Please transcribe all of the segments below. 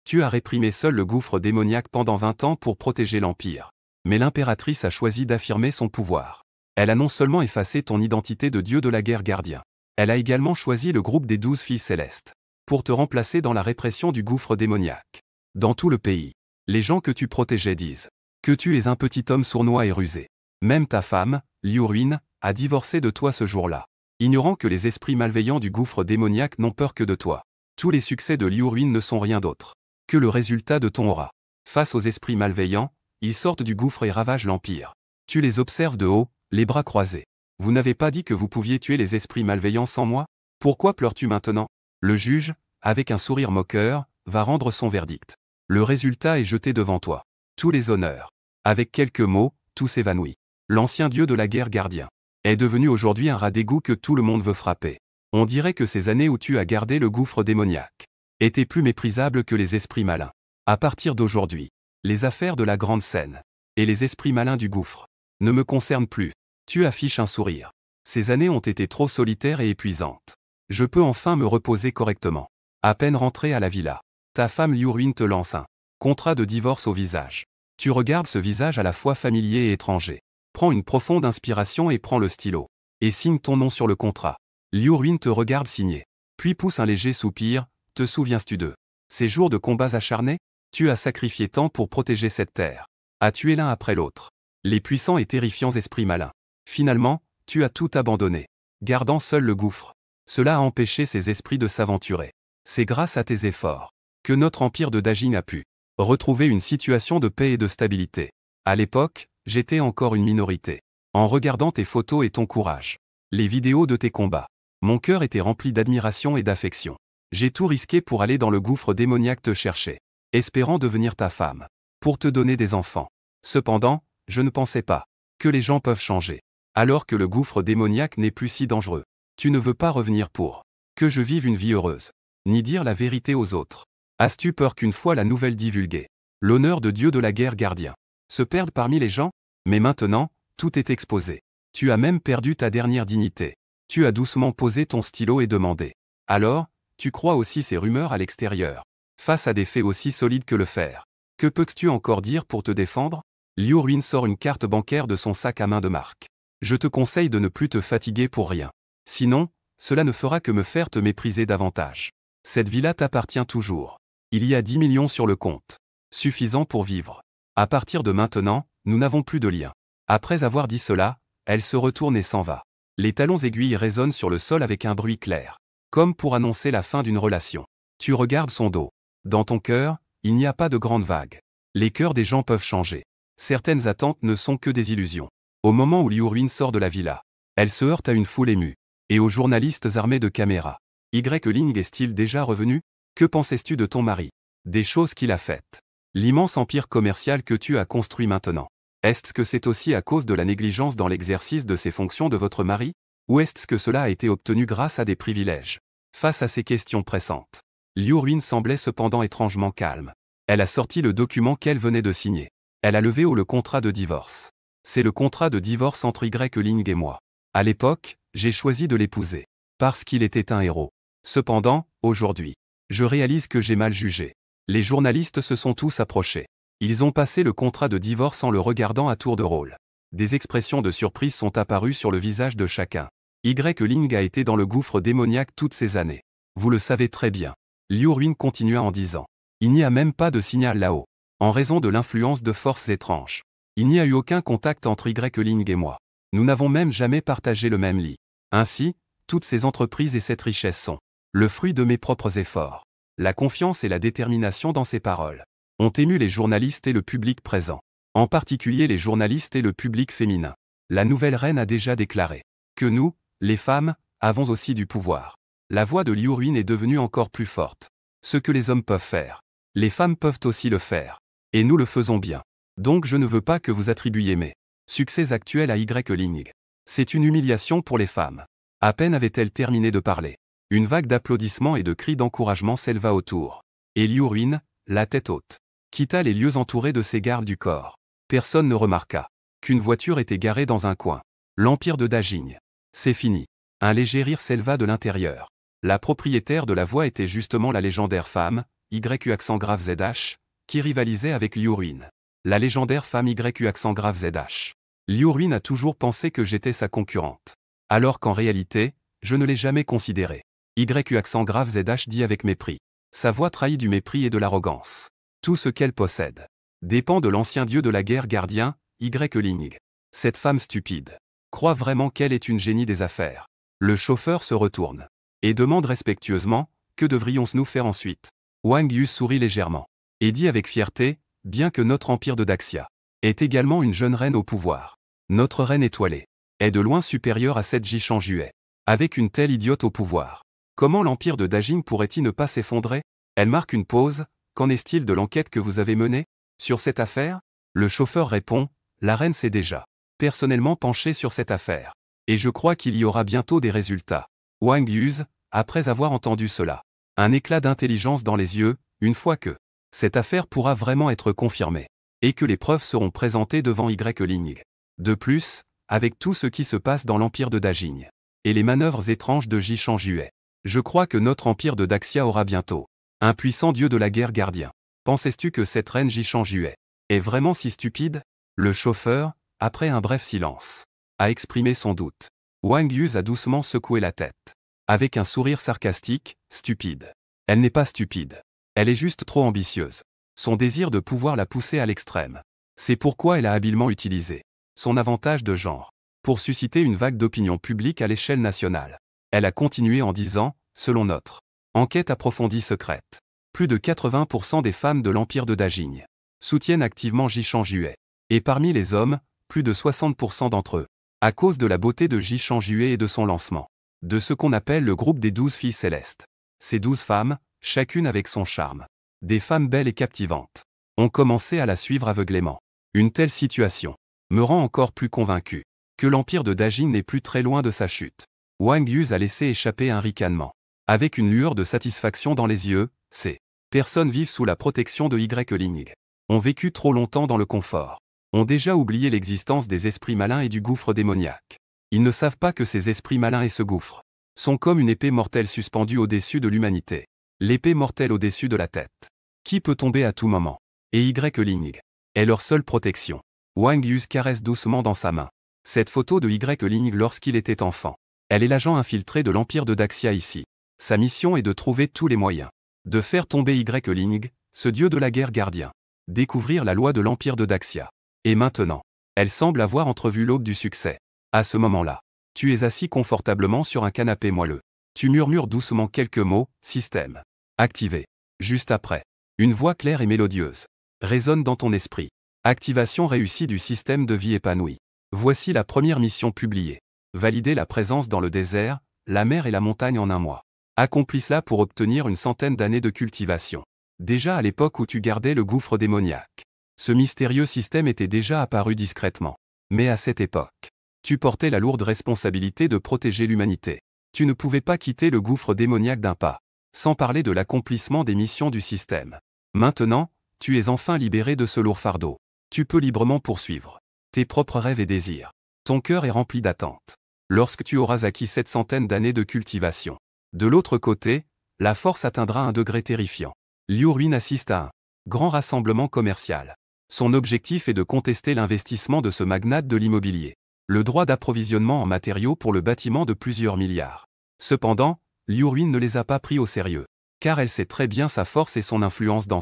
Tu as réprimé seul le gouffre démoniaque pendant 20 ans pour protéger l'Empire. Mais l'impératrice a choisi d'affirmer son pouvoir. Elle a non seulement effacé ton identité de dieu de la guerre gardien, elle a également choisi le groupe des 12 filles célestes, pour te remplacer dans la répression du gouffre démoniaque. Dans tout le pays, les gens que tu protégeais disent que tu es un petit homme sournois et rusé. Même ta femme, Liu Ruin, a divorcé de toi ce jour-là, ignorant que les esprits malveillants du gouffre démoniaque n'ont peur que de toi. Tous les succès de Liu Ruin ne sont rien d'autre que le résultat de ton aura. Face aux esprits malveillants, ils sortent du gouffre et ravagent l'Empire. Tu les observes de haut, les bras croisés. Vous n'avez pas dit que vous pouviez tuer les esprits malveillants sans moi? Pourquoi pleures-tu maintenant? Le juge, avec un sourire moqueur, va rendre son verdict. Le résultat est jeté devant toi. Tous les honneurs. Avec quelques mots, tout s'évanouit. L'ancien dieu de la guerre gardien est devenu aujourd'hui un rat d'égout que tout le monde veut frapper. On dirait que ces années où tu as gardé le gouffre démoniaque étaient plus méprisables que les esprits malins. À partir d'aujourd'hui, les affaires de la grande scène et les esprits malins du gouffre ne me concernent plus. Tu affiches un sourire. Ces années ont été trop solitaires et épuisantes. Je peux enfin me reposer correctement. À peine rentré à la villa, ta femme Liu Ruin te lance un contrat de divorce au visage. Tu regardes ce visage à la fois familier et étranger. Prends une profonde inspiration et prends le stylo. Et signe ton nom sur le contrat. Liu Ruin te regarde signer. Puis pousse un léger soupir. Te souviens-tu de ces jours de combats acharnés? Tu as sacrifié tant pour protéger cette terre. À tuer l'un après l'autre les puissants et terrifiants esprits malins. Finalement, tu as tout abandonné, gardant seul le gouffre. Cela a empêché ces esprits de s'aventurer. C'est grâce à tes efforts que notre empire de Dajing a pu retrouver une situation de paix et de stabilité. À l'époque, j'étais encore une minorité. En regardant tes photos et ton courage, les vidéos de tes combats, mon cœur était rempli d'admiration et d'affection. J'ai tout risqué pour aller dans le gouffre démoniaque te chercher, espérant devenir ta femme, pour te donner des enfants. Cependant, je ne pensais pas que les gens peuvent changer, alors que le gouffre démoniaque n'est plus si dangereux. Tu ne veux pas revenir pour que je vive une vie heureuse, ni dire la vérité aux autres. As-tu peur qu'une fois la nouvelle divulguée, l'honneur de Dieu de la guerre gardien se perde parmi les gens? Mais maintenant, tout est exposé. Tu as même perdu ta dernière dignité. Tu as doucement posé ton stylo et demandé. Alors, tu crois aussi ces rumeurs à l'extérieur? Face à des faits aussi solides que le fer, que peux-tu encore dire pour te défendre? Liu Ruin sort une carte bancaire de son sac à main de marque. Je te conseille de ne plus te fatiguer pour rien. Sinon, cela ne fera que me faire te mépriser davantage. Cette villa t'appartient toujours. Il y a 10 millions sur le compte. Suffisant pour vivre. À partir de maintenant, nous n'avons plus de lien. Après avoir dit cela, elle se retourne et s'en va. Les talons aiguilles résonnent sur le sol avec un bruit clair, comme pour annoncer la fin d'une relation. Tu regardes son dos. Dans ton cœur, il n'y a pas de grande vague. Les cœurs des gens peuvent changer. Certaines attentes ne sont que des illusions. Au moment où Liu Ruin sort de la villa, elle se heurte à une foule émue, et aux journalistes armés de caméras. Ling est-il déjà revenu? Que pensais-tu de ton mari? Des choses qu'il a faites. L'immense empire commercial que tu as construit maintenant. Est-ce que c'est aussi à cause de la négligence dans l'exercice de ses fonctions de votre mari? Ou est-ce que cela a été obtenu grâce à des privilèges? Face à ces questions pressantes, Liu Ruin semblait cependant étrangement calme. Elle a sorti le document qu'elle venait de signer. Elle a levé haut le contrat de divorce. C'est le contrat de divorce entre Ling et moi. À l'époque, j'ai choisi de l'épouser. Parce qu'il était un héros. Cependant, aujourd'hui, je réalise que j'ai mal jugé. Les journalistes se sont tous approchés. Ils ont passé le contrat de divorce en le regardant à tour de rôle. Des expressions de surprise sont apparues sur le visage de chacun. Ling a été dans le gouffre démoniaque toutes ces années. Vous le savez très bien. Liu Ruin continua en disant. Il n'y a même pas de signal là-haut. En raison de l'influence de forces étranges. Il n'y a eu aucun contact entre Ling et moi. Nous n'avons même jamais partagé le même lit. Ainsi, toutes ces entreprises et cette richesse sont le fruit de mes propres efforts. La confiance et la détermination dans ses paroles ont ému les journalistes et le public présent. En particulier les journalistes et le public féminin. La nouvelle reine a déjà déclaré que nous, les femmes, avons aussi du pouvoir. La voix de Liu Ruin est devenue encore plus forte. Ce que les hommes peuvent faire, les femmes peuvent aussi le faire. Et nous le faisons bien. Donc je ne veux pas que vous attribuiez mes succès actuels à Ling. C'est une humiliation pour les femmes. À peine avait-elle terminé de parler. Une vague d'applaudissements et de cris d'encouragement s'éleva autour. Et Liu Ruin, la tête haute, quitta les lieux entourés de ses gardes du corps. Personne ne remarqua qu'une voiture était garée dans un coin. L'empire de Dajing. C'est fini. Un léger rire s'éleva de l'intérieur. La propriétaire de la voix était justement la légendaire femme, YU_ZH, qui rivalisait avec Liu Ruin. La légendaire femme YU_ZH. Liu Ruin a toujours pensé que j'étais sa concurrente. Alors qu'en réalité, je ne l'ai jamais considérée. YU_ZH dit avec mépris. Sa voix trahit du mépris et de l'arrogance. Tout ce qu'elle possède dépend de l'ancien dieu de la guerre gardien, Y-Ling. Cette femme stupide croit vraiment qu'elle est une génie des affaires. Le chauffeur se retourne et demande respectueusement, que devrions-nous faire ensuite? Wang Yu sourit légèrement et dit avec fierté, bien que notre empire de Daxia est également une jeune reine au pouvoir. Notre reine étoilée est de loin supérieure à cette Jishan Jue. Avec une telle idiote au pouvoir, comment l'empire de Dajing pourrait-il ne pas s'effondrer? Elle marque une pause. Qu'en est-il de l'enquête que vous avez menée sur cette affaire? Le chauffeur répond, la reine s'est déjà personnellement penchée sur cette affaire. Et je crois qu'il y aura bientôt des résultats. Wang Yu, après avoir entendu cela, un éclat d'intelligence dans les yeux, une fois que cette affaire pourra vraiment être confirmée, et que les preuves seront présentées devant Y-Ling. De plus, avec tout ce qui se passe dans l'empire de Dajing, et les manœuvres étranges de Jishan Jue, je crois que notre empire de Daxia aura bientôt un puissant dieu de la guerre gardien. Pensais-tu que cette reine Jishan Jue est vraiment si stupide? Le chauffeur, après un bref silence, a exprimé son doute. Wang Yu a doucement secoué la tête. Avec un sourire sarcastique, stupide. Elle n'est pas stupide. Elle est juste trop ambitieuse. Son désir de pouvoir l'a poussée à l'extrême. C'est pourquoi elle a habilement utilisé son avantage de genre pour susciter une vague d'opinion publique à l'échelle nationale. Elle a continué en disant, selon notre enquête approfondie secrète, plus de 80% des femmes de l'empire de Dajing soutiennent activement Jishan Jue. Et parmi les hommes, plus de 60% d'entre eux, à cause de la beauté de Jishan Jue et de son lancement, de ce qu'on appelle le groupe des 12 filles célestes. Ces 12 femmes, chacune avec son charme, des femmes belles et captivantes, ont commencé à la suivre aveuglément. Une telle situation me rend encore plus convaincu que l'empire de Dajing n'est plus très loin de sa chute. Wang Yu a laissé échapper un ricanement, avec une lueur de satisfaction dans les yeux. Ces personnes vivent sous la protection de Y-Ling, ont vécu trop longtemps dans le confort, ont déjà oublié l'existence des esprits malins et du gouffre démoniaque. Ils ne savent pas que ces esprits malins et ce gouffre sont comme une épée mortelle suspendue au-dessus de l'humanité. L'épée mortelle au-dessus de la tête, qui peut tomber à tout moment. Et Y-Ling est leur seule protection. Wang Yu caresse doucement dans sa main cette photo de Y-Ling lorsqu'il était enfant. Elle est l'agent infiltré de l'empire de Daxia ici. Sa mission est de trouver tous les moyens de faire tomber Y-Ling, ce dieu de la guerre gardien. Découvrir la loi de l'empire de Daxia. Et maintenant, elle semble avoir entrevu l'aube du succès. À ce moment-là, tu es assis confortablement sur un canapé moelleux. Tu murmures doucement quelques mots, système activé. Juste après, une voix claire et mélodieuse résonne dans ton esprit. Activation réussie du système de vie épanoui. Voici la première mission publiée. Valider la présence dans le désert, la mer et la montagne en un mois. Accomplis cela pour obtenir une centaine d'années de cultivation. Déjà à l'époque où tu gardais le gouffre démoniaque, ce mystérieux système était déjà apparu discrètement. Mais à cette époque, tu portais la lourde responsabilité de protéger l'humanité. Tu ne pouvais pas quitter le gouffre démoniaque d'un pas, sans parler de l'accomplissement des missions du système. Maintenant, tu es enfin libéré de ce lourd fardeau. Tu peux librement poursuivre tes propres rêves et désirs. Ton cœur est rempli d'attentes. Lorsque tu auras acquis cette centaine d'années de cultivation. De l'autre côté, la force atteindra un degré terrifiant. Liu Ruin assiste à un grand rassemblement commercial. Son objectif est de contester l'investissement de ce magnate de l'immobilier. Le droit d'approvisionnement en matériaux pour le bâtiment de plusieurs milliards. Cependant, Liu Ruin ne les a pas pris au sérieux. Car elle sait très bien sa force et son influence dans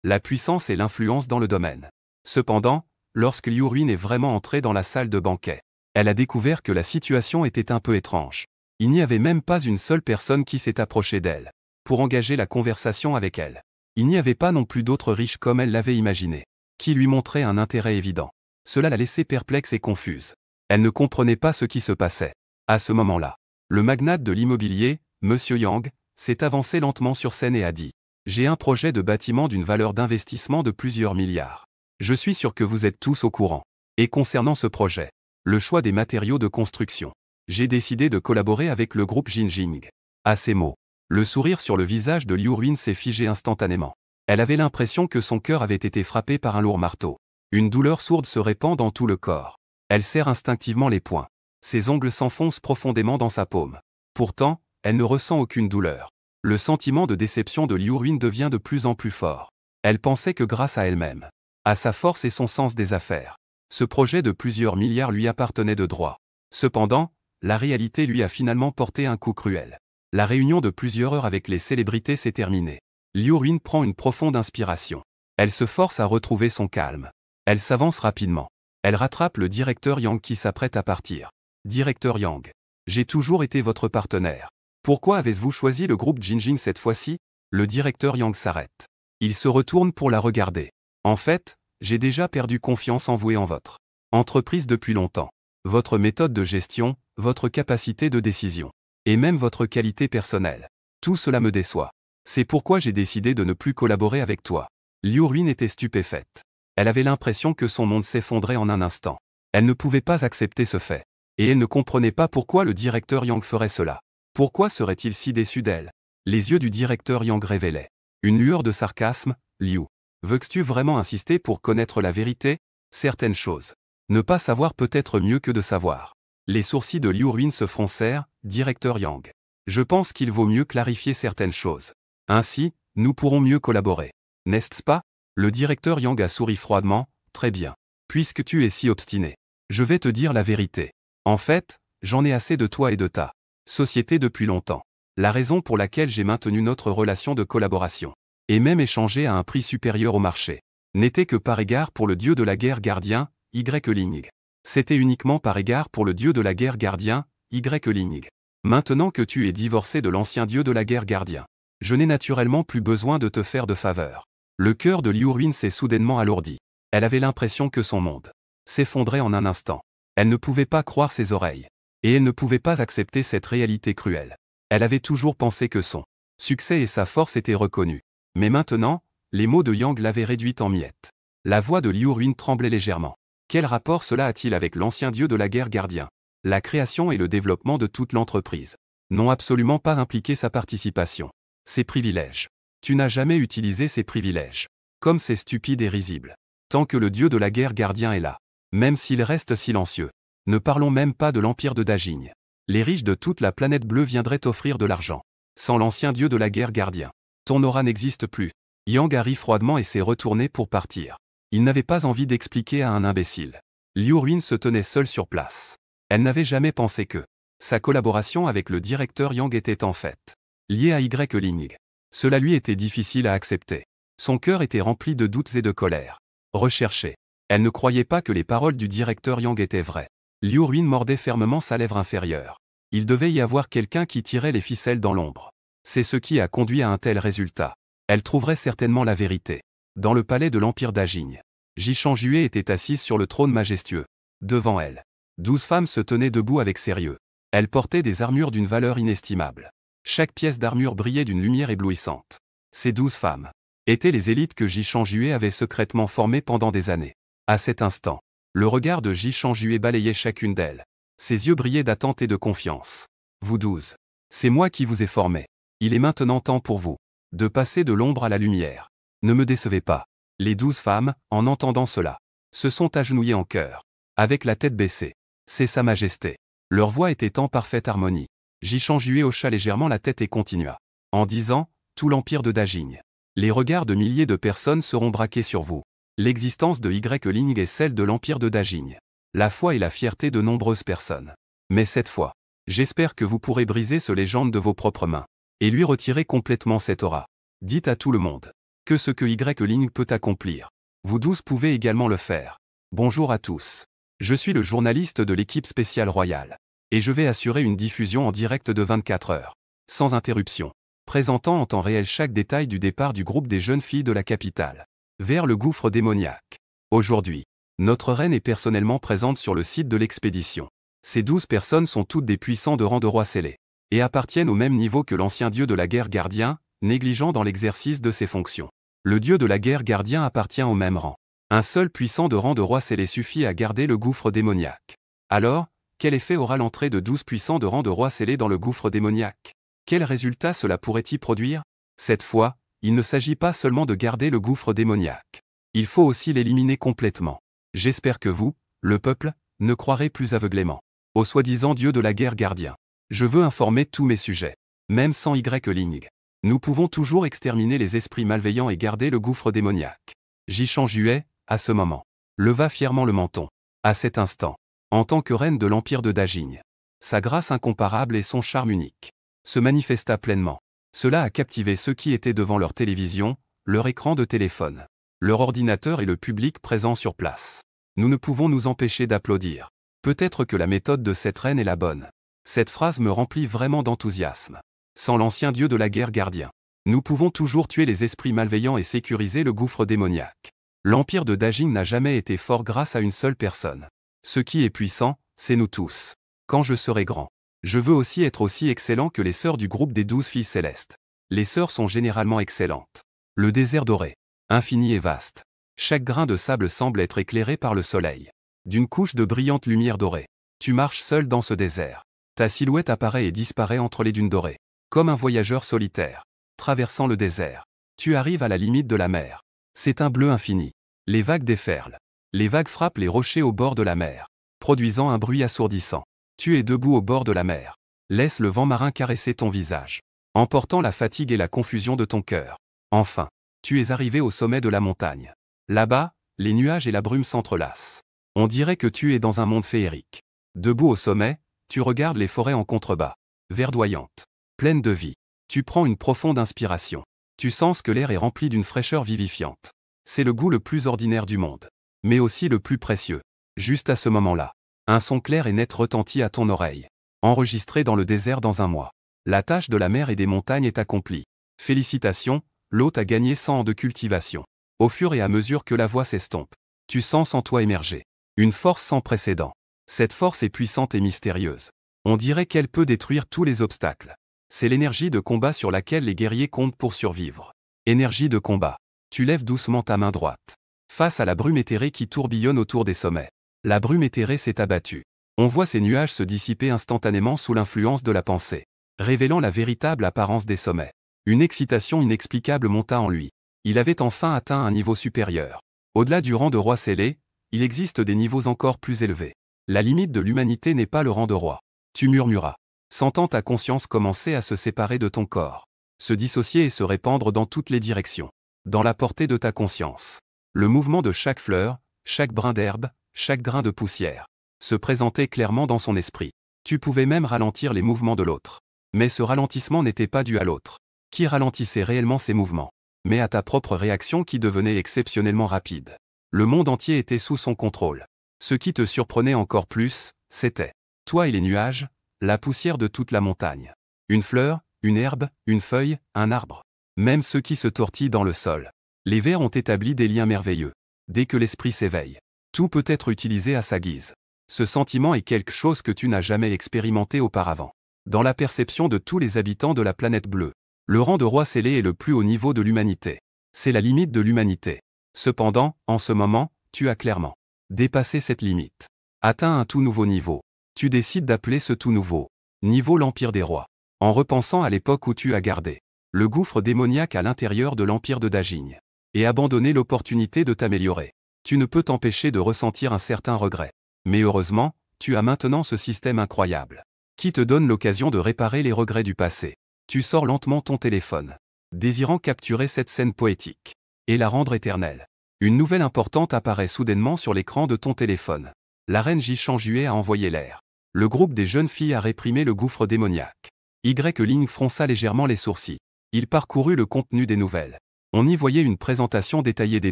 la puissance et l'influence dans le domaine. Cependant, lorsque Liu Ruin est vraiment entrée dans la salle de banquet, elle a découvert que la situation était un peu étrange. Il n'y avait même pas une seule personne qui s'est approchée d'elle pour engager la conversation avec elle. Il n'y avait pas non plus d'autres riches comme elle l'avait imaginé, qui lui montraient un intérêt évident. Cela l'a laissée perplexe et confuse. Elle ne comprenait pas ce qui se passait. À ce moment-là, le magnate de l'immobilier, Monsieur Yang, s'est avancé lentement sur scène et a dit « J'ai un projet de bâtiment d'une valeur d'investissement de plusieurs milliards. Je suis sûr que vous êtes tous au courant. Et concernant ce projet, le choix des matériaux de construction, j'ai décidé de collaborer avec le groupe Jinjing. » À ces mots, le sourire sur le visage de Liu Ruin s'est figé instantanément. Elle avait l'impression que son cœur avait été frappé par un lourd marteau. Une douleur sourde se répand dans tout le corps. Elle serre instinctivement les poings. Ses ongles s'enfoncent profondément dans sa paume. Pourtant, elle ne ressent aucune douleur. Le sentiment de déception de Liu Ruin devient de plus en plus fort. Elle pensait que grâce à elle-même, à sa force et son sens des affaires, ce projet de plusieurs milliards lui appartenait de droit. Cependant, la réalité lui a finalement porté un coup cruel. La réunion de plusieurs heures avec les célébrités s'est terminée. Liu Ruin prend une profonde inspiration. Elle se force à retrouver son calme. Elle s'avance rapidement. Elle rattrape le directeur Yang qui s'apprête à partir. Directeur Yang, j'ai toujours été votre partenaire. Pourquoi avez-vous choisi le groupe Jinjin cette fois-ci? Le directeur Yang s'arrête. Il se retourne pour la regarder. En fait, j'ai déjà perdu confiance en vous et en votre entreprise depuis longtemps. Votre méthode de gestion, votre capacité de décision, et même votre qualité personnelle. Tout cela me déçoit. C'est pourquoi j'ai décidé de ne plus collaborer avec toi. Liu Ruin était stupéfaite. Elle avait l'impression que son monde s'effondrait en un instant. Elle ne pouvait pas accepter ce fait. Et elle ne comprenait pas pourquoi le directeur Yang ferait cela. Pourquoi serait-il si déçu d'elle? Les yeux du directeur Yang révélaient une lueur de sarcasme. Liu, veux-tu vraiment insister pour connaître la vérité? Certaines choses. Ne pas savoir peut être mieux que de savoir. Les sourcils de Liu Ruin se froncèrent. Directeur Yang, je pense qu'il vaut mieux clarifier certaines choses. Ainsi, nous pourrons mieux collaborer. N'est-ce pas? Le directeur Yang a souri froidement. Très bien. Puisque tu es si obstiné, je vais te dire la vérité. En fait, j'en ai assez de toi et de ta société depuis longtemps. La raison pour laquelle j'ai maintenu notre relation de collaboration, et même échangé à un prix supérieur au marché, n'était que par égard pour le dieu de la guerre gardien, Ling. C'était uniquement par égard pour le dieu de la guerre gardien, Ling. Maintenant que tu es divorcé de l'ancien dieu de la guerre gardien, je n'ai naturellement plus besoin de te faire de faveur. Le cœur de Liu Ruin s'est soudainement alourdi. Elle avait l'impression que son monde s'effondrait en un instant. Elle ne pouvait pas croire ses oreilles. Et elle ne pouvait pas accepter cette réalité cruelle. Elle avait toujours pensé que son succès et sa force étaient reconnus. Mais maintenant, les mots de Yang l'avaient réduite en miettes. La voix de Liu Ruin tremblait légèrement. Quel rapport cela a-t-il avec l'ancien dieu de la guerre gardien? La création et le développement de toute l'entreprise n'ont absolument pas impliqué sa participation. Ses privilèges. Tu n'as jamais utilisé ces privilèges. Comme c'est stupide et risible. Tant que le dieu de la guerre gardien est là. Même s'il reste silencieux. Ne parlons même pas de l'empire de Dajing. Les riches de toute la planète bleue viendraient t'offrir de l'argent. Sans l'ancien dieu de la guerre gardien, ton aura n'existe plus. Yang a ri froidement et s'est retourné pour partir. Il n'avait pas envie d'expliquer à un imbécile. Liu Ruin se tenait seule sur place. Elle n'avait jamais pensé que sa collaboration avec le directeur Yang était en fait liée à Ling. Cela lui était difficile à accepter. Son cœur était rempli de doutes et de colère. Recherchée. Elle ne croyait pas que les paroles du directeur Yang étaient vraies. Liu Ruin mordait fermement sa lèvre inférieure. Il devait y avoir quelqu'un qui tirait les ficelles dans l'ombre. C'est ce qui a conduit à un tel résultat. Elle trouverait certainement la vérité. Dans le palais de l'Empire d'Ajing, Jishan était assise sur le trône majestueux. Devant elle, 12 femmes se tenaient debout avec sérieux. Elles portaient des armures d'une valeur inestimable. Chaque pièce d'armure brillait d'une lumière éblouissante. Ces 12 femmes étaient les élites que Jishan avait secrètement formées pendant des années. À cet instant, le regard de Jishan balayait chacune d'elles. Ses yeux brillaient d'attente et de confiance. Vous 12. C'est moi qui vous ai formés. Il est maintenant temps pour vous de passer de l'ombre à la lumière. Ne me décevez pas. Les 12 femmes, en entendant cela, se sont agenouillées en chœur, avec la tête baissée. C'est Sa Majesté. Leur voix était en parfaite harmonie. Jishan hocha légèrement la tête et continua. En disant, tout l'empire de Dajing. Les regards de milliers de personnes seront braqués sur vous. L'existence de Ling est celle de l'empire de Dajing. La foi et la fierté de nombreuses personnes. Mais cette fois, j'espère que vous pourrez briser ce légende de vos propres mains. Et lui retirer complètement cette aura. Dites à tout le monde que ce que Ling peut accomplir. Vous 12 pouvez également le faire. Bonjour à tous. Je suis le journaliste de l'équipe spéciale royale. Et je vais assurer une diffusion en direct de 24 heures. Sans interruption. Présentant en temps réel chaque détail du départ du groupe des jeunes filles de la capitale. Vers le gouffre démoniaque. Aujourd'hui, notre reine est personnellement présente sur le site de l'expédition. Ces 12 personnes sont toutes des puissants de rang de roi scellé. Et appartiennent au même niveau que l'ancien dieu de la guerre gardien, négligent dans l'exercice de ses fonctions. Le dieu de la guerre gardien appartient au même rang. Un seul puissant de rang de roi scellé suffit à garder le gouffre démoniaque. Alors, quel effet aura l'entrée de 12 puissants de rang de roi scellé dans le gouffre démoniaque? Quel résultat cela pourrait-il produire? Cette fois, il ne s'agit pas seulement de garder le gouffre démoniaque. Il faut aussi l'éliminer complètement. J'espère que vous, le peuple, ne croirez plus aveuglément au soi-disant dieu de la guerre gardien. Je veux informer tous mes sujets, même sans Ling. Nous pouvons toujours exterminer les esprits malveillants et garder le gouffre démoniaque. Jishan-Juai, à ce moment, leva fièrement le menton. À cet instant, en tant que reine de l'empire de Dajing, sa grâce incomparable et son charme unique se manifesta pleinement. Cela a captivé ceux qui étaient devant leur télévision, leur écran de téléphone, leur ordinateur et le public présent sur place. Nous ne pouvons nous empêcher d'applaudir. Peut-être que la méthode de cette reine est la bonne. Cette phrase me remplit vraiment d'enthousiasme. Sans l'ancien dieu de la guerre gardien, nous pouvons toujours tuer les esprits malveillants et sécuriser le gouffre démoniaque. L'empire de Dajing n'a jamais été fort grâce à une seule personne. Ce qui est puissant, c'est nous tous. Quand je serai grand, je veux aussi être aussi excellent que les sœurs du groupe des 12 filles célestes. Les sœurs sont généralement excellentes. Le désert doré, infini et vaste. Chaque grain de sable semble être éclairé par le soleil. D'une couche de brillante lumière dorée. Tu marches seul dans ce désert. Ta silhouette apparaît et disparaît entre les dunes dorées. Comme un voyageur solitaire, traversant le désert. Tu arrives à la limite de la mer. C'est un bleu infini. Les vagues déferlent. Les vagues frappent les rochers au bord de la mer, produisant un bruit assourdissant. Tu es debout au bord de la mer. Laisse le vent marin caresser ton visage, emportant la fatigue et la confusion de ton cœur. Enfin, tu es arrivé au sommet de la montagne. Là-bas, les nuages et la brume s'entrelacent. On dirait que tu es dans un monde féerique. Debout au sommet, tu regardes les forêts en contrebas, verdoyantes, pleines de vie. Tu prends une profonde inspiration. Tu sens que l'air est rempli d'une fraîcheur vivifiante. C'est le goût le plus ordinaire du monde, mais aussi le plus précieux. Juste à ce moment-là, un son clair et net retentit à ton oreille. Enregistré dans le désert dans un mois. La tâche de la mer et des montagnes est accomplie. Félicitations, l'hôte a gagné 100 ans de cultivation. Au fur et à mesure que la voix s'estompe, tu sens en toi émerger une force sans précédent. Cette force est puissante et mystérieuse. On dirait qu'elle peut détruire tous les obstacles. C'est l'énergie de combat sur laquelle les guerriers comptent pour survivre. Énergie de combat. Tu lèves doucement ta main droite. Face à la brume éthérée qui tourbillonne autour des sommets. La brume éthérée s'est abattue. On voit ces nuages se dissiper instantanément sous l'influence de la pensée, révélant la véritable apparence des sommets. Une excitation inexplicable monta en lui. Il avait enfin atteint un niveau supérieur. Au-delà du rang de roi scellé, il existe des niveaux encore plus élevés. La limite de l'humanité n'est pas le rang de roi. Tu murmuras, sentant ta conscience commencer à se séparer de ton corps, se dissocier et se répandre dans toutes les directions. Dans la portée de ta conscience, le mouvement de chaque fleur, chaque brin d'herbe, chaque grain de poussière, se présentait clairement dans son esprit. Tu pouvais même ralentir les mouvements de l'autre. Mais ce ralentissement n'était pas dû à l'autre, qui ralentissait réellement ses mouvements, mais à ta propre réaction qui devenait exceptionnellement rapide. Le monde entier était sous son contrôle. Ce qui te surprenait encore plus, c'était toi et les nuages, la poussière de toute la montagne. Une fleur, une herbe, une feuille, un arbre. Même ceux qui se tortillent dans le sol. Les vers ont établi des liens merveilleux. Dès que l'esprit s'éveille, tout peut être utilisé à sa guise. Ce sentiment est quelque chose que tu n'as jamais expérimenté auparavant. Dans la perception de tous les habitants de la planète bleue, le rang de roi scellé est le plus haut niveau de l'humanité. C'est la limite de l'humanité. Cependant, en ce moment, tu as clairement dépassé cette limite. Atteint un tout nouveau niveau. Tu décides d'appeler ce tout nouveau niveau l'Empire des Rois. En repensant à l'époque où tu as gardé le gouffre démoniaque à l'intérieur de l'Empire de Dajing, et abandonné l'opportunité de t'améliorer. Tu ne peux t'empêcher de ressentir un certain regret. Mais heureusement, tu as maintenant ce système incroyable, qui te donne l'occasion de réparer les regrets du passé. Tu sors lentement ton téléphone, désirant capturer cette scène poétique, et la rendre éternelle. Une nouvelle importante apparaît soudainement sur l'écran de ton téléphone. La reine Jishan-Juai a envoyé l'air. Le groupe des jeunes filles a réprimé le gouffre démoniaque. Y-Ling fronça légèrement les sourcils. Il parcourut le contenu des nouvelles. On y voyait une présentation détaillée des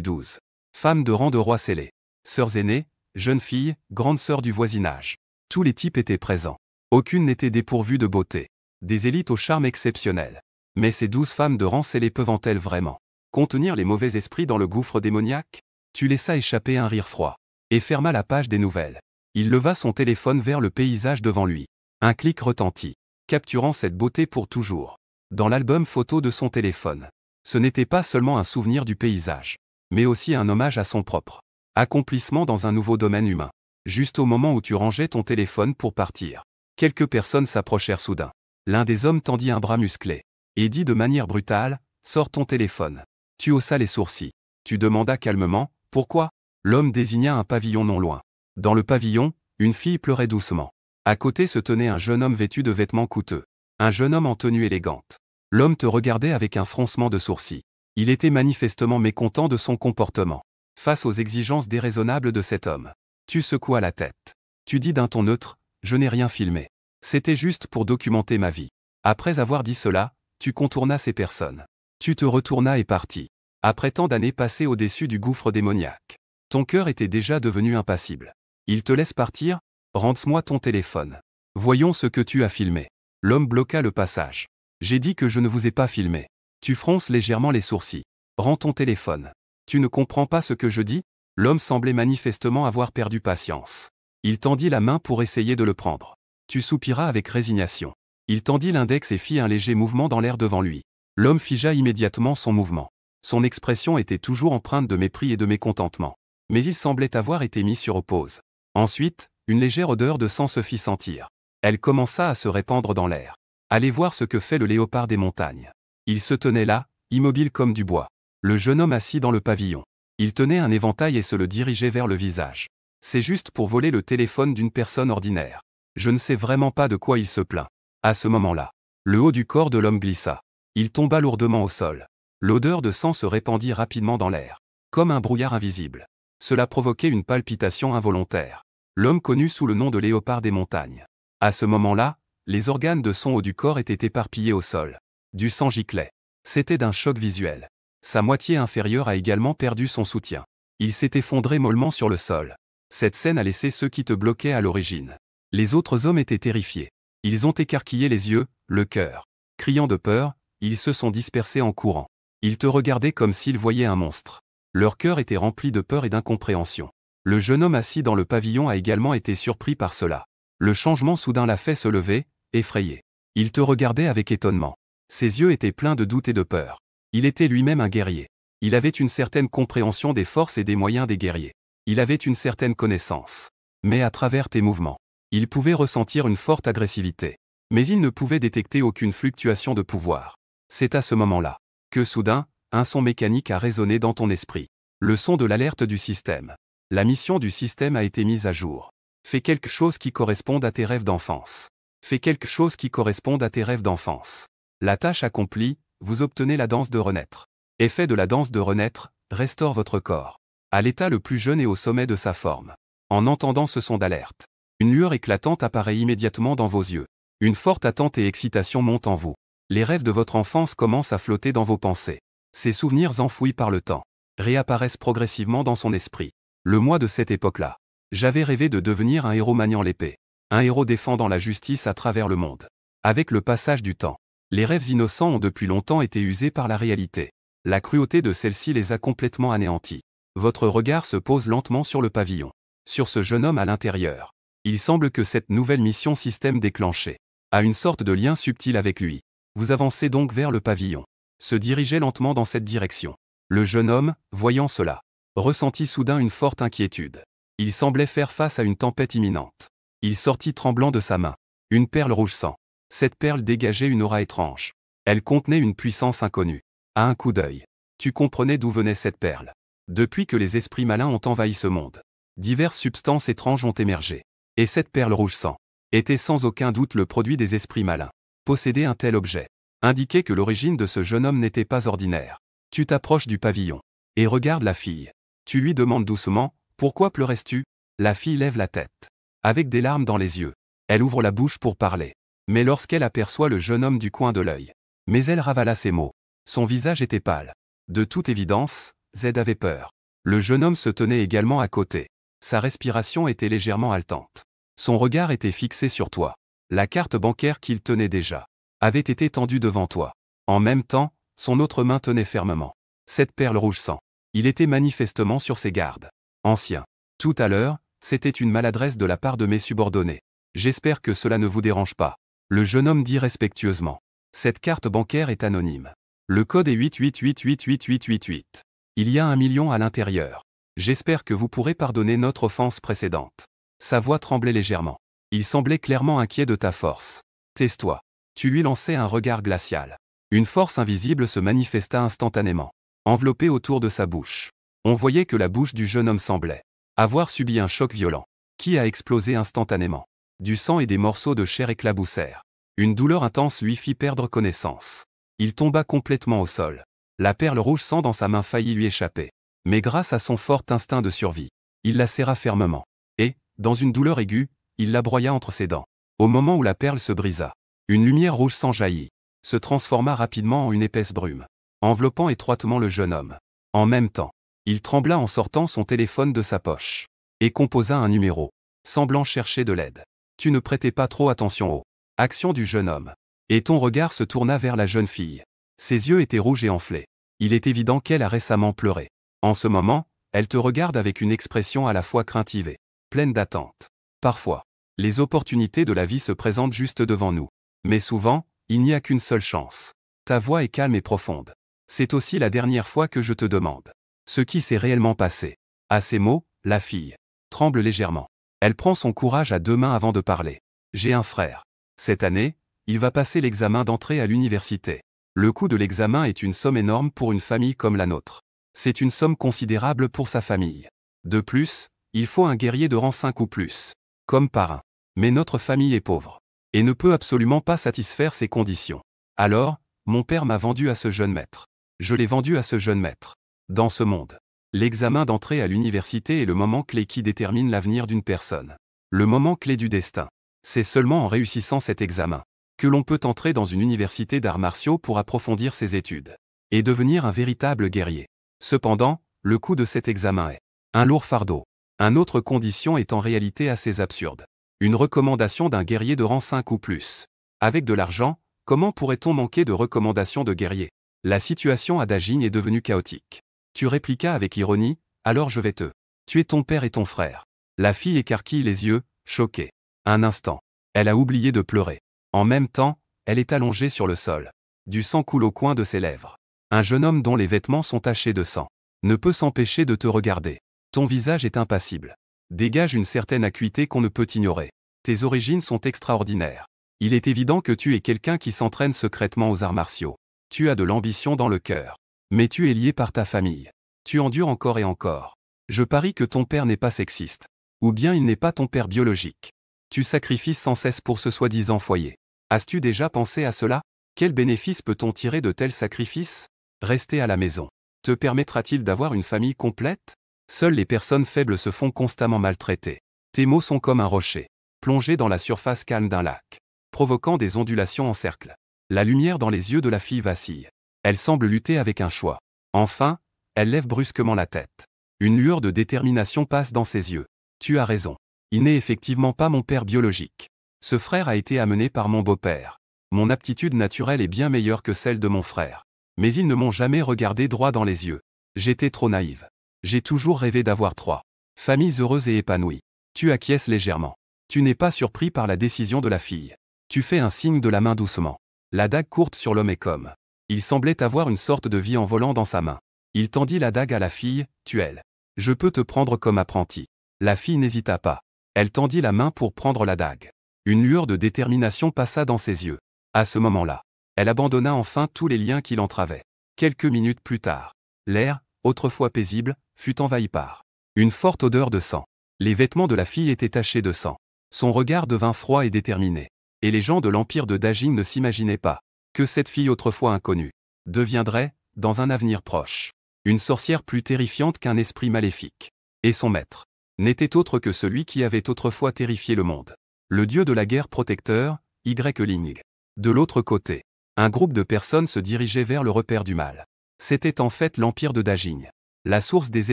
12 femmes de rang de roi scellé. Sœurs aînées, jeunes filles, grandes sœurs du voisinage. Tous les types étaient présents. Aucune n'était dépourvue de beauté. Des élites au charme exceptionnel. Mais ces 12 femmes de rang scellé peuvent-elles vraiment contenir les mauvais esprits dans le gouffre démoniaque? Tu laissa échapper un rire froid, et ferma la page des nouvelles. Il leva son téléphone vers le paysage devant lui. Un clic retentit, capturant cette beauté pour toujours. Dans l'album photo de son téléphone. Ce n'était pas seulement un souvenir du paysage, mais aussi un hommage à son propre accomplissement dans un nouveau domaine humain. Juste au moment où tu rangeais ton téléphone pour partir, quelques personnes s'approchèrent soudain. L'un des hommes tendit un bras musclé, et dit de manière brutale, « Sors ton téléphone ». Tu haussas les sourcils. Tu demandas calmement, « Pourquoi ?» L'homme désigna un pavillon non loin. Dans le pavillon, une fille pleurait doucement. À côté se tenait un jeune homme vêtu de vêtements coûteux. Un jeune homme en tenue élégante. L'homme te regardait avec un froncement de sourcils. Il était manifestement mécontent de son comportement. Face aux exigences déraisonnables de cet homme, tu secouas la tête. Tu dis d'un ton neutre, « Je n'ai rien filmé. C'était juste pour documenter ma vie. » Après avoir dit cela, tu contournas ces personnes. Tu te retournas et partis. Après tant d'années passées au-dessus du gouffre démoniaque, ton cœur était déjà devenu impassible. Il te laisse partir? Rends-moi ton téléphone. Voyons ce que tu as filmé. L'homme bloqua le passage. J'ai dit que je ne vous ai pas filmé. Tu fronces légèrement les sourcils. Rends ton téléphone. Tu ne comprends pas ce que je dis? L'homme semblait manifestement avoir perdu patience. Il tendit la main pour essayer de le prendre. Tu soupiras avec résignation. Il tendit l'index et fit un léger mouvement dans l'air devant lui. L'homme figea immédiatement son mouvement. Son expression était toujours empreinte de mépris et de mécontentement. Mais il semblait avoir été mis sur pause. Ensuite, une légère odeur de sang se fit sentir. Elle commença à se répandre dans l'air. Allez voir ce que fait le léopard des montagnes. Il se tenait là, immobile comme du bois. Le jeune homme assis dans le pavillon. Il tenait un éventail et se le dirigeait vers le visage. C'est juste pour voler le téléphone d'une personne ordinaire. Je ne sais vraiment pas de quoi il se plaint. À ce moment-là, le haut du corps de l'homme glissa. Il tomba lourdement au sol. L'odeur de sang se répandit rapidement dans l'air, comme un brouillard invisible. Cela provoquait une palpitation involontaire. L'homme connu sous le nom de léopard des montagnes. À ce moment-là, les organes de son haut du corps étaient éparpillés au sol. Du sang giclait. C'était d'un choc visuel. Sa moitié inférieure a également perdu son soutien. Il s'est effondré mollement sur le sol. Cette scène a laissé ceux qui te bloquaient à l'origine. Les autres hommes étaient terrifiés. Ils ont écarquillé les yeux, le cœur. Criant de peur, ils se sont dispersés en courant. Ils te regardaient comme s'ils voyaient un monstre. Leur cœur était rempli de peur et d'incompréhension. Le jeune homme assis dans le pavillon a également été surpris par cela. Le changement soudain l'a fait se lever, effrayé. Il te regardait avec étonnement. Ses yeux étaient pleins de doute et de peur. Il était lui-même un guerrier. Il avait une certaine compréhension des forces et des moyens des guerriers. Il avait une certaine connaissance. Mais à travers tes mouvements, il pouvait ressentir une forte agressivité. Mais il ne pouvait détecter aucune fluctuation de pouvoir. C'est à ce moment-là que soudain, un son mécanique a résonné dans ton esprit. Le son de l'alerte du système. La mission du système a été mise à jour. Fais quelque chose qui corresponde à tes rêves d'enfance. Fais quelque chose qui corresponde à tes rêves d'enfance. La tâche accomplie, vous obtenez la danse de renaître. Effet de la danse de renaître, restaure votre corps à l'état le plus jeune et au sommet de sa forme. En entendant ce son d'alerte, une lueur éclatante apparaît immédiatement dans vos yeux. Une forte attente et excitation montent en vous. Les rêves de votre enfance commencent à flotter dans vos pensées. Ces souvenirs enfouis par le temps réapparaissent progressivement dans son esprit. Le moi de cette époque-là. J'avais rêvé de devenir un héros maniant l'épée. Un héros défendant la justice à travers le monde. Avec le passage du temps, les rêves innocents ont depuis longtemps été usés par la réalité. La cruauté de celle-ci les a complètement anéantis. Votre regard se pose lentement sur le pavillon. Sur ce jeune homme à l'intérieur. Il semble que cette nouvelle mission système déclenchée a une sorte de lien subtil avec lui. Vous avancez donc vers le pavillon. Se dirigez lentement dans cette direction. Le jeune homme, voyant cela, ressentit soudain une forte inquiétude. Il semblait faire face à une tempête imminente. Il sortit tremblant de sa main une perle rouge sang. Cette perle dégageait une aura étrange. Elle contenait une puissance inconnue. À un coup d'œil, tu comprenais d'où venait cette perle. Depuis que les esprits malins ont envahi ce monde, diverses substances étranges ont émergé. Et cette perle rouge sang était sans aucun doute le produit des esprits malins. Posséder un tel objet indiquait que l'origine de ce jeune homme n'était pas ordinaire. Tu t'approches du pavillon et regardes la fille. Tu lui demandes doucement, « Pourquoi pleurais-tu » La fille lève la tête. Avec des larmes dans les yeux, elle ouvre la bouche pour parler. Mais lorsqu'elle aperçoit le jeune homme du coin de l'œil, mais elle ravala ses mots. Son visage était pâle. De toute évidence, Z avait peur. Le jeune homme se tenait également à côté. Sa respiration était légèrement haletante. Son regard était fixé sur toi. La carte bancaire qu'il tenait déjà avait été tendue devant toi. En même temps, son autre main tenait fermement cette perle rouge sang. Il était manifestement sur ses gardes. Ancien. Tout à l'heure, c'était une maladresse de la part de mes subordonnés. J'espère que cela ne vous dérange pas. Le jeune homme dit respectueusement. Cette carte bancaire est anonyme. Le code est 88888888. Il y a 1 million à l'intérieur. J'espère que vous pourrez pardonner notre offense précédente. Sa voix tremblait légèrement. Il semblait clairement inquiet de ta force. Taise-toi. Tu lui lançais un regard glacial. Une force invisible se manifesta instantanément, enveloppée autour de sa bouche. On voyait que la bouche du jeune homme semblait avoir subi un choc violent, qui a explosé instantanément. Du sang et des morceaux de chair éclaboussèrent. Une douleur intense lui fit perdre connaissance. Il tomba complètement au sol. La perle rouge sang dans sa main faillit lui échapper. Mais grâce à son fort instinct de survie, il la serra fermement. Et, dans une douleur aiguë, il la broya entre ses dents. Au moment où la perle se brisa, une lumière rouge sang jaillit, se transforma rapidement en une épaisse brume, enveloppant étroitement le jeune homme. En même temps, il trembla en sortant son téléphone de sa poche, et composa un numéro, semblant chercher de l'aide. Tu ne prêtais pas trop attention aux actions du jeune homme. Et ton regard se tourna vers la jeune fille. Ses yeux étaient rouges et enflés. Il est évident qu'elle a récemment pleuré. En ce moment, elle te regarde avec une expression à la fois craintive et pleine d'attente. Parfois, les opportunités de la vie se présentent juste devant nous. Mais souvent, il n'y a qu'une seule chance. Ta voix est calme et profonde. C'est aussi la dernière fois que je te demande ce qui s'est réellement passé. À ces mots, la fille tremble légèrement. Elle prend son courage à deux mains avant de parler. J'ai un frère. Cette année, il va passer l'examen d'entrée à l'université. Le coût de l'examen est une somme énorme pour une famille comme la nôtre. C'est une somme considérable pour sa famille. De plus, il faut un guerrier de rang 5 ou plus, comme parrain. Mais notre famille est pauvre, et ne peut absolument pas satisfaire ces conditions. Alors, mon père m'a vendu à ce jeune maître. Je l'ai vendu à ce jeune maître. Dans ce monde, l'examen d'entrée à l'université est le moment clé qui détermine l'avenir d'une personne. Le moment clé du destin. C'est seulement en réussissant cet examen que l'on peut entrer dans une université d'arts martiaux pour approfondir ses études et devenir un véritable guerrier. Cependant, le coût de cet examen est un lourd fardeau. Une autre condition est en réalité assez absurde. Une recommandation d'un guerrier de rang 5 ou plus. Avec de l'argent, comment pourrait-on manquer de recommandations de guerrier? La situation à Dajing est devenue chaotique. Tu répliqua avec ironie, alors je vais te tuer ton père et ton frère. La fille écarquille les yeux, choquée. Un instant, elle a oublié de pleurer. En même temps, elle est allongée sur le sol. Du sang coule au coin de ses lèvres. Un jeune homme dont les vêtements sont tachés de sang ne peut s'empêcher de te regarder. Ton visage est impassible. Dégage une certaine acuité qu'on ne peut ignorer. Tes origines sont extraordinaires. Il est évident que tu es quelqu'un qui s'entraîne secrètement aux arts martiaux. Tu as de l'ambition dans le cœur. Mais tu es lié par ta famille. Tu endures encore et encore. Je parie que ton père n'est pas sexiste. Ou bien il n'est pas ton père biologique. Tu sacrifies sans cesse pour ce soi-disant foyer. As-tu déjà pensé à cela? Quel bénéfice peut-on tirer de tels sacrifices? Rester à la maison te permettra-t-il d'avoir une famille complète? Seules les personnes faibles se font constamment maltraiter. Tes mots sont comme un rocher, plongé dans la surface calme d'un lac, provoquant des ondulations en cercle. La lumière dans les yeux de la fille vacille. Elle semble lutter avec un choix. Enfin, elle lève brusquement la tête. Une lueur de détermination passe dans ses yeux. Tu as raison. Il n'est effectivement pas mon père biologique. Ce frère a été amené par mon beau-père. Mon aptitude naturelle est bien meilleure que celle de mon frère. Mais ils ne m'ont jamais regardé droit dans les yeux. J'étais trop naïve. J'ai toujours rêvé d'avoir 3 familles heureuses et épanouies. Tu acquiesces légèrement. Tu n'es pas surpris par la décision de la fille. Tu fais un signe de la main doucement. La dague courte sur l'homme est comme. Il semblait avoir une sorte de vie en volant dans sa main. Il tendit la dague à la fille, Tuelle. Je peux te prendre comme apprenti. La fille n'hésita pas. Elle tendit la main pour prendre la dague. Une lueur de détermination passa dans ses yeux. À ce moment-là, elle abandonna enfin tous les liens qui l'entravaient. Quelques minutes plus tard, l'air, autrefois paisible, fut envahi par une forte odeur de sang. Les vêtements de la fille étaient tachés de sang. Son regard devint froid et déterminé. Et les gens de l'empire de Dajing ne s'imaginaient pas que cette fille autrefois inconnue deviendrait, dans un avenir proche, une sorcière plus terrifiante qu'un esprit maléfique. Et son maître n'était autre que celui qui avait autrefois terrifié le monde. Le dieu de la guerre protecteur, Y-Ling. De l'autre côté, un groupe de personnes se dirigeait vers le repère du mal. C'était en fait l'empire de Dajing, la source des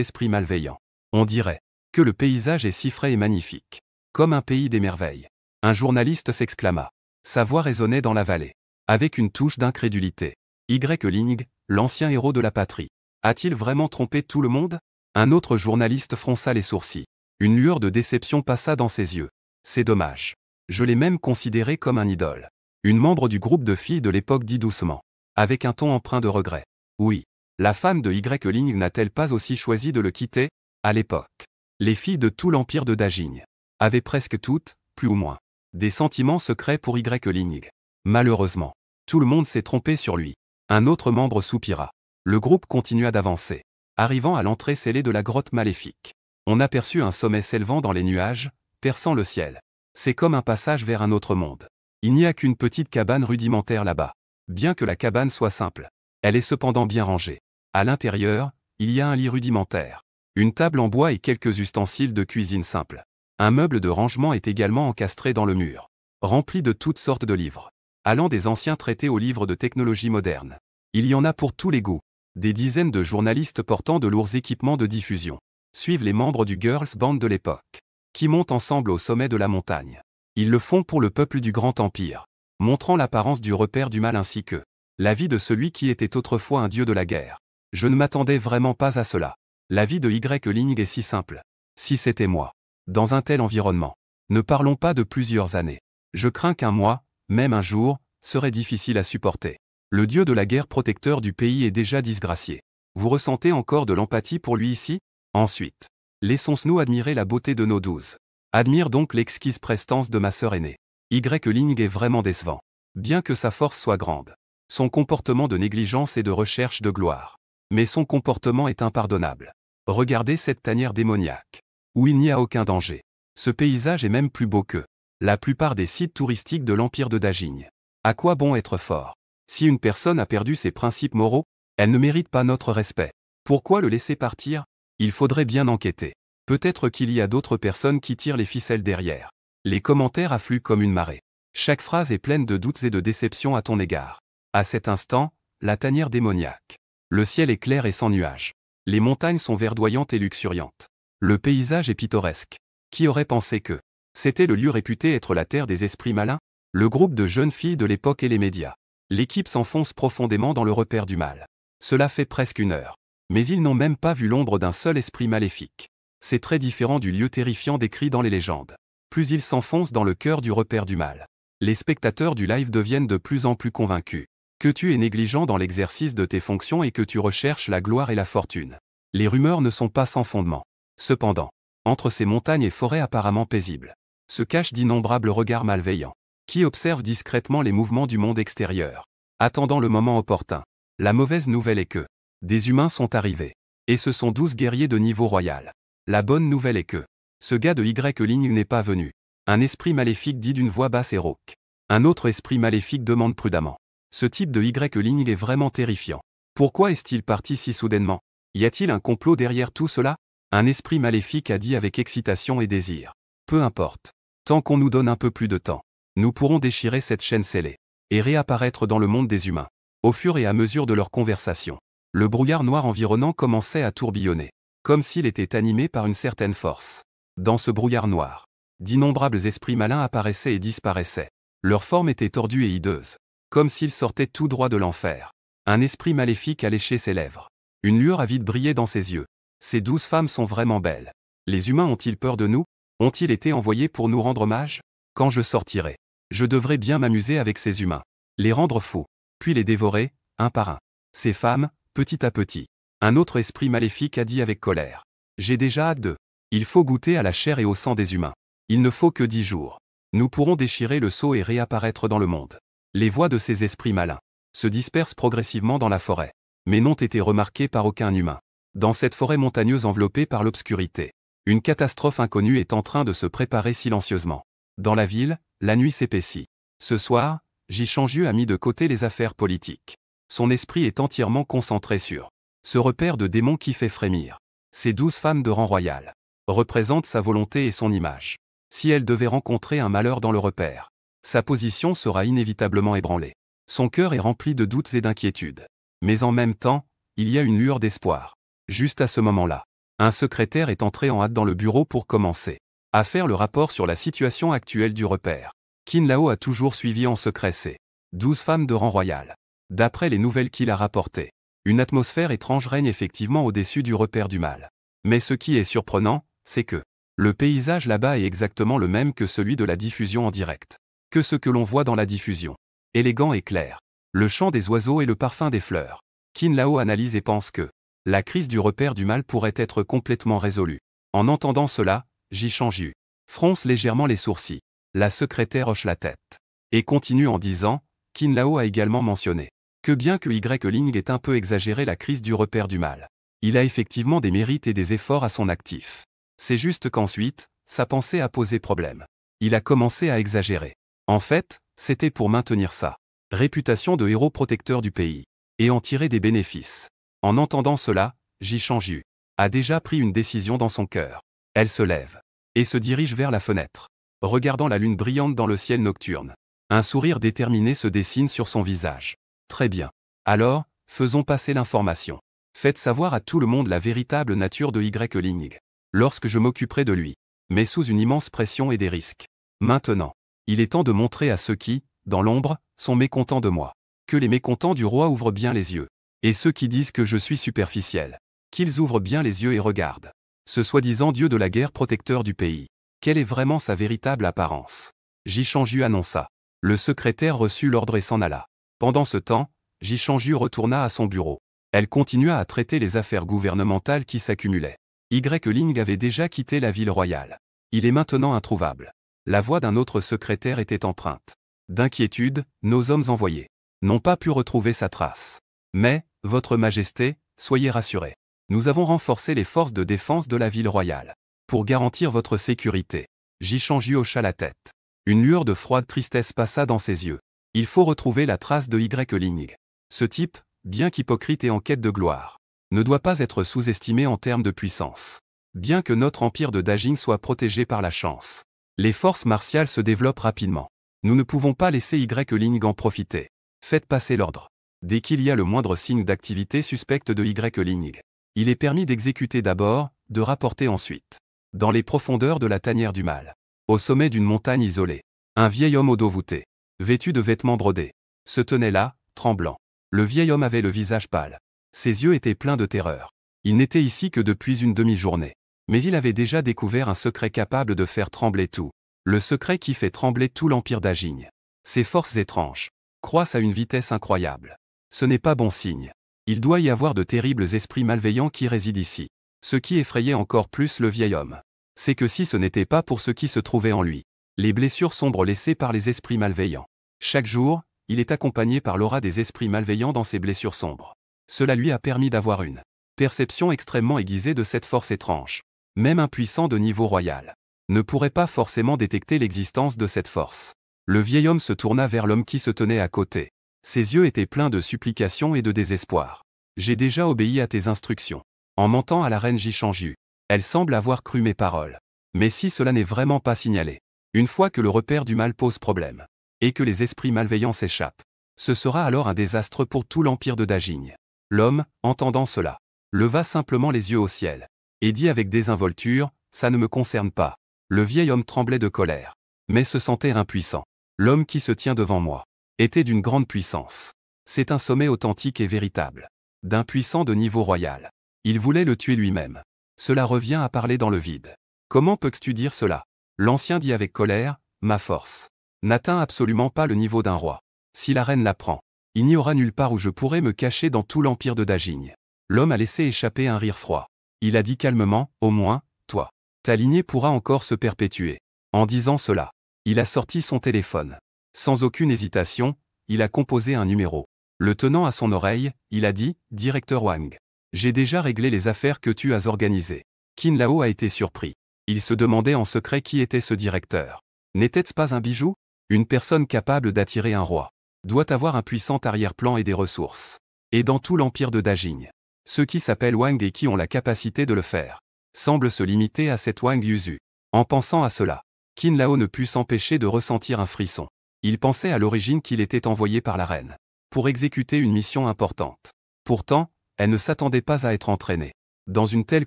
esprits malveillants. On dirait que le paysage est si frais et magnifique, comme un pays des merveilles. Un journaliste s'exclama. Sa voix résonnait dans la vallée, avec une touche d'incrédulité. Y-Ling, l'ancien héros de la patrie, a-t-il vraiment trompé tout le monde? Un autre journaliste fronça les sourcils. Une lueur de déception passa dans ses yeux. C'est dommage. Je l'ai même considéré comme un idole. Une membre du groupe de filles de l'époque dit doucement, avec un ton empreint de regret. Oui, la femme de Y-Ling n'a-t-elle pas aussi choisi de le quitter? À l'époque, les filles de tout l'empire de Dajing avaient presque toutes, plus ou moins, des sentiments secrets pour Y-Ling. Malheureusement, tout le monde s'est trompé sur lui. Un autre membre soupira. Le groupe continua d'avancer. Arrivant à l'entrée scellée de la grotte maléfique, on aperçut un sommet s'élevant dans les nuages, perçant le ciel. C'est comme un passage vers un autre monde. Il n'y a qu'une petite cabane rudimentaire là-bas. bien que la cabane soit simple. Elle est cependant bien rangée. À l'intérieur, il y a un lit rudimentaire, une table en bois et quelques ustensiles de cuisine simples. Un meuble de rangement est également encastré dans le mur, rempli de toutes sortes de livres, allant des anciens traités aux livres de technologie moderne. Il y en a pour tous les goûts. Des dizaines de journalistes portant de lourds équipements de diffusion suivent les membres du Girls Band de l'époque, qui montent ensemble au sommet de la montagne. Ils le font pour le peuple du Grand Empire, montrant l'apparence du repère du mal ainsi que la vie de celui qui était autrefois un dieu de la guerre. Je ne m'attendais vraiment pas à cela. La vie de Y-Ling est si simple. Si c'était moi, dans un tel environnement. Ne parlons pas de plusieurs années. Je crains qu'un mois, même un jour, serait difficile à supporter. Le dieu de la guerre protecteur du pays est déjà disgracié. Vous ressentez encore de l'empathie pour lui ici? Ensuite, laissons-nous admirer la beauté de nos 12. Admire donc l'exquise prestance de ma sœur aînée. Y-Ling est vraiment décevant. Bien que sa force soit grande. Son comportement de négligence et de recherche de gloire. Mais son comportement est impardonnable. Regardez cette tanière démoniaque, où il n'y a aucun danger. Ce paysage est même plus beau que la plupart des sites touristiques de l'Empire de Dajigne. À quoi bon être fort? Si une personne a perdu ses principes moraux, elle ne mérite pas notre respect. Pourquoi le laisser partir? Il faudrait bien enquêter. Peut-être qu'il y a d'autres personnes qui tirent les ficelles derrière. Les commentaires affluent comme une marée. Chaque phrase est pleine de doutes et de déceptions à ton égard. À cet instant, la tanière démoniaque. Le ciel est clair et sans nuages. Les montagnes sont verdoyantes et luxuriantes. Le paysage est pittoresque. Qui aurait pensé que c'était le lieu réputé être la terre des esprits malins? Le groupe de jeunes filles de l'époque et les médias. L'équipe s'enfonce profondément dans le repère du mal. Cela fait presque une heure. Mais ils n'ont même pas vu l'ombre d'un seul esprit maléfique. C'est très différent du lieu terrifiant décrit dans les légendes. Plus ils s'enfoncent dans le cœur du repère du mal. Les spectateurs du live deviennent de plus en plus convaincus que tu es négligent dans l'exercice de tes fonctions et que tu recherches la gloire et la fortune. Les rumeurs ne sont pas sans fondement. Cependant, entre ces montagnes et forêts apparemment paisibles, se cachent d'innombrables regards malveillants, qui observent discrètement les mouvements du monde extérieur, attendant le moment opportun. La mauvaise nouvelle est que des humains sont arrivés, et ce sont 12 guerriers de niveau royal. La bonne nouvelle est que ce gars de Y-Ling n'est pas venu. Un esprit maléfique dit d'une voix basse et rauque. Un autre esprit maléfique demande prudemment. Ce type de Y-Ling est vraiment terrifiant. Pourquoi est-il parti si soudainement? Y a-t-il un complot derrière tout cela? Un esprit maléfique a dit avec excitation et désir. Peu importe. Tant qu'on nous donne un peu plus de temps, nous pourrons déchirer cette chaîne scellée et réapparaître dans le monde des humains. Au fur et à mesure de leur conversation, le brouillard noir environnant commençait à tourbillonner, comme s'il était animé par une certaine force. Dans ce brouillard noir, d'innombrables esprits malins apparaissaient et disparaissaient. Leur forme était tordue et hideuse, comme s'ils sortaient tout droit de l'enfer. Un esprit maléfique a léché ses lèvres. Une lueur avide brillait dans ses yeux. Ces 12 femmes sont vraiment belles. Les humains ont-ils peur de nous? Ont-ils été envoyés pour nous rendre hommage? Quand je sortirai, je devrais bien m'amuser avec ces humains. Les rendre fous, puis les dévorer, un par un. Ces femmes, petit à petit. Un autre esprit maléfique a dit avec colère. J'ai déjà hâte de. Il faut goûter à la chair et au sang des humains. Il ne faut que 10 jours. Nous pourrons déchirer le sceau et réapparaître dans le monde. Les voix de ces esprits malins se dispersent progressivement dans la forêt, mais n'ont été remarquées par aucun humain. Dans cette forêt montagneuse enveloppée par l'obscurité, une catastrophe inconnue est en train de se préparer silencieusement. Dans la ville, la nuit s'épaissit. Ce soir, Ji-Changju a mis de côté les affaires politiques. Son esprit est entièrement concentré sur ce repère de démons qui fait frémir. Ces 12 femmes de rang royal représentent sa volonté et son image. Si elle devait rencontrer un malheur dans le repère, sa position sera inévitablement ébranlée. Son cœur est rempli de doutes et d'inquiétudes. Mais en même temps, il y a une lueur d'espoir. Juste à ce moment-là, un secrétaire est entré en hâte dans le bureau pour commencer à faire le rapport sur la situation actuelle du repère. Qin Lao a toujours suivi en secret ces 12 femmes de rang royal. D'après les nouvelles qu'il a rapportées, une atmosphère étrange règne effectivement au-dessus du repère du mal. Mais ce qui est surprenant, c'est que le paysage là-bas est exactement le même que celui de la diffusion en direct. Que ce que l'on voit dans la diffusion. Élégant et clair. Le chant des oiseaux et le parfum des fleurs. Qin Lao analyse et pense que la crise du repère du mal pourrait être complètement résolue. En entendant cela, Ji-Changju fronce légèrement les sourcils. La secrétaire hoche la tête et continue en disant, Qin Lao a également mentionné que bien que Y-Ling ait un peu exagéré la crise du repère du mal, il a effectivement des mérites et des efforts à son actif. C'est juste qu'ensuite, sa pensée a posé problème. Il a commencé à exagérer. En fait, c'était pour maintenir ça réputation de héros protecteur du pays, et en tirer des bénéfices. En entendant cela, Ji-Chang-ju a déjà pris une décision dans son cœur. Elle se lève et se dirige vers la fenêtre, regardant la lune brillante dans le ciel nocturne. Un sourire déterminé se dessine sur son visage. Très bien. Alors, faisons passer l'information. Faites savoir à tout le monde la véritable nature de Y-Ling. Lorsque je m'occuperai de lui, mais sous une immense pression et des risques. Maintenant, il est temps de montrer à ceux qui, dans l'ombre, sont mécontents de moi, que les mécontents du roi ouvrent bien les yeux. Et ceux qui disent que je suis superficiel, qu'ils ouvrent bien les yeux et regardent. Ce soi-disant dieu de la guerre protecteur du pays. Quelle est vraiment sa véritable apparence? Ji-Chang-ju annonça. Le secrétaire reçut l'ordre et s'en alla. Pendant ce temps, Ji-Chang-ju retourna à son bureau. Elle continua à traiter les affaires gouvernementales qui s'accumulaient. Y-Ling avait déjà quitté la ville royale. Il est maintenant introuvable. La voix d'un autre secrétaire était empreinte d'inquiétude. Nos hommes envoyés n'ont pas pu retrouver sa trace. Mais, Votre Majesté, soyez rassurés. Nous avons renforcé les forces de défense de la ville royale. Pour garantir votre sécurité. Ji-Chang-ju hocha la tête. Une lueur de froide tristesse passa dans ses yeux. Il faut retrouver la trace de Y-Ling. Ce type, bien qu'hypocrite et en quête de gloire, ne doit pas être sous-estimé en termes de puissance. Bien que notre empire de Dajing soit protégé par la chance, les forces martiales se développent rapidement. Nous ne pouvons pas laisser Y-Ling en profiter. Faites passer l'ordre. Dès qu'il y a le moindre signe d'activité suspecte de Y-Ling, il est permis d'exécuter d'abord, de rapporter ensuite. Dans les profondeurs de la tanière du mal, au sommet d'une montagne isolée, un vieil homme au dos voûté, vêtu de vêtements brodés, se tenait là, tremblant. Le vieil homme avait le visage pâle. Ses yeux étaient pleins de terreur. Il n'était ici que depuis une demi-journée. Mais il avait déjà découvert un secret capable de faire trembler tout. Le secret qui fait trembler tout l'empire d'Ajing. Ces forces étranges croissent à une vitesse incroyable. Ce n'est pas bon signe. Il doit y avoir de terribles esprits malveillants qui résident ici. Ce qui effrayait encore plus le vieil homme, c'est que si ce n'était pas pour ce qui se trouvait en lui, les blessures sombres laissées par les esprits malveillants. Chaque jour, il est accompagné par l'aura des esprits malveillants dans ces blessures sombres. Cela lui a permis d'avoir une perception extrêmement aiguisée de cette force étrange. Même un puissant de niveau royal ne pourrait pas forcément détecter l'existence de cette force. Le vieil homme se tourna vers l'homme qui se tenait à côté. Ses yeux étaient pleins de supplication et de désespoir. J'ai déjà obéi à tes instructions. En mentant à la reine Ji-Chang-ju, elle semble avoir cru mes paroles. Mais si cela n'est vraiment pas signalé, une fois que le repère du mal pose problème, et que les esprits malveillants s'échappent, ce sera alors un désastre pour tout l'empire de Dajing. L'homme, entendant cela, leva simplement les yeux au ciel, et dit avec désinvolture, ça ne me concerne pas. Le vieil homme tremblait de colère, mais se sentait impuissant. L'homme qui se tient devant moi était d'une grande puissance. C'est un sommet authentique et véritable. D'un puissant de niveau royal. Il voulait le tuer lui-même. Cela revient à parler dans le vide. Comment peux-tu dire cela? L'ancien dit avec colère, ma force n'atteint absolument pas le niveau d'un roi. Si la reine l'apprend, il n'y aura nulle part où je pourrai me cacher dans tout l'empire de Dajing. L'homme a laissé échapper un rire froid. Il a dit calmement, au moins, toi, ta lignée pourra encore se perpétuer. En disant cela, il a sorti son téléphone. Sans aucune hésitation, il a composé un numéro. Le tenant à son oreille, il a dit, Directeur Wang. J'ai déjà réglé les affaires que tu as organisées. Qin Lao a été surpris. Il se demandait en secret qui était ce directeur. N'était-ce pas un bijou? Une personne capable d'attirer un roi doit avoir un puissant arrière-plan et des ressources. Et dans tout l'empire de Dajing, ceux qui s'appellent Wang et qui ont la capacité de le faire semblent se limiter à cette Wang Yuzu. En pensant à cela, Qin Lao ne put s'empêcher de ressentir un frisson. Il pensait à l'origine qu'il était envoyé par la reine pour exécuter une mission importante. Pourtant, elle ne s'attendait pas à être entraînée dans une telle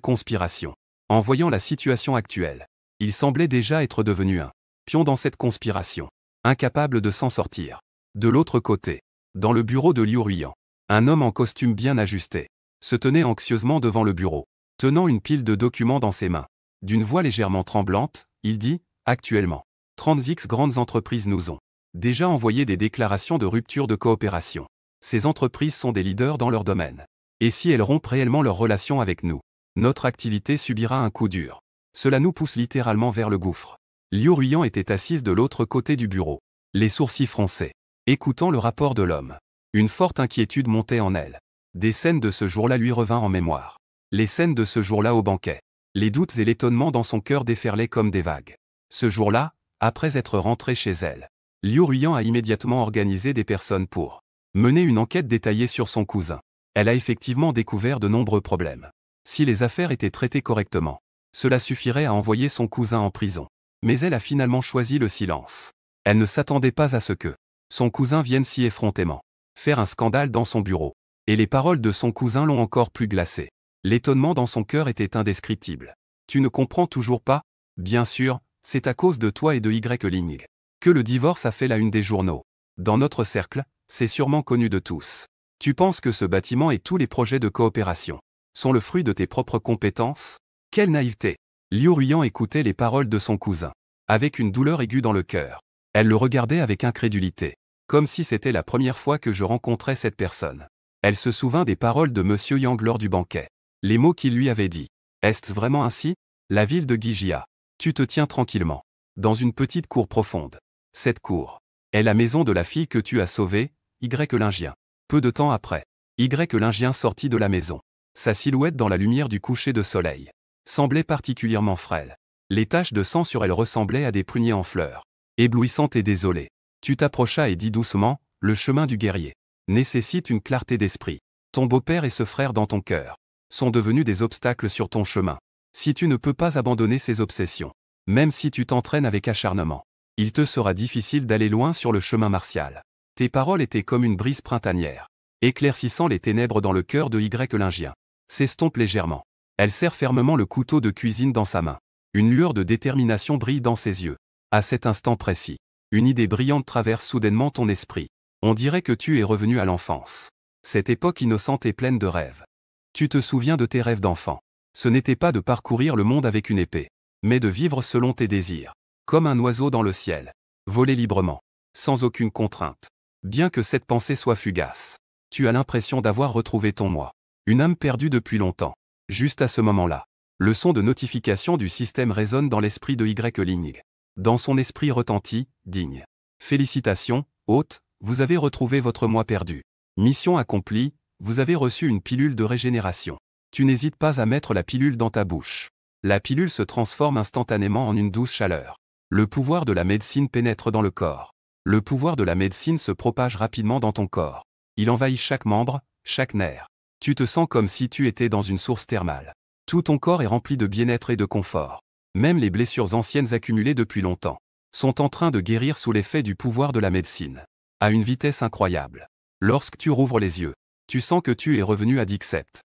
conspiration. En voyant la situation actuelle, il semblait déjà être devenu un pion dans cette conspiration, incapable de s'en sortir. De l'autre côté, dans le bureau de Liu Ruiyan, un homme en costume bien ajusté se tenait anxieusement devant le bureau, tenant une pile de documents dans ses mains. D'une voix légèrement tremblante, il dit, actuellement, 30 grandes entreprises nous ont déjà envoyé des déclarations de rupture de coopération. Ces entreprises sont des leaders dans leur domaine. Et si elles rompent réellement leurs relations avec nous, notre activité subira un coup dur. Cela nous pousse littéralement vers le gouffre. Liu Ruiyan était assise de l'autre côté du bureau, les sourcils froncés, écoutant le rapport de l'homme. Une forte inquiétude montait en elle. Des scènes de ce jour-là lui revinrent en mémoire. Les scènes de ce jour-là au banquet. Les doutes et l'étonnement dans son cœur déferlaient comme des vagues. Ce jour-là, après être rentrée chez elle, Liu Ruyan a immédiatement organisé des personnes pour mener une enquête détaillée sur son cousin. Elle a effectivement découvert de nombreux problèmes. Si les affaires étaient traitées correctement, cela suffirait à envoyer son cousin en prison. Mais elle a finalement choisi le silence. Elle ne s'attendait pas à ce que son cousin vienne si effrontément faire un scandale dans son bureau. Et les paroles de son cousin l'ont encore plus glacée. L'étonnement dans son cœur était indescriptible. Tu ne comprends toujours pas? Bien sûr, c'est à cause de toi et de Y que le divorce a fait la une des journaux. Dans notre cercle, c'est sûrement connu de tous. Tu penses que ce bâtiment et tous les projets de coopération sont le fruit de tes propres compétences? Quelle naïveté! Liu Ruyan écoutait les paroles de son cousin, avec une douleur aiguë dans le cœur. Elle le regardait avec incrédulité, comme si c'était la première fois que je rencontrais cette personne. Elle se souvint des paroles de Monsieur Yang lors du banquet. Les mots qu'il lui avait dit. Est-ce vraiment ainsi? La ville de Gijia. Tu te tiens tranquillement, dans une petite cour profonde. Cette cour est la maison de la fille que tu as sauvée, Y-Lingien. Peu de temps après, Y-Lingien sortit de la maison. Sa silhouette dans la lumière du coucher de soleil semblait particulièrement frêle. Les taches de sang sur elle ressemblaient à des pruniers en fleurs. Éblouissante et désolée, tu t'approchas et dis doucement, le chemin du guerrier nécessite une clarté d'esprit. Ton beau-père et ce frère dans ton cœur sont devenus des obstacles sur ton chemin. Si tu ne peux pas abandonner ces obsessions, même si tu t'entraînes avec acharnement, il te sera difficile d'aller loin sur le chemin martial. Tes paroles étaient comme une brise printanière, éclaircissant les ténèbres dans le cœur de Y-Lingien. S'estompe légèrement. Elle serre fermement le couteau de cuisine dans sa main. Une lueur de détermination brille dans ses yeux. À cet instant précis, une idée brillante traverse soudainement ton esprit. On dirait que tu es revenu à l'enfance. Cette époque innocente et pleine de rêves. Tu te souviens de tes rêves d'enfant. Ce n'était pas de parcourir le monde avec une épée, mais de vivre selon tes désirs. Comme un oiseau dans le ciel. Voler librement. Sans aucune contrainte. Bien que cette pensée soit fugace, tu as l'impression d'avoir retrouvé ton moi. Une âme perdue depuis longtemps. Juste à ce moment-là, le son de notification du système résonne dans l'esprit de Y-Ling. Dans son esprit retentit, digne. Félicitations, hôte, vous avez retrouvé votre moi perdu. Mission accomplie, vous avez reçu une pilule de régénération. Tu n'hésites pas à mettre la pilule dans ta bouche. La pilule se transforme instantanément en une douce chaleur. Le pouvoir de la médecine pénètre dans le corps. Le pouvoir de la médecine se propage rapidement dans ton corps. Il envahit chaque membre, chaque nerf. Tu te sens comme si tu étais dans une source thermale. Tout ton corps est rempli de bien-être et de confort. Même les blessures anciennes accumulées depuis longtemps sont en train de guérir sous l'effet du pouvoir de la médecine. À une vitesse incroyable. Lorsque tu rouvres les yeux, tu sens que tu es revenu à Dixept.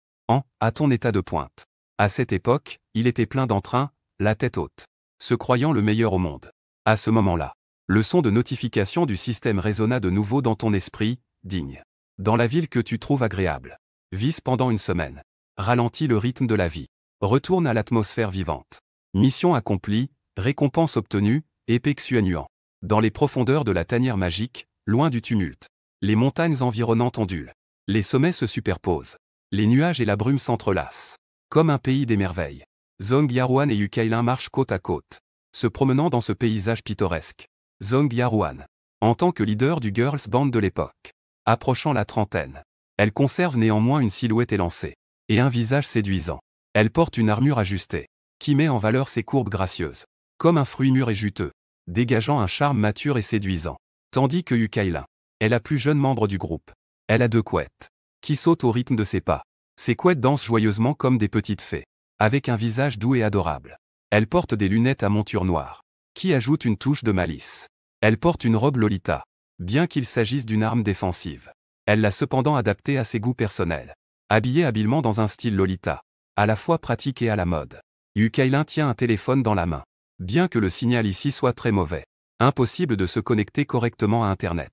À ton état de pointe. À cette époque, il était plein d'entrain, la tête haute, se croyant le meilleur au monde. À ce moment-là, le son de notification du système résonna de nouveau dans ton esprit, digne. Dans la ville que tu trouves agréable. Vise pendant une semaine. Ralentis le rythme de la vie. Retourne à l'atmosphère vivante. Mission accomplie, récompense obtenue, épée Xuanuan. Dans les profondeurs de la tanière magique, loin du tumulte. Les montagnes environnantes ondulent. Les sommets se superposent. Les nuages et la brume s'entrelacent. Comme un pays des merveilles. Zhong Yaruan et Yukailin marchent côte à côte, se promenant dans ce paysage pittoresque. Zhong Yaruan, en tant que leader du girls band de l'époque, approchant la trentaine. Elle conserve néanmoins une silhouette élancée et un visage séduisant. Elle porte une armure ajustée, qui met en valeur ses courbes gracieuses, comme un fruit mûr et juteux, dégageant un charme mature et séduisant. Tandis que Yukailin est la plus jeune membre du groupe. Elle a deux couettes, qui sautent au rythme de ses pas. Ses couettes dansent joyeusement comme des petites fées, avec un visage doux et adorable. Elle porte des lunettes à monture noire, qui ajoutent une touche de malice. Elle porte une robe Lolita, bien qu'il s'agisse d'une arme défensive. Elle l'a cependant adaptée à ses goûts personnels. Habillée habilement dans un style Lolita, à la fois pratique et à la mode. Yukailin tient un téléphone dans la main. Bien que le signal ici soit très mauvais, impossible de se connecter correctement à Internet.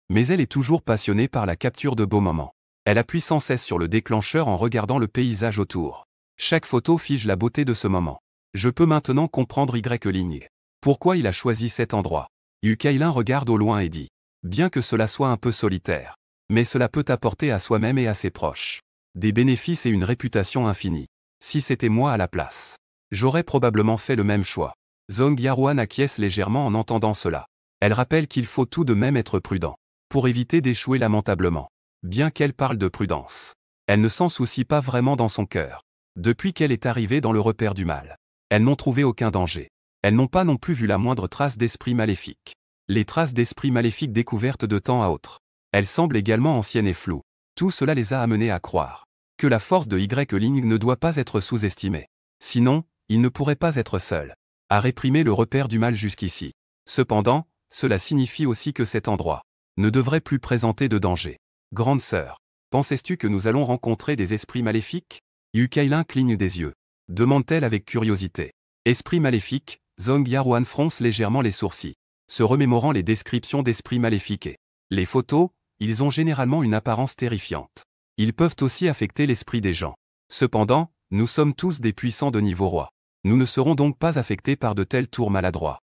Mais elle est toujours passionnée par la capture de beaux moments. Elle appuie sans cesse sur le déclencheur en regardant le paysage autour. Chaque photo fige la beauté de ce moment. Je peux maintenant comprendre Y-Ling. Pourquoi il a choisi cet endroit. Yukailin regarde au loin et dit. Bien que cela soit un peu solitaire, mais cela peut apporter à soi-même et à ses proches des bénéfices et une réputation infinie. Si c'était moi à la place, j'aurais probablement fait le même choix. Zhong Yaruan acquiesce légèrement en entendant cela. Elle rappelle qu'il faut tout de même être prudent, pour éviter d'échouer lamentablement. Bien qu'elle parle de prudence, elle ne s'en soucie pas vraiment dans son cœur. Depuis qu'elle est arrivée dans le repère du mal, elles n'ont trouvé aucun danger. Elles n'ont pas non plus vu la moindre trace d'esprit maléfique. les traces d'esprits maléfiques découvertes de temps à autre. Elles semblent également anciennes et floues. Tout cela les a amenés à croire que la force de Y-Ling ne doit pas être sous-estimée. Sinon, il ne pourrait pas être seul à réprimer le repère du mal jusqu'ici. Cependant, cela signifie aussi que cet endroit ne devrait plus présenter de danger. Grande sœur, penses-tu que nous allons rencontrer des esprits maléfiques? Yukailin cligne des yeux. Demande-t-elle avec curiosité. Esprit maléfique, Zhong Yaruan fronce légèrement les sourcils, se remémorant les descriptions d'esprits maléfiques. Les photos, ils ont généralement une apparence terrifiante. Ils peuvent aussi affecter l'esprit des gens. Cependant, nous sommes tous des puissants de niveau roi. Nous ne serons donc pas affectés par de tels tours maladroits.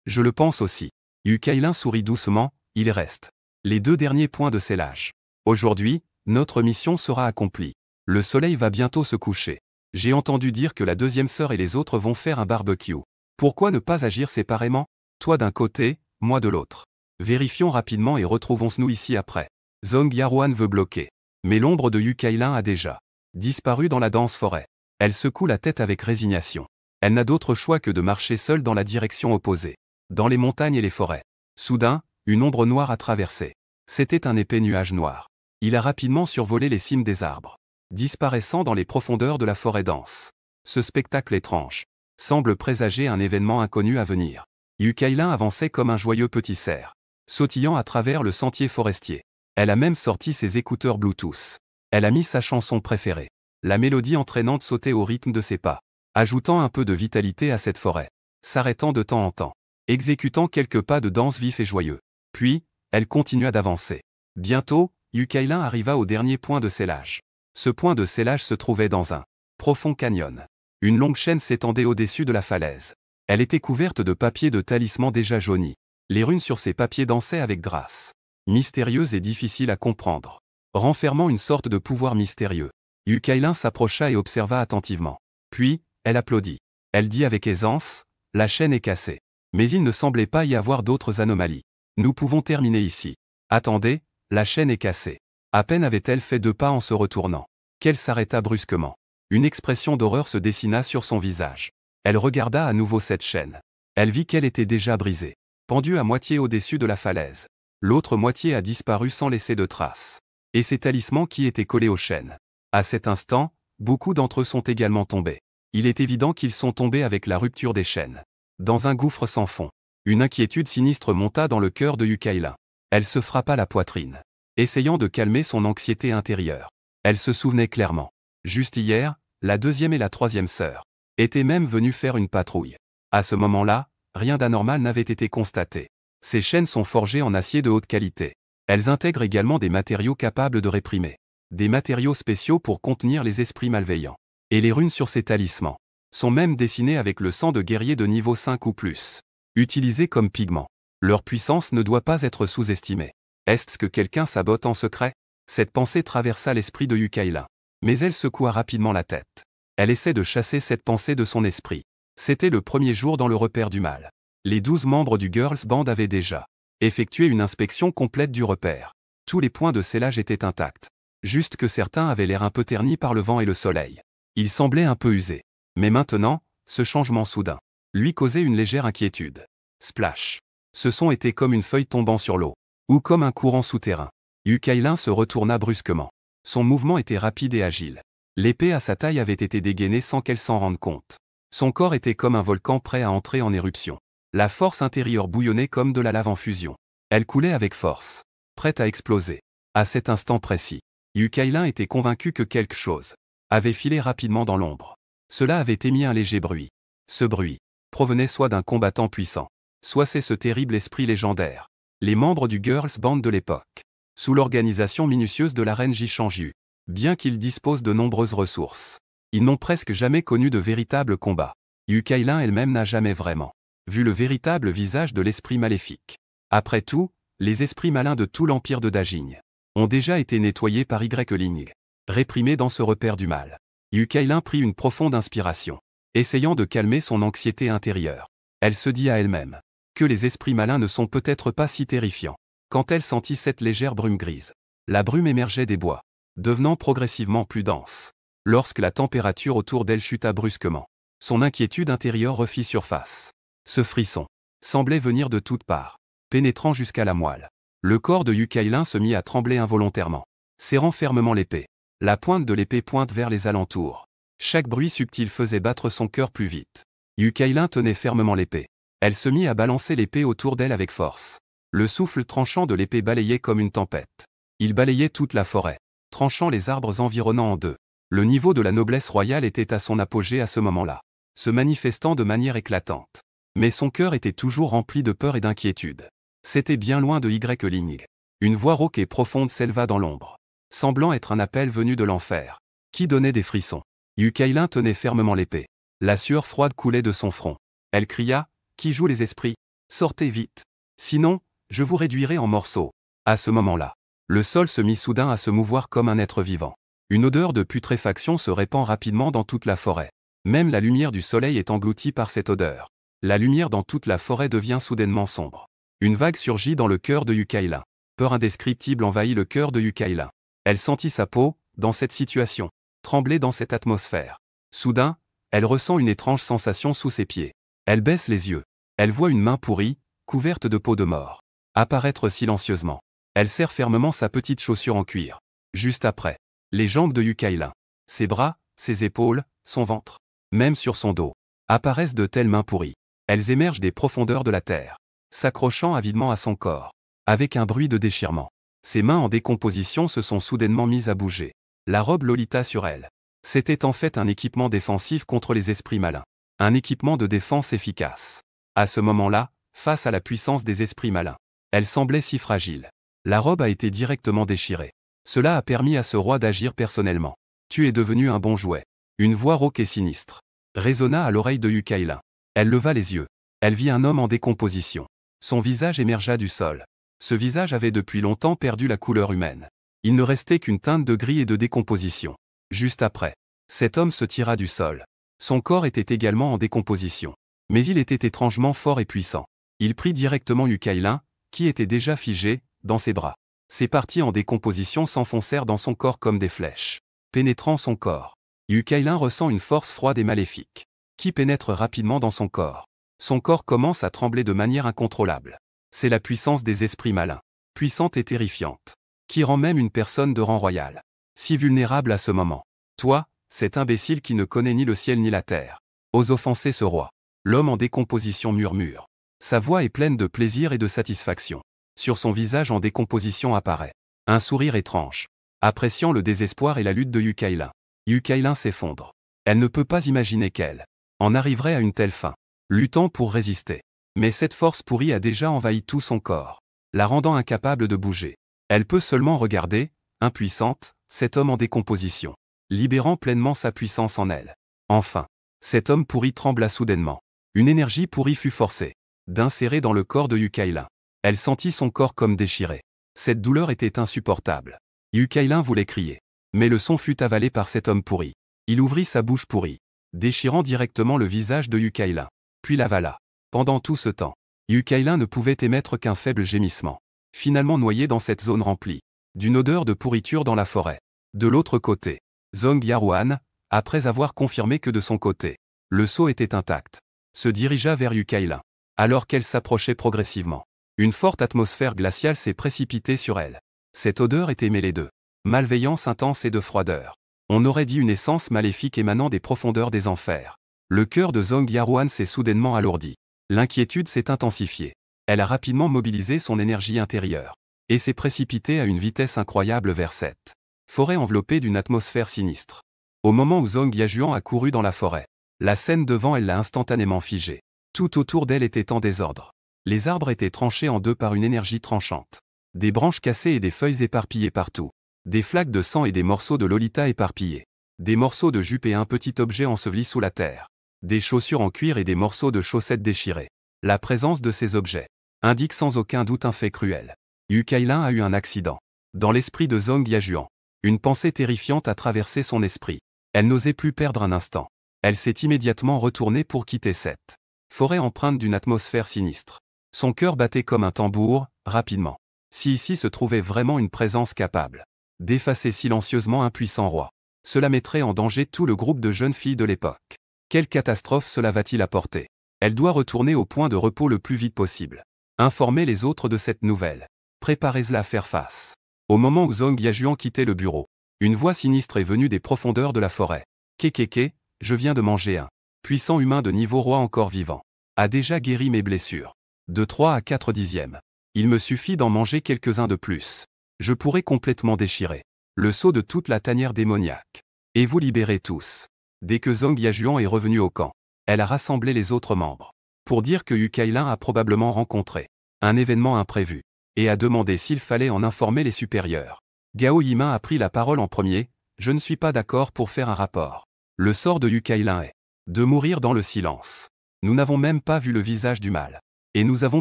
Je le pense aussi. Yukailin sourit doucement, il reste les 2 derniers points de scellage. Aujourd'hui, notre mission sera accomplie. Le soleil va bientôt se coucher. J'ai entendu dire que la deuxième sœur et les autres vont faire un barbecue. Pourquoi ne pas agir séparément? Toi d'un côté, moi de l'autre. Vérifions rapidement et retrouvons-nous ici après. Zhong Yaruan veut bloquer. Mais l'ombre de Yukailin a déjà disparu dans la dense forêt. Elle secoue la tête avec résignation. Elle n'a d'autre choix que de marcher seule dans la direction opposée. Dans les montagnes et les forêts. Soudain, une ombre noire a traversé. C'était un épais nuage noir. Il a rapidement survolé les cimes des arbres, disparaissant dans les profondeurs de la forêt dense. Ce spectacle étrange semble présager un événement inconnu à venir. Yukailin avançait comme un joyeux petit cerf, sautillant à travers le sentier forestier. Elle a même sorti ses écouteurs Bluetooth. Elle a mis sa chanson préférée. La mélodie entraînante sautait au rythme de ses pas, ajoutant un peu de vitalité à cette forêt, s'arrêtant de temps en temps, exécutant quelques pas de danse vifs et joyeux. Puis, elle continua d'avancer. Bientôt, Yukailin arriva au dernier point de scellage. Ce point de scellage se trouvait dans un profond canyon. Une longue chaîne s'étendait au-dessus de la falaise. Elle était couverte de papiers de talismans déjà jaunis. Les runes sur ces papiers dansaient avec grâce, mystérieuse et difficile à comprendre, renfermant une sorte de pouvoir mystérieux. Yukailin s'approcha et observa attentivement. Puis, elle applaudit. Elle dit avec aisance, « La chaîne est cassée. » Mais il ne semblait pas y avoir d'autres anomalies. Nous pouvons terminer ici. Attendez, la chaîne est cassée. À peine avait-elle fait 2 pas en se retournant, qu'elle s'arrêta brusquement. Une expression d'horreur se dessina sur son visage. Elle regarda à nouveau cette chaîne. Elle vit qu'elle était déjà brisée, pendue à moitié au-dessus de la falaise. L'autre moitié a disparu sans laisser de traces. Et ces talismans qui étaient collés aux chaînes. À cet instant, beaucoup d'entre eux sont également tombés. Il est évident qu'ils sont tombés avec la rupture des chaînes. Dans un gouffre sans fond, une inquiétude sinistre monta dans le cœur de Yukailin. Elle se frappa la poitrine, essayant de calmer son anxiété intérieure. Elle se souvenait clairement. Juste hier, la 2e et la 3e sœur étaient même venues faire une patrouille. À ce moment-là, rien d'anormal n'avait été constaté. Ces chaînes sont forgées en acier de haute qualité. Elles intègrent également des matériaux capables de réprimer. Des matériaux spéciaux pour contenir les esprits malveillants. Et les runes sur ces talismans sont même dessinées avec le sang de guerriers de niveau 5 ou plus, utilisés comme pigments. Leur puissance ne doit pas être sous-estimée. Est-ce que quelqu'un sabote en secret? Cette pensée traversa l'esprit de Yukailin. Mais elle secoua rapidement la tête. Elle essaie de chasser cette pensée de son esprit. C'était le premier jour dans le repère du mal. Les 12 membres du Girls Band avaient déjà effectué une inspection complète du repère. Tous les points de scellage étaient intacts. Juste que certains avaient l'air un peu ternis par le vent et le soleil. Ils semblaient un peu usés. Mais maintenant, ce changement soudain lui causait une légère inquiétude. Splash. Ce son était comme une feuille tombant sur l'eau, ou comme un courant souterrain. Yukailin se retourna brusquement. Son mouvement était rapide et agile. L'épée à sa taille avait été dégainée sans qu'elle s'en rende compte. Son corps était comme un volcan prêt à entrer en éruption. La force intérieure bouillonnait comme de la lave en fusion. Elle coulait avec force, prête à exploser. À cet instant précis, Yukailin était convaincu que quelque chose avait filé rapidement dans l'ombre. Cela avait émis un léger bruit. Ce bruit provenait soit d'un combattant puissant, soit c'est ce terrible esprit légendaire. Les membres du Girls Band de l'époque, sous l'organisation minutieuse de la reine Jishangyu, bien qu'ils disposent de nombreuses ressources, ils n'ont presque jamais connu de véritable combat. Yukailin elle-même n'a jamais vraiment vu le véritable visage de l'esprit maléfique. Après tout, les esprits malins de tout l'empire de Dajing ont déjà été nettoyés par Y-Ling, réprimés dans ce repère du mal. Yukailin prit une profonde inspiration, essayant de calmer son anxiété intérieure. Elle se dit à elle-même que les esprits malins ne sont peut-être pas si terrifiants. Quand elle sentit cette légère brume grise, la brume émergeait des bois, devenant progressivement plus dense. Lorsque la température autour d'elle chuta brusquement, son inquiétude intérieure refit surface. Ce frisson semblait venir de toutes parts. pénétrant jusqu'à la moelle. Le corps de Yukailin se mit à trembler involontairement. Serrant fermement l'épée. La pointe de l'épée pointe vers les alentours. Chaque bruit subtil faisait battre son cœur plus vite. Yukailin tenait fermement l'épée. Elle se mit à balancer l'épée autour d'elle avec force. Le souffle tranchant de l'épée balayait comme une tempête. Il balayait toute la forêt, tranchant les arbres environnants en deux. Le niveau de la noblesse royale était à son apogée à ce moment-là, se manifestant de manière éclatante. Mais son cœur était toujours rempli de peur et d'inquiétude. C'était bien loin de Ling. Une voix rauque et profonde s'éleva dans l'ombre, semblant être un appel venu de l'enfer, qui donnait des frissons. Yukailin tenait fermement l'épée. La sueur froide coulait de son front. Elle cria, « Qui joue les esprits? Sortez vite! Sinon, je vous réduirai en morceaux. » À ce moment-là, le sol se mit soudain à se mouvoir comme un être vivant. Une odeur de putréfaction se répand rapidement dans toute la forêt. Même la lumière du soleil est engloutie par cette odeur. La lumière dans toute la forêt devient soudainement sombre. Une vague surgit dans le cœur de Yukailin. Peur indescriptible envahit le cœur de Yukailin. Elle sentit sa peau, dans cette situation, trembler dans cette atmosphère. Soudain, elle ressent une étrange sensation sous ses pieds. Elle baisse les yeux. Elle voit une main pourrie, couverte de peau de mort, apparaître silencieusement. Elle serre fermement sa petite chaussure en cuir. Juste après, les jambes de Yukailin, ses bras, ses épaules, son ventre, même sur son dos, apparaissent de telles mains pourries. Elles émergent des profondeurs de la terre, s'accrochant avidement à son corps, avec un bruit de déchirement. Ses mains en décomposition se sont soudainement mises à bouger. La robe Lolita sur elle. C'était en fait un équipement défensif contre les esprits malins. Un équipement de défense efficace. À ce moment-là, face à la puissance des esprits malins, elle semblait si fragile. La robe a été directement déchirée. Cela a permis à ce roi d'agir personnellement. Tu es devenu un bon jouet. Une voix rauque et sinistre résonna à l'oreille de Yukailin. Elle leva les yeux. Elle vit un homme en décomposition. Son visage émergea du sol. Ce visage avait depuis longtemps perdu la couleur humaine. Il ne restait qu'une teinte de gris et de décomposition. Juste après, cet homme se tira du sol. Son corps était également en décomposition. Mais il était étrangement fort et puissant. Il prit directement Yukailin, qui était déjà figé, dans ses bras. Ses parties en décomposition s'enfoncèrent dans son corps comme des flèches, pénétrant son corps. Yukailin ressent une force froide et maléfique, qui pénètre rapidement dans son corps. Son corps commence à trembler de manière incontrôlable. C'est la puissance des esprits malins, puissante et terrifiante, qui rend même une personne de rang royal si vulnérable à ce moment. Toi, cet imbécile qui ne connaît ni le ciel ni la terre, ose offenser ce roi. L'homme en décomposition murmure. Sa voix est pleine de plaisir et de satisfaction. Sur son visage en décomposition apparaît un sourire étrange, appréciant le désespoir et la lutte de Yukailin. Yukailin s'effondre. Elle ne peut pas imaginer qu'elle en arriverait à une telle fin, luttant pour résister. Mais cette force pourrie a déjà envahi tout son corps, la rendant incapable de bouger. Elle peut seulement regarder, impuissante, cet homme en décomposition, libérant pleinement sa puissance en elle. Enfin, cet homme pourri trembla soudainement. Une énergie pourrie fut forcée d'insérer dans le corps de Yukailin. Elle sentit son corps comme déchiré. Cette douleur était insupportable. Yukailin voulait crier. Mais le son fut avalé par cet homme pourri. Il ouvrit sa bouche pourrie, déchirant directement le visage de Yukailin, puis l'avala. Pendant tout ce temps, Yukailin ne pouvait émettre qu'un faible gémissement, finalement noyé dans cette zone remplie d'une odeur de pourriture dans la forêt. De l'autre côté, Zhong Yaruan, après avoir confirmé que de son côté, le sceau était intact, se dirigea vers Yukailin. Alors qu'elle s'approchait progressivement, une forte atmosphère glaciale s'est précipitée sur elle. Cette odeur était mêlée de malveillance intense et de froideur. On aurait dit une essence maléfique émanant des profondeurs des enfers. Le cœur de Zhong Yaruan s'est soudainement alourdi. L'inquiétude s'est intensifiée. Elle a rapidement mobilisé son énergie intérieure et s'est précipitée à une vitesse incroyable vers cette forêt enveloppée d'une atmosphère sinistre. Au moment où Zhong Yajuan a couru dans la forêt, la scène devant elle l'a instantanément figée. Tout autour d'elle était en désordre. Les arbres étaient tranchés en deux par une énergie tranchante. Des branches cassées et des feuilles éparpillées partout. Des flaques de sang et des morceaux de Lolita éparpillés. Des morceaux de jupe et un petit objet enseveli sous la terre. Des chaussures en cuir et des morceaux de chaussettes déchirés. La présence de ces objets indique sans aucun doute un fait cruel. Yukailin a eu un accident. Dans l'esprit de Zhong Yajuan, une pensée terrifiante a traversé son esprit. Elle n'osait plus perdre un instant. Elle s'est immédiatement retournée pour quitter cette forêt empreinte d'une atmosphère sinistre. Son cœur battait comme un tambour, rapidement. Si ici se trouvait vraiment une présence capable d'effacer silencieusement un puissant roi, cela mettrait en danger tout le groupe de jeunes filles de l'époque. Quelle catastrophe cela va-t-il apporter? Elle doit retourner au point de repos le plus vite possible. Informez les autres de cette nouvelle. Préparez-la à faire face. Au moment où Zhong Yajuan quittait le bureau, une voix sinistre est venue des profondeurs de la forêt. Kekeke, je viens de manger un puissant humain de niveau roi encore vivant. A déjà guéri mes blessures. De 3 à 4 dixièmes. Il me suffit d'en manger quelques-uns de plus. Je pourrais complètement déchirer le sceau de toute la tanière démoniaque. Et vous libérer tous. Dès que Zhong Yajuan est revenu au camp, elle a rassemblé les autres membres pour dire que Yu Kailin a probablement rencontré un événement imprévu et a demandé s'il fallait en informer les supérieurs. Gao Yiming a pris la parole en premier. Je ne suis pas d'accord pour faire un rapport. Le sort de Yu Kailin est de mourir dans le silence. Nous n'avons même pas vu le visage du mal. Et nous avons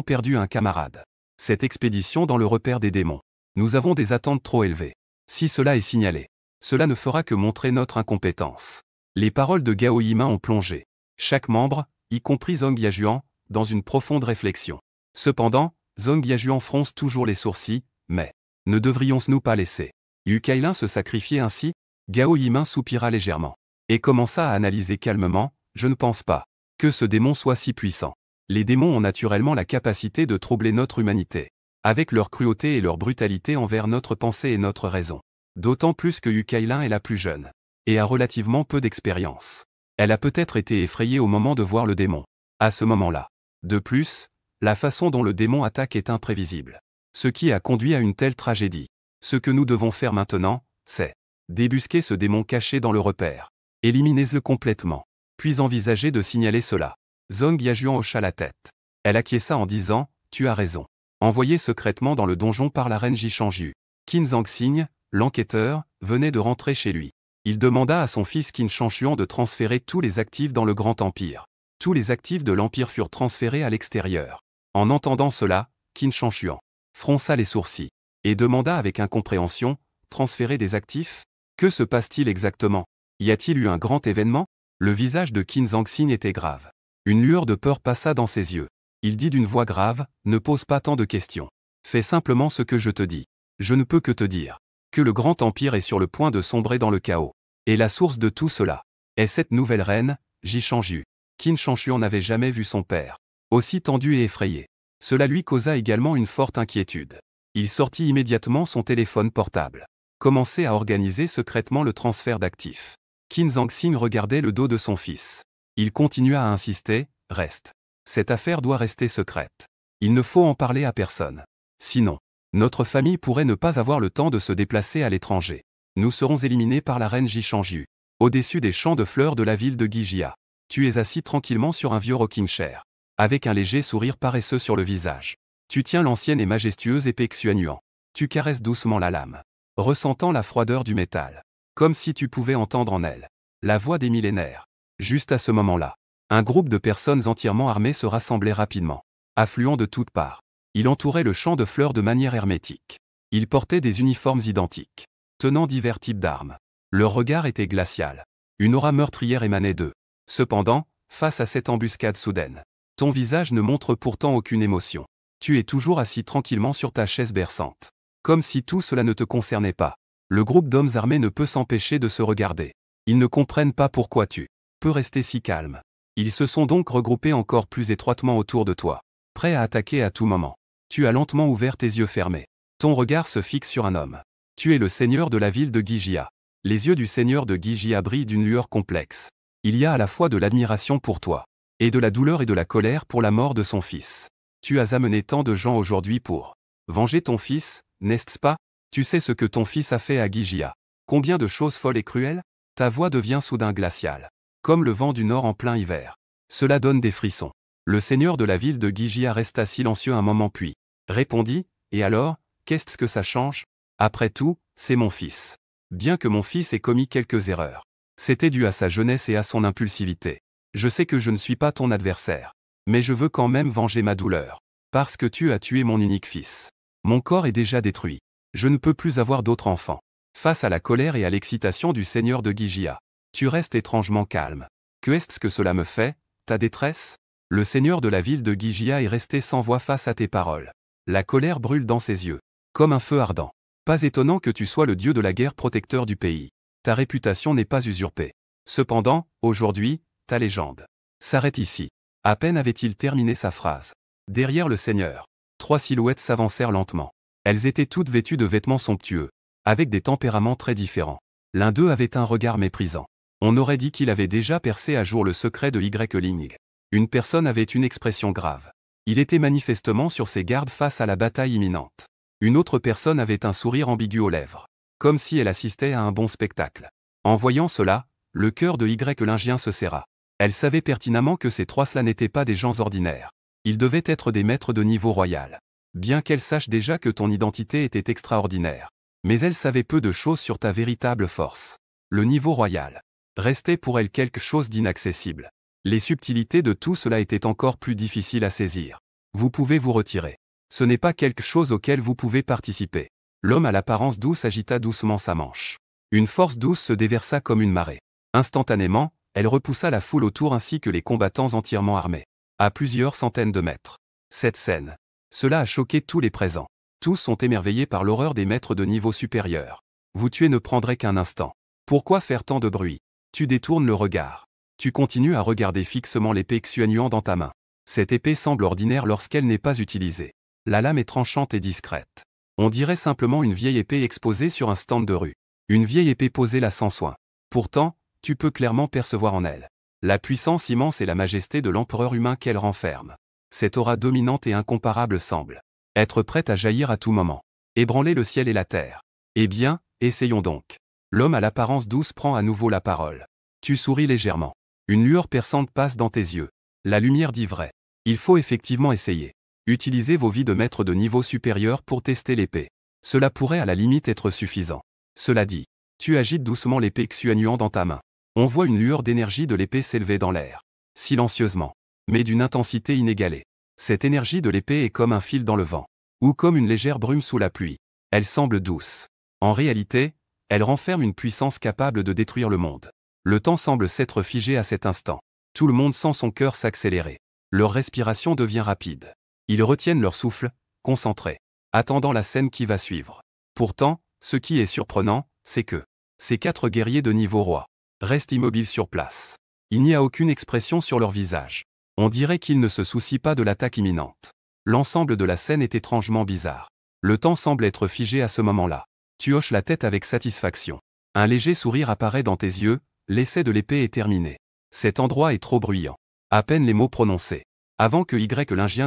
perdu un camarade. Cette expédition dans le repère des démons. Nous avons des attentes trop élevées. Si cela est signalé, cela ne fera que montrer notre incompétence. Les paroles de Gao Yiming ont plongé chaque membre, y compris Zhong Yajuan, dans une profonde réflexion. Cependant, Zhong Yajuan fronce toujours les sourcils, mais ne devrions-nous pas laisser Yu Kailin se sacrifier ainsi? Gao Yiming soupira légèrement et commença à analyser calmement. Je ne pense pas que ce démon soit si puissant. Les démons ont naturellement la capacité de troubler notre humanité, avec leur cruauté et leur brutalité envers notre pensée et notre raison. D'autant plus que Yu Kailin est la plus jeune et a relativement peu d'expérience. Elle a peut-être été effrayée au moment de voir le démon. À ce moment-là. De plus, la façon dont le démon attaque est imprévisible. Ce qui a conduit à une telle tragédie. Ce que nous devons faire maintenant, c'est débusquer ce démon caché dans le repère. Éliminez-le complètement. Puis envisager de signaler cela. Zhong Yajuan hocha la tête. Elle acquiesça en disant, tu as raison. Envoyé secrètement dans le donjon par la reine Jishangju. Qin Zhangxing, l'enquêteur, venait de rentrer chez lui. Il demanda à son fils Qin Shanshuan de transférer tous les actifs dans le Grand Empire. Tous les actifs de l'Empire furent transférés à l'extérieur. En entendant cela, Qin Shanshuan fronça les sourcils et demanda avec incompréhension, transférer des actifs? Que se passe-t-il exactement? Y a-t-il eu un grand événement? Le visage de Qin Zhangxing était grave. Une lueur de peur passa dans ses yeux. Il dit d'une voix grave, ne pose pas tant de questions. Fais simplement ce que je te dis. Je ne peux que te dire que le Grand Empire est sur le point de sombrer dans le chaos. Et la source de tout cela est cette nouvelle reine, Jishangju. Qin Shanshuan n'avait jamais vu son père aussi tendu et effrayé. Cela lui causa également une forte inquiétude. Il sortit immédiatement son téléphone portable. Commençait à organiser secrètement le transfert d'actifs. Qin Zhangxing regardait le dos de son fils. Il continua à insister, reste. Cette affaire doit rester secrète. Il ne faut en parler à personne. Sinon, notre famille pourrait ne pas avoir le temps de se déplacer à l'étranger. Nous serons éliminés par la reine Jishangju. Au-dessus des champs de fleurs de la ville de Gijia. Tu es assis tranquillement sur un vieux rocking chair. Avec un léger sourire paresseux sur le visage. Tu tiens l'ancienne et majestueuse épée Xuanyuan. Tu caresses doucement la lame. Ressentant la froideur du métal. Comme si tu pouvais entendre en elle la voix des millénaires. Juste à ce moment-là, un groupe de personnes entièrement armées se rassemblait rapidement. Affluant de toutes parts. Il entourait le champ de fleurs de manière hermétique. Ils portaient des uniformes identiques, tenant divers types d'armes. Leur regard était glacial. Une aura meurtrière émanait d'eux. Cependant, face à cette embuscade soudaine, ton visage ne montre pourtant aucune émotion. Tu es toujours assis tranquillement sur ta chaise berçante. Comme si tout cela ne te concernait pas. Le groupe d'hommes armés ne peut s'empêcher de se regarder. Ils ne comprennent pas pourquoi tu peux rester si calme. Ils se sont donc regroupés encore plus étroitement autour de toi, prêts à attaquer à tout moment. Tu as lentement ouvert tes yeux fermés. Ton regard se fixe sur un homme. Tu es le seigneur de la ville de Gijia. Les yeux du seigneur de Gijia brillent d'une lueur complexe. Il y a à la fois de l'admiration pour toi, et de la douleur et de la colère pour la mort de son fils. Tu as amené tant de gens aujourd'hui pour venger ton fils, n'est-ce pas? Tu sais ce que ton fils a fait à Gijia. Combien de choses folles et cruelles? Ta voix devient soudain glaciale. Comme le vent du nord en plein hiver. Cela donne des frissons. Le seigneur de la ville de Gijia resta silencieux un moment puis répondit, et alors, qu'est-ce que ça change? Après tout, c'est mon fils. Bien que mon fils ait commis quelques erreurs. C'était dû à sa jeunesse et à son impulsivité. Je sais que je ne suis pas ton adversaire. Mais je veux quand même venger ma douleur. Parce que tu as tué mon unique fils. Mon corps est déjà détruit. Je ne peux plus avoir d'autres enfants. Face à la colère et à l'excitation du seigneur de Gijia, tu restes étrangement calme. Que est-ce que cela me fait, ta détresse? Le seigneur de la ville de Gijia est resté sans voix face à tes paroles. La colère brûle dans ses yeux, comme un feu ardent. Pas étonnant que tu sois le dieu de la guerre protecteur du pays. Ta réputation n'est pas usurpée. Cependant, aujourd'hui, ta légende s'arrête ici. À peine avait-il terminé sa phrase. Derrière le seigneur 3 silhouettes s'avancèrent lentement. Elles étaient toutes vêtues de vêtements somptueux, avec des tempéraments très différents. L'un d'eux avait un regard méprisant. On aurait dit qu'il avait déjà percé à jour le secret de Y. Une personne avait une expression grave. Il était manifestement sur ses gardes face à la bataille imminente. Une autre personne avait un sourire ambigu aux lèvres, comme si elle assistait à un bon spectacle. En voyant cela, le cœur de Y se serra. Elle savait pertinemment que ces trois-là n'étaient pas des gens ordinaires. Ils devaient être des maîtres de niveau royal. Bien qu'elle sache déjà que ton identité était extraordinaire. Mais elle savait peu de choses sur ta véritable force. Le niveau royal restait pour elle quelque chose d'inaccessible. Les subtilités de tout cela étaient encore plus difficiles à saisir. Vous pouvez vous retirer. Ce n'est pas quelque chose auquel vous pouvez participer. L'homme à l'apparence douce agita doucement sa manche. Une force douce se déversa comme une marée. Instantanément, elle repoussa la foule autour ainsi que les combattants entièrement armés. À plusieurs centaines de mètres. Cette scène. Cela a choqué tous les présents. Tous sont émerveillés par l'horreur des maîtres de niveau supérieur. Vous tuer ne prendrait qu'un instant. Pourquoi faire tant de bruit? Tu détournes le regard. Tu continues à regarder fixement l'épée Xuanyuan dans ta main. Cette épée semble ordinaire lorsqu'elle n'est pas utilisée. La lame est tranchante et discrète. On dirait simplement une vieille épée exposée sur un stand de rue. Une vieille épée posée là sans soin. Pourtant, tu peux clairement percevoir en elle la puissance immense et la majesté de l'empereur humain qu'elle renferme. Cette aura dominante et incomparable semble être prête à jaillir à tout moment, ébranler le ciel et la terre. Eh bien, essayons donc. L'homme à l'apparence douce prend à nouveau la parole. Tu souris légèrement. Une lueur perçante passe dans tes yeux. La lumière dit vrai. Il faut effectivement essayer. Utilisez vos vies de maître de niveau supérieur pour tester l'épée. Cela pourrait à la limite être suffisant. Cela dit, tu agites doucement l'épée Xuanyuan dans ta main. On voit une lueur d'énergie de l'épée s'élever dans l'air. Silencieusement, mais d'une intensité inégalée. Cette énergie de l'épée est comme un fil dans le vent, ou comme une légère brume sous la pluie. Elle semble douce. En réalité, elle renferme une puissance capable de détruire le monde. Le temps semble s'être figé à cet instant. Tout le monde sent son cœur s'accélérer. Leur respiration devient rapide. Ils retiennent leur souffle, concentrés, attendant la scène qui va suivre. Pourtant, ce qui est surprenant, c'est que ces 4 guerriers de niveau roi restent immobiles sur place. Il n'y a aucune expression sur leur visage. On dirait qu'ils ne se soucient pas de l'attaque imminente. L'ensemble de la scène est étrangement bizarre. Le temps semble être figé à ce moment-là. Tu hoches la tête avec satisfaction. Un léger sourire apparaît dans tes yeux, l'essai de l'épée est terminé. Cet endroit est trop bruyant. À peine les mots prononcés. Avant que Y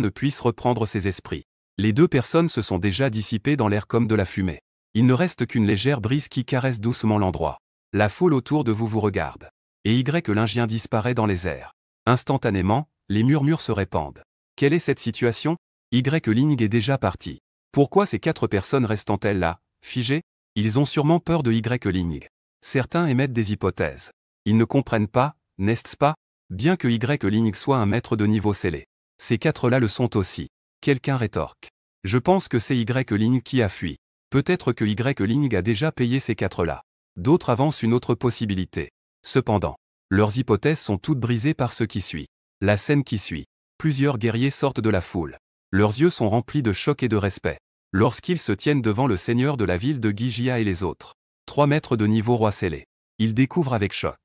ne puisse reprendre ses esprits. Les 2 personnes se sont déjà dissipées dans l'air comme de la fumée. Il ne reste qu'une légère brise qui caresse doucement l'endroit. La foule autour de vous regarde. Et Y disparaît dans les airs. Instantanément, les murmures se répandent. Quelle est cette situation? Y est déjà parti. Pourquoi ces 4 personnes restent-elles là, figées? Ils ont sûrement peur de Y. Certains émettent des hypothèses. Ils ne comprennent pas, n'est-ce pas? Bien que Y soit un maître de niveau scellé. Ces 4-là le sont aussi. Quelqu'un rétorque. Je pense que c'est Y qui a fui. Peut-être que Y a déjà payé ces 4-là. D'autres avancent une autre possibilité. Cependant, leurs hypothèses sont toutes brisées par ce qui suit. La scène qui suit. Plusieurs guerriers sortent de la foule. Leurs yeux sont remplis de choc et de respect. Lorsqu'ils se tiennent devant le seigneur de la ville de Gijia et les autres 3 maîtres de niveau roi scellés. Ils découvrent avec choc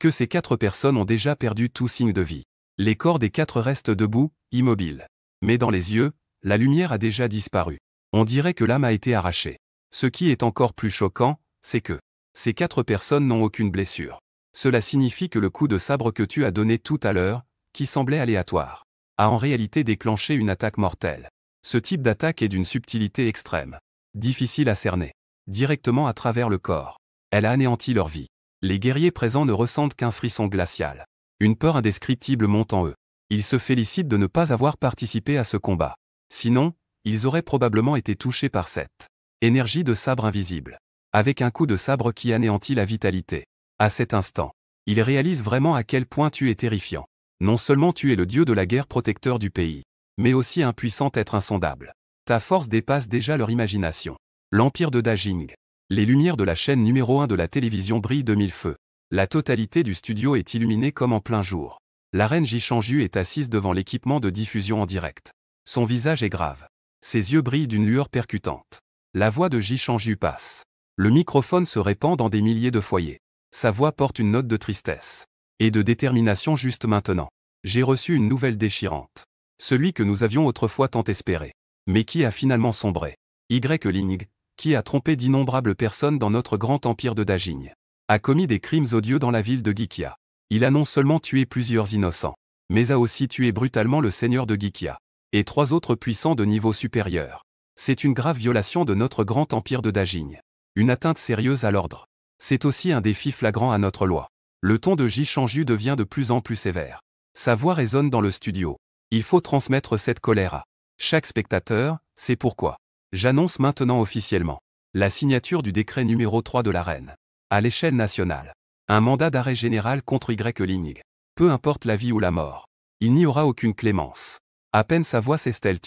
que ces 4 personnes ont déjà perdu tout signe de vie. Les corps des 4 restent debout, immobiles. Mais dans les yeux, la lumière a déjà disparu. On dirait que l'âme a été arrachée. Ce qui est encore plus choquant, c'est que ces 4 personnes n'ont aucune blessure. Cela signifie que le coup de sabre que tu as donné tout à l'heure, qui semblait aléatoire, a en réalité déclenché une attaque mortelle. Ce type d'attaque est d'une subtilité extrême. Difficile à cerner. Directement à travers le corps. Elle a anéanti leur vie. Les guerriers présents ne ressentent qu'un frisson glacial. Une peur indescriptible monte en eux. Ils se félicitent de ne pas avoir participé à ce combat. Sinon, ils auraient probablement été touchés par cette énergie de sabre invisible. Avec un coup de sabre qui anéantit la vitalité. À cet instant, ils réalisent vraiment à quel point tu es terrifiant. Non seulement tu es le dieu de la guerre protecteur du pays, mais aussi un puissant être insondable. Ta force dépasse déjà leur imagination. L'empire de Dajing. Les lumières de la chaîne numéro 1 de la télévision brillent de 1000 feux. La totalité du studio est illuminée comme en plein jour. La reine Jishanju est assise devant l'équipement de diffusion en direct. Son visage est grave. Ses yeux brillent d'une lueur percutante. La voix de Jishanju passe. Le microphone se répand dans des milliers de foyers. Sa voix porte une note de tristesse et de détermination juste maintenant. J'ai reçu une nouvelle déchirante. Celui que nous avions autrefois tant espéré Mais qui a finalement sombré? Y Ling, qui a trompé d'innombrables personnes dans notre grand empire de Dajing, a commis des crimes odieux dans la ville de Gikia. Il a non seulement tué plusieurs innocents, mais a aussi tué brutalement le seigneur de Gikia, et 3 autres puissants de niveau supérieur. C'est une grave violation de notre grand empire de Dajing. Une atteinte sérieuse à l'ordre. C'est aussi un défi flagrant à notre loi. Le ton de Ji Changju devient de plus en plus sévère. Sa voix résonne dans le studio. Il faut transmettre cette colère à chaque spectateur, c'est pourquoi j'annonce maintenant officiellement la signature du décret numéro 3 de la reine. À l'échelle nationale. Un mandat d'arrêt général contre Y Ling. Peu importe la vie ou la mort. Il n'y aura aucune clémence. À peine sa voix s'est-elle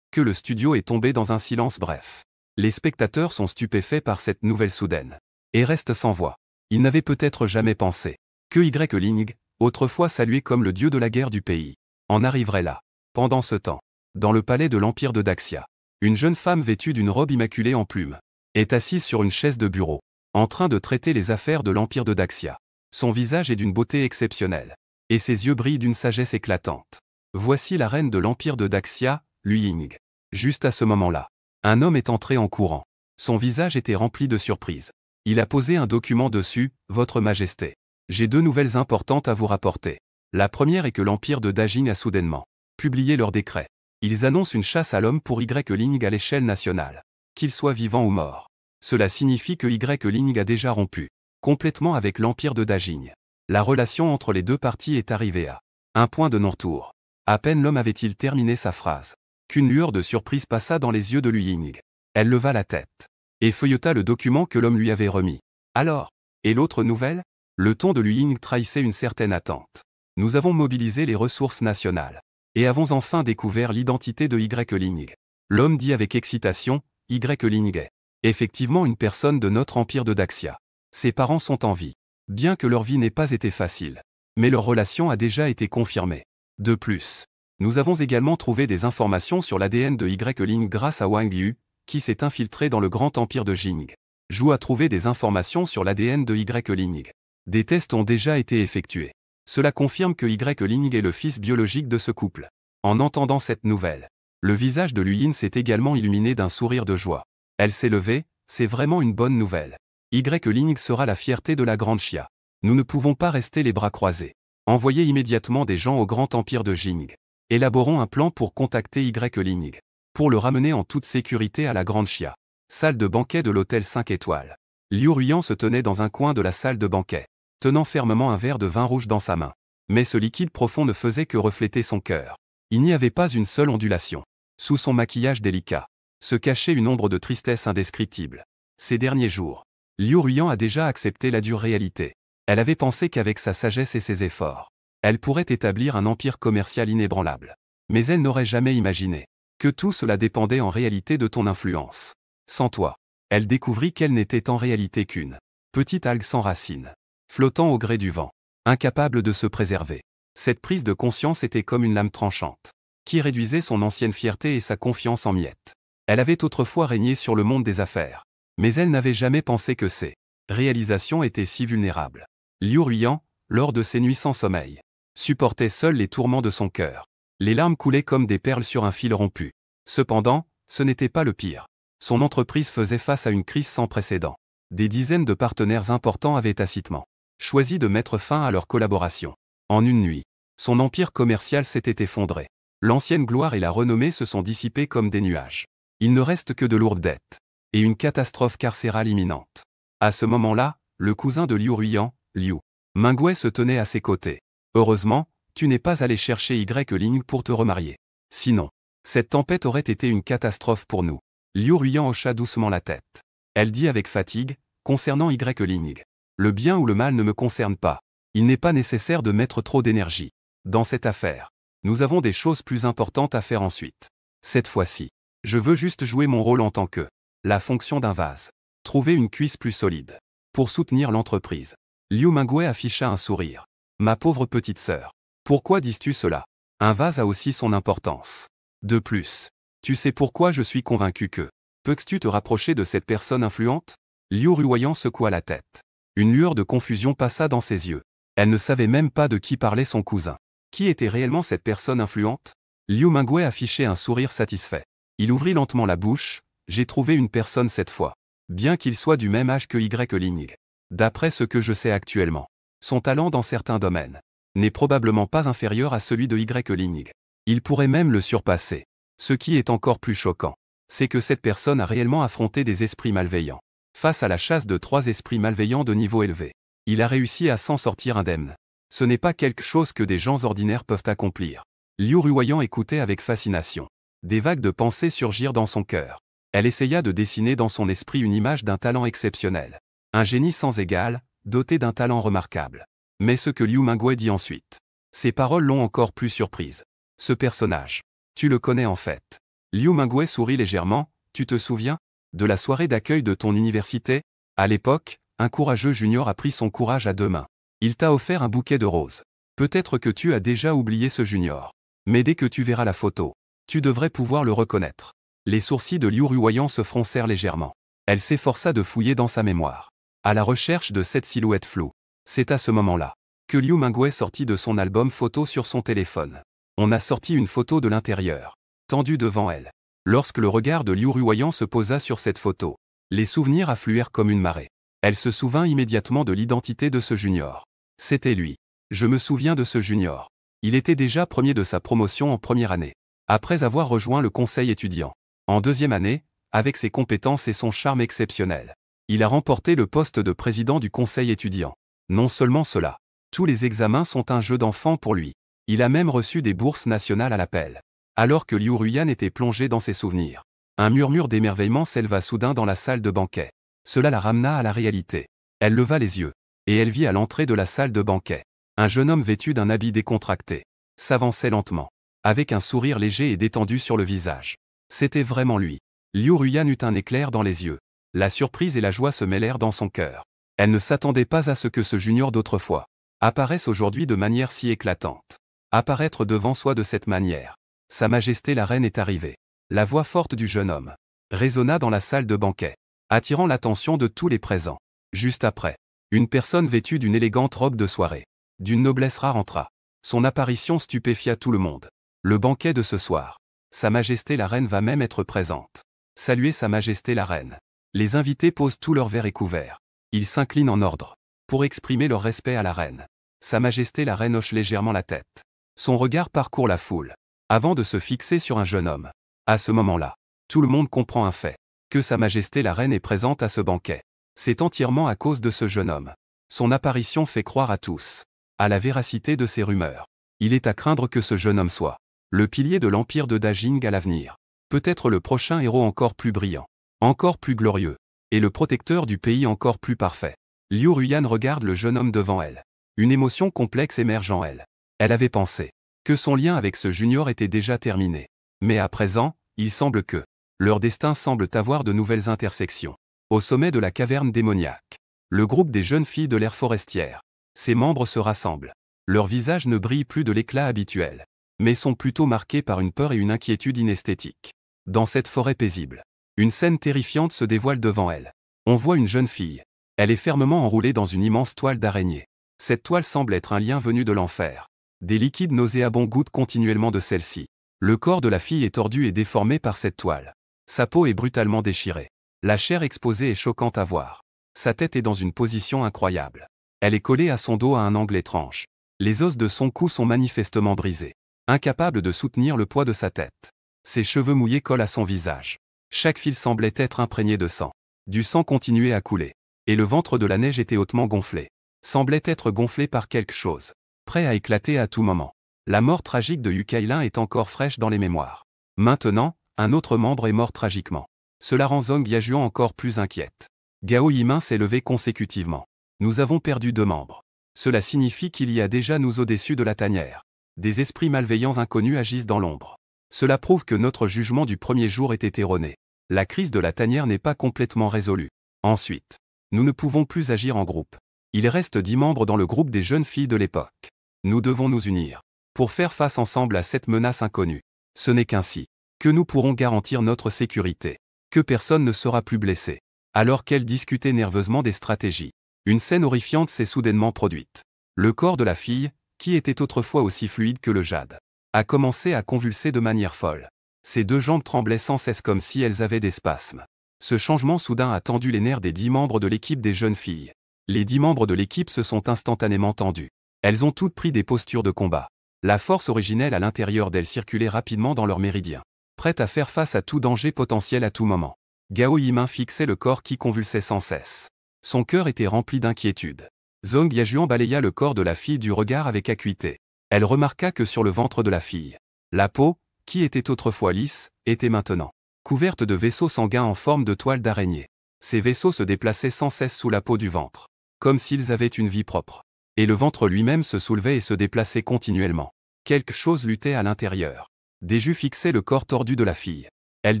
que le studio est tombé dans un silence bref. Les spectateurs sont stupéfaits par cette nouvelle soudaine. Et restent sans voix. Ils n'avaient peut-être jamais pensé que Y Ling, autrefois salué comme le dieu de la guerre du pays, en arriverait là. Pendant ce temps, dans le palais de l'Empire de Daxia, une jeune femme vêtue d'une robe immaculée en plumes est assise sur une chaise de bureau, en train de traiter les affaires de l'Empire de Daxia. Son visage est d'une beauté exceptionnelle, et ses yeux brillent d'une sagesse éclatante. Voici la reine de l'Empire de Daxia, Lu Ying. Juste à ce moment-là, un homme est entré en courant. Son visage était rempli de surprise. Il a posé un document dessus, « Votre Majesté. J'ai 2 nouvelles importantes à vous rapporter. La première est que l'Empire de Dajing a soudainement publié leur décret. Ils annoncent une chasse à l'homme pour Y Ling à l'échelle nationale. Qu'il soit vivant ou mort. Cela signifie que Y Ling a déjà rompu complètement avec l'Empire de Dajing. La relation entre les 2 parties est arrivée à un point de non-retour. À peine l'homme avait-il terminé sa phrase, qu'une lueur de surprise passa dans les yeux de Lu Ying. Elle leva la tête et feuilleta le document que l'homme lui avait remis. Alors, et l'autre nouvelle? Le ton de Lu Ying trahissait une certaine attente. Nous avons mobilisé les ressources nationales et avons enfin découvert l'identité de Y Ling. L'homme dit avec excitation, Y Ling est effectivement une personne de notre empire de Daxia. Ses parents sont en vie. Bien que leur vie n'ait pas été facile. Mais leur relation a déjà été confirmée. De plus, nous avons également trouvé des informations sur l'ADN de Y Ling grâce à Wang Yu, qui s'est infiltré dans le grand empire de Jing. Jou a trouvé des informations sur l'ADN de Y Ling. Des tests ont déjà été effectués. Cela confirme que Y Ling est le fils biologique de ce couple. En entendant cette nouvelle, le visage de Lu Yin s'est également illuminé d'un sourire de joie. Elle s'est levée, c'est vraiment une bonne nouvelle. Y Ling sera la fierté de la grande Xia. Nous ne pouvons pas rester les bras croisés. Envoyez immédiatement des gens au grand empire de Jing. Élaborons un plan pour contacter Y Ling. Pour le ramener en toute sécurité à la grande Xia. Salle de banquet de l'hôtel 5 étoiles. Liu Ruyan se tenait dans un coin de la salle de banquet, tenant fermement un verre de vin rouge dans sa main. Mais ce liquide profond ne faisait que refléter son cœur. Il n'y avait pas une seule ondulation. Sous son maquillage délicat, se cachait une ombre de tristesse indescriptible. Ces derniers jours, Liu Ruyan a déjà accepté la dure réalité. Elle avait pensé qu'avec sa sagesse et ses efforts, elle pourrait établir un empire commercial inébranlable. Mais elle n'aurait jamais imaginé que tout cela dépendait en réalité de ton influence. Sans toi, elle découvrit qu'elle n'était en réalité qu'une petite algue sans racines, flottant au gré du vent, incapable de se préserver. Cette prise de conscience était comme une lame tranchante, qui réduisait son ancienne fierté et sa confiance en miettes. Elle avait autrefois régné sur le monde des affaires, mais elle n'avait jamais pensé que ses réalisations étaient si vulnérables. Liu Ruyan, lors de ses nuits sans sommeil, supportait seul les tourments de son cœur. Les larmes coulaient comme des perles sur un fil rompu. Cependant, ce n'était pas le pire. Son entreprise faisait face à une crise sans précédent. Des dizaines de partenaires importants avaient tacitement choisi de mettre fin à leur collaboration. En une nuit, son empire commercial s'était effondré. L'ancienne gloire et la renommée se sont dissipées comme des nuages. Il ne reste que de lourdes dettes et une catastrophe carcérale imminente. À ce moment-là, le cousin de Liu Ruyan, Liu Mingwei, se tenait à ses côtés. Heureusement, tu n'es pas allé chercher Y Ling pour te remarier. Sinon, cette tempête aurait été une catastrophe pour nous. Liu Ruyan hocha doucement la tête. Elle dit avec fatigue, concernant Y Ling. Le bien ou le mal ne me concerne pas. Il n'est pas nécessaire de mettre trop d'énergie dans cette affaire. Nous avons des choses plus importantes à faire ensuite. Cette fois-ci, je veux juste jouer mon rôle en tant que la fonction d'un vase. Trouver une cuisse plus solide pour soutenir l'entreprise. Liu Mingwei afficha un sourire. Ma pauvre petite sœur. Pourquoi dis-tu cela? Un vase a aussi son importance. De plus, tu sais pourquoi je suis convaincu que peux-tu te rapprocher de cette personne influente? Liu Ruyan secoua la tête. Une lueur de confusion passa dans ses yeux. Elle ne savait même pas de qui parlait son cousin. Qui était réellement cette personne influente? Liu Mingwei affichait un sourire satisfait. Il ouvrit lentement la bouche. J'ai trouvé une personne cette fois. Bien qu'il soit du même âge que Y-Ling. D'après ce que je sais actuellement, son talent dans certains domaines n'est probablement pas inférieur à celui de Y-Ling. Il pourrait même le surpasser. Ce qui est encore plus choquant, c'est que cette personne a réellement affronté des esprits malveillants. Face à la chasse de 3 esprits malveillants de niveau élevé, il a réussi à s'en sortir indemne. Ce n'est pas quelque chose que des gens ordinaires peuvent accomplir. Liu Ruoyan écoutait avec fascination. Des vagues de pensées surgirent dans son cœur. Elle essaya de dessiner dans son esprit une image d'un talent exceptionnel. Un génie sans égal, doté d'un talent remarquable. Mais ce que Liu Mingwei dit ensuite. Ces paroles l'ont encore plus surprise. Ce personnage. Tu le connais en fait. Liu Mingwei sourit légèrement. Tu te souviens de la soirée d'accueil de ton université? À l'époque, un courageux junior a pris son courage à 2 mains. Il t'a offert un bouquet de roses. Peut-être que tu as déjà oublié ce junior. Mais dès que tu verras la photo, tu devrais pouvoir le reconnaître. Les sourcils de Liu Ruoyan se froncèrent légèrement. Elle s'efforça de fouiller dans sa mémoire, à la recherche de cette silhouette floue. C'est à ce moment-là que Liu Mingwei sortit de son album photo sur son téléphone. On a sorti une photo de l'intérieur, tendue devant elle. Lorsque le regard de Liu Ruoyan se posa sur cette photo, les souvenirs affluèrent comme une marée. Elle se souvint immédiatement de l'identité de ce junior. C'était lui. Je me souviens de ce junior. Il était déjà premier de sa promotion en première année, après avoir rejoint le conseil étudiant. En deuxième année, avec ses compétences et son charme exceptionnel, il a remporté le poste de président du conseil étudiant. Non seulement cela, tous les examens sont un jeu d'enfant pour lui. Il a même reçu des bourses nationales à l'appel. Alors que Liu Ruoyan était plongé dans ses souvenirs, un murmure d'émerveillement s'éleva soudain dans la salle de banquet. Cela la ramena à la réalité. Elle leva les yeux, et elle vit à l'entrée de la salle de banquet un jeune homme vêtu d'un habit décontracté s'avançait lentement, avec un sourire léger et détendu sur le visage. C'était vraiment lui. Liu Ruoyan eut un éclair dans les yeux. La surprise et la joie se mêlèrent dans son cœur. Elle ne s'attendait pas à ce que ce junior d'autrefois apparaisse aujourd'hui de manière si éclatante. Apparaître devant soi de cette manière. Sa Majesté la Reine est arrivée. La voix forte du jeune homme résonna dans la salle de banquet, attirant l'attention de tous les présents. Juste après, une personne vêtue d'une élégante robe de soirée, d'une noblesse rare entra. Son apparition stupéfia tout le monde. Le banquet de ce soir. Sa Majesté la Reine va même être présente. Saluez Sa Majesté la Reine. Les invités posent tous leurs verres et couverts. Ils s'inclinent en ordre, pour exprimer leur respect à la Reine. Sa Majesté la Reine hoche légèrement la tête. Son regard parcourt la foule, avant de se fixer sur un jeune homme. À ce moment-là, tout le monde comprend un fait. Que Sa Majesté la Reine est présente à ce banquet. C'est entièrement à cause de ce jeune homme. Son apparition fait croire à tous à la véracité de ces rumeurs. Il est à craindre que ce jeune homme soit le pilier de l'empire de Dajing à l'avenir. Peut-être le prochain héros encore plus brillant, encore plus glorieux, et le protecteur du pays encore plus parfait. Liu Ruoyan regarde le jeune homme devant elle. Une émotion complexe émerge en elle. Elle avait pensé que son lien avec ce junior était déjà terminé. Mais à présent, il semble que leur destin semble avoir de nouvelles intersections. Au sommet de la caverne démoniaque, le groupe des jeunes filles de l'ère forestière. Ses membres se rassemblent. Leurs visages ne brillent plus de l'éclat habituel, mais sont plutôt marqués par une peur et une inquiétude inesthétique. Dans cette forêt paisible, une scène terrifiante se dévoile devant elle. On voit une jeune fille. Elle est fermement enroulée dans une immense toile d'araignée. Cette toile semble être un lien venu de l'enfer. Des liquides nauséabonds goûtent continuellement de celle-ci. Le corps de la fille est tordu et déformé par cette toile. Sa peau est brutalement déchirée. La chair exposée est choquante à voir. Sa tête est dans une position incroyable. Elle est collée à son dos à un angle étrange. Les os de son cou sont manifestement brisés. Incapable de soutenir le poids de sa tête. Ses cheveux mouillés collent à son visage. Chaque fil semblait être imprégné de sang. Du sang continuait à couler. Et le ventre de la neige était hautement gonflé. Semblait être gonflé par quelque chose, prêt à éclater à tout moment. La mort tragique de Yu Kailin est encore fraîche dans les mémoires. Maintenant, un autre membre est mort tragiquement. Cela rend Zhong Yajuan encore plus inquiète. Gao Yimin s'est levé consécutivement. Nous avons perdu 2 membres. Cela signifie qu'il y a déjà nous au-dessus de la tanière. Des esprits malveillants inconnus agissent dans l'ombre. Cela prouve que notre jugement du premier jour était erroné. La crise de la tanière n'est pas complètement résolue. Ensuite, nous ne pouvons plus agir en groupe. Il reste 10 membres dans le groupe des jeunes filles de l'époque. Nous devons nous unir pour faire face ensemble à cette menace inconnue. Ce n'est qu'ainsi que nous pourrons garantir notre sécurité, que personne ne sera plus blessé. Alors qu'elle discutait nerveusement des stratégies, une scène horrifiante s'est soudainement produite. Le corps de la fille, qui était autrefois aussi fluide que le jade, a commencé à convulser de manière folle. Ses deux jambes tremblaient sans cesse comme si elles avaient des spasmes. Ce changement soudain a tendu les nerfs des 10 membres de l'équipe des jeunes filles. Les 10 membres de l'équipe se sont instantanément tendus. Elles ont toutes pris des postures de combat. La force originelle à l'intérieur d'elles circulait rapidement dans leur méridien, prête à faire face à tout danger potentiel à tout moment. Gao Yimin fixait le corps qui convulsait sans cesse. Son cœur était rempli d'inquiétude. Zhong Yajuan balaya le corps de la fille du regard avec acuité. Elle remarqua que sur le ventre de la fille, la peau, qui était autrefois lisse, était maintenant couverte de vaisseaux sanguins en forme de toile d'araignée. Ces vaisseaux se déplaçaient sans cesse sous la peau du ventre, comme s'ils avaient une vie propre. Et le ventre lui-même se soulevait et se déplaçait continuellement. Quelque chose luttait à l'intérieur. Des jus fixaient le corps tordu de la fille. Elle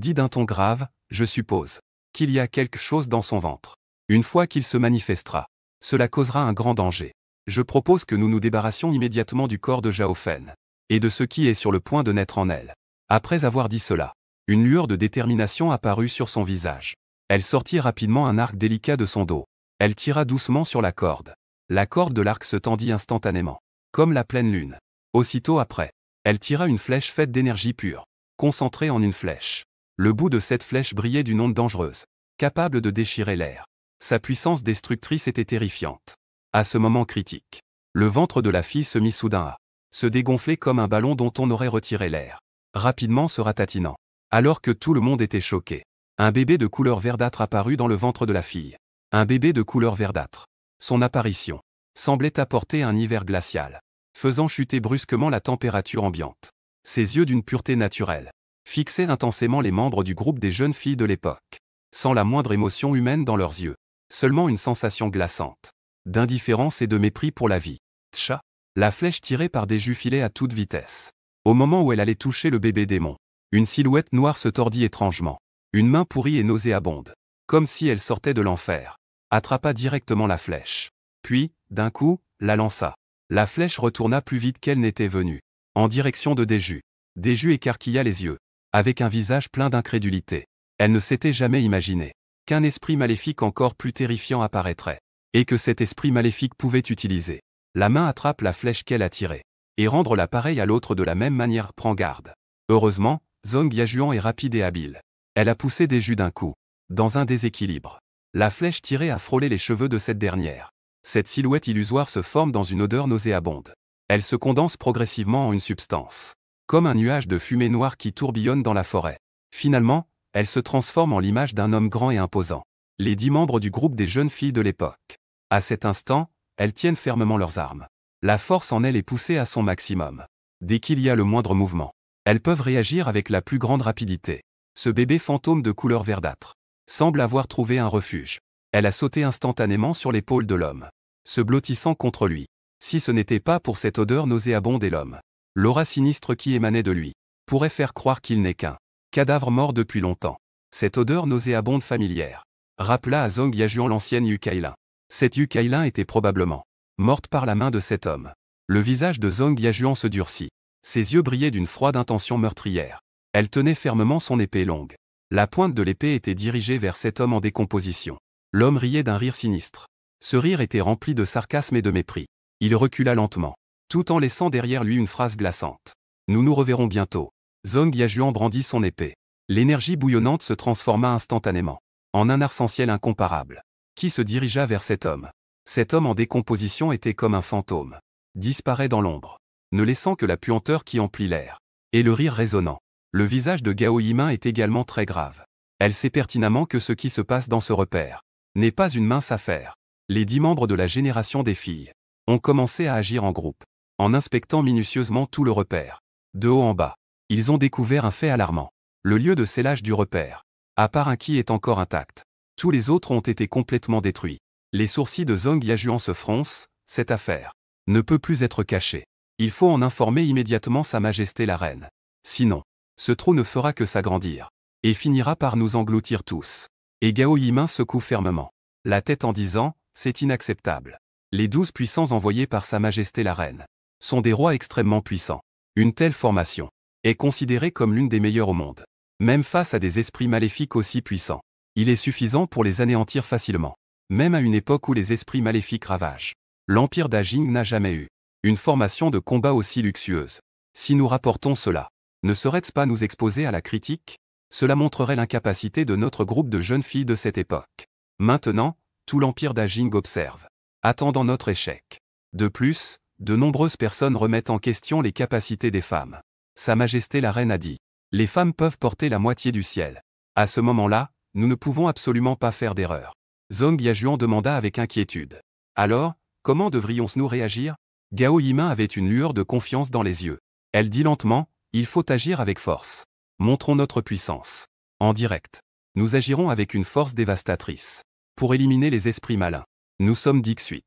dit d'un ton grave, « Je suppose qu'il y a quelque chose dans son ventre. Une fois qu'il se manifestera, cela causera un grand danger. Je propose que nous nous débarrassions immédiatement du corps de Zhao Fen et de ce qui est sur le point de naître en elle. » Après avoir dit cela, une lueur de détermination apparut sur son visage. Elle sortit rapidement un arc délicat de son dos. Elle tira doucement sur la corde. La corde de l'arc se tendit instantanément, comme la pleine lune. Aussitôt après, elle tira une flèche faite d'énergie pure, concentrée en une flèche. Le bout de cette flèche brillait d'une onde dangereuse, capable de déchirer l'air. Sa puissance destructrice était terrifiante. À ce moment critique, le ventre de la fille se mit soudain à se dégonfler comme un ballon dont on aurait retiré l'air, rapidement se ratatinant. Alors que tout le monde était choqué, un bébé de couleur verdâtre apparut dans le ventre de la fille. Un bébé de couleur verdâtre. Son apparition semblait apporter un hiver glacial, faisant chuter brusquement la température ambiante. Ses yeux d'une pureté naturelle fixaient intensément les membres du groupe des jeunes filles de l'époque, sans la moindre émotion humaine dans leurs yeux, seulement une sensation glaçante d'indifférence et de mépris pour la vie. Tcha! La flèche tirée par des jus filait à toute vitesse. Au moment où elle allait toucher le bébé démon, une silhouette noire se tordit étrangement. Une main pourrie et nauséabonde, comme si elle sortait de l'enfer, attrapa directement la flèche. Puis, d'un coup, la lança. La flèche retourna plus vite qu'elle n'était venue, en direction de Déju. Déju écarquilla les yeux, avec un visage plein d'incrédulité. Elle ne s'était jamais imaginé qu'un esprit maléfique encore plus terrifiant apparaîtrait, et que cet esprit maléfique pouvait utiliser la main attrape la flèche qu'elle a tirée, et rendre la pareille à l'autre de la même manière. Prends garde. Heureusement, Zhong Yajuan est rapide et habile. Elle a poussé Déju d'un coup, dans un déséquilibre. La flèche tirée a frôlé les cheveux de cette dernière. Cette silhouette illusoire se forme dans une odeur nauséabonde. Elle se condense progressivement en une substance, comme un nuage de fumée noire qui tourbillonne dans la forêt. Finalement, elle se transforme en l'image d'un homme grand et imposant. Les 10 membres du groupe des jeunes filles de l'époque. À cet instant, elles tiennent fermement leurs armes. La force en elles est poussée à son maximum. Dès qu'il y a le moindre mouvement, elles peuvent réagir avec la plus grande rapidité. Ce bébé fantôme de couleur verdâtre semble avoir trouvé un refuge. Elle a sauté instantanément sur l'épaule de l'homme, se blottissant contre lui. Si ce n'était pas pour cette odeur nauséabonde et l'homme, l'aura sinistre qui émanait de lui, pourrait faire croire qu'il n'est qu'un cadavre mort depuis longtemps. Cette odeur nauséabonde familière rappela à Zhong Yajuan l'ancienne Yu Kailin. Cette Yu Kailin était probablement morte par la main de cet homme. Le visage de Zhong Yajuan se durcit. Ses yeux brillaient d'une froide intention meurtrière. Elle tenait fermement son épée longue. La pointe de l'épée était dirigée vers cet homme en décomposition. L'homme riait d'un rire sinistre. Ce rire était rempli de sarcasme et de mépris. Il recula lentement, tout en laissant derrière lui une phrase glaçante. « Nous nous reverrons bientôt. » Zhong Yajuan brandit son épée. L'énergie bouillonnante se transforma instantanément en un arc-en-ciel incomparable, qui se dirigea vers cet homme. Cet homme en décomposition était comme un fantôme. Disparaît dans l'ombre, ne laissant que la puanteur qui emplit l'air. Et le rire résonnant. Le visage de Gao Yimin est également très grave. Elle sait pertinemment que ce qui se passe dans ce repère n'est pas une mince affaire. Les 10 membres de la génération des filles ont commencé à agir en groupe, en inspectant minutieusement tout le repère. De haut en bas, ils ont découvert un fait alarmant. Le lieu de scellage du repère, à part un qui est encore intact. Tous les autres ont été complètement détruits. Les sourcils de Zhong Yajuan se froncent. Cette affaire ne peut plus être cachée. Il faut en informer immédiatement Sa Majesté la Reine. Sinon, ce trou ne fera que s'agrandir, et finira par nous engloutir tous. Et Gao Yimin secoue fermement la tête en disant, c'est inacceptable. Les 12 puissants envoyés par Sa Majesté la Reine sont des rois extrêmement puissants. Une telle formation est considérée comme l'une des meilleures au monde. Même face à des esprits maléfiques aussi puissants, il est suffisant pour les anéantir facilement. Même à une époque où les esprits maléfiques ravagent, l'empire d'Ajing n'a jamais eu une formation de combat aussi luxueuse. Si nous rapportons cela Ne serait-ce pas nous exposer à la critique? Cela montrerait l'incapacité de notre groupe de jeunes filles de cette époque. Maintenant, tout l'empire d'Ajing observe, attendant notre échec. De plus, de nombreuses personnes remettent en question les capacités des femmes. Sa Majesté la Reine a dit, « Les femmes peuvent porter la moitié du ciel. » À ce moment-là, nous ne pouvons absolument pas faire d'erreur. Zhong Yajuan demanda avec inquiétude. Alors, comment devrions-nous réagir? Gao Yiming avait une lueur de confiance dans les yeux. Elle dit lentement, il faut agir avec force. Montrons notre puissance. En direct. Nous agirons avec une force dévastatrice. Pour éliminer les esprits malins. Nous sommes Dixuit.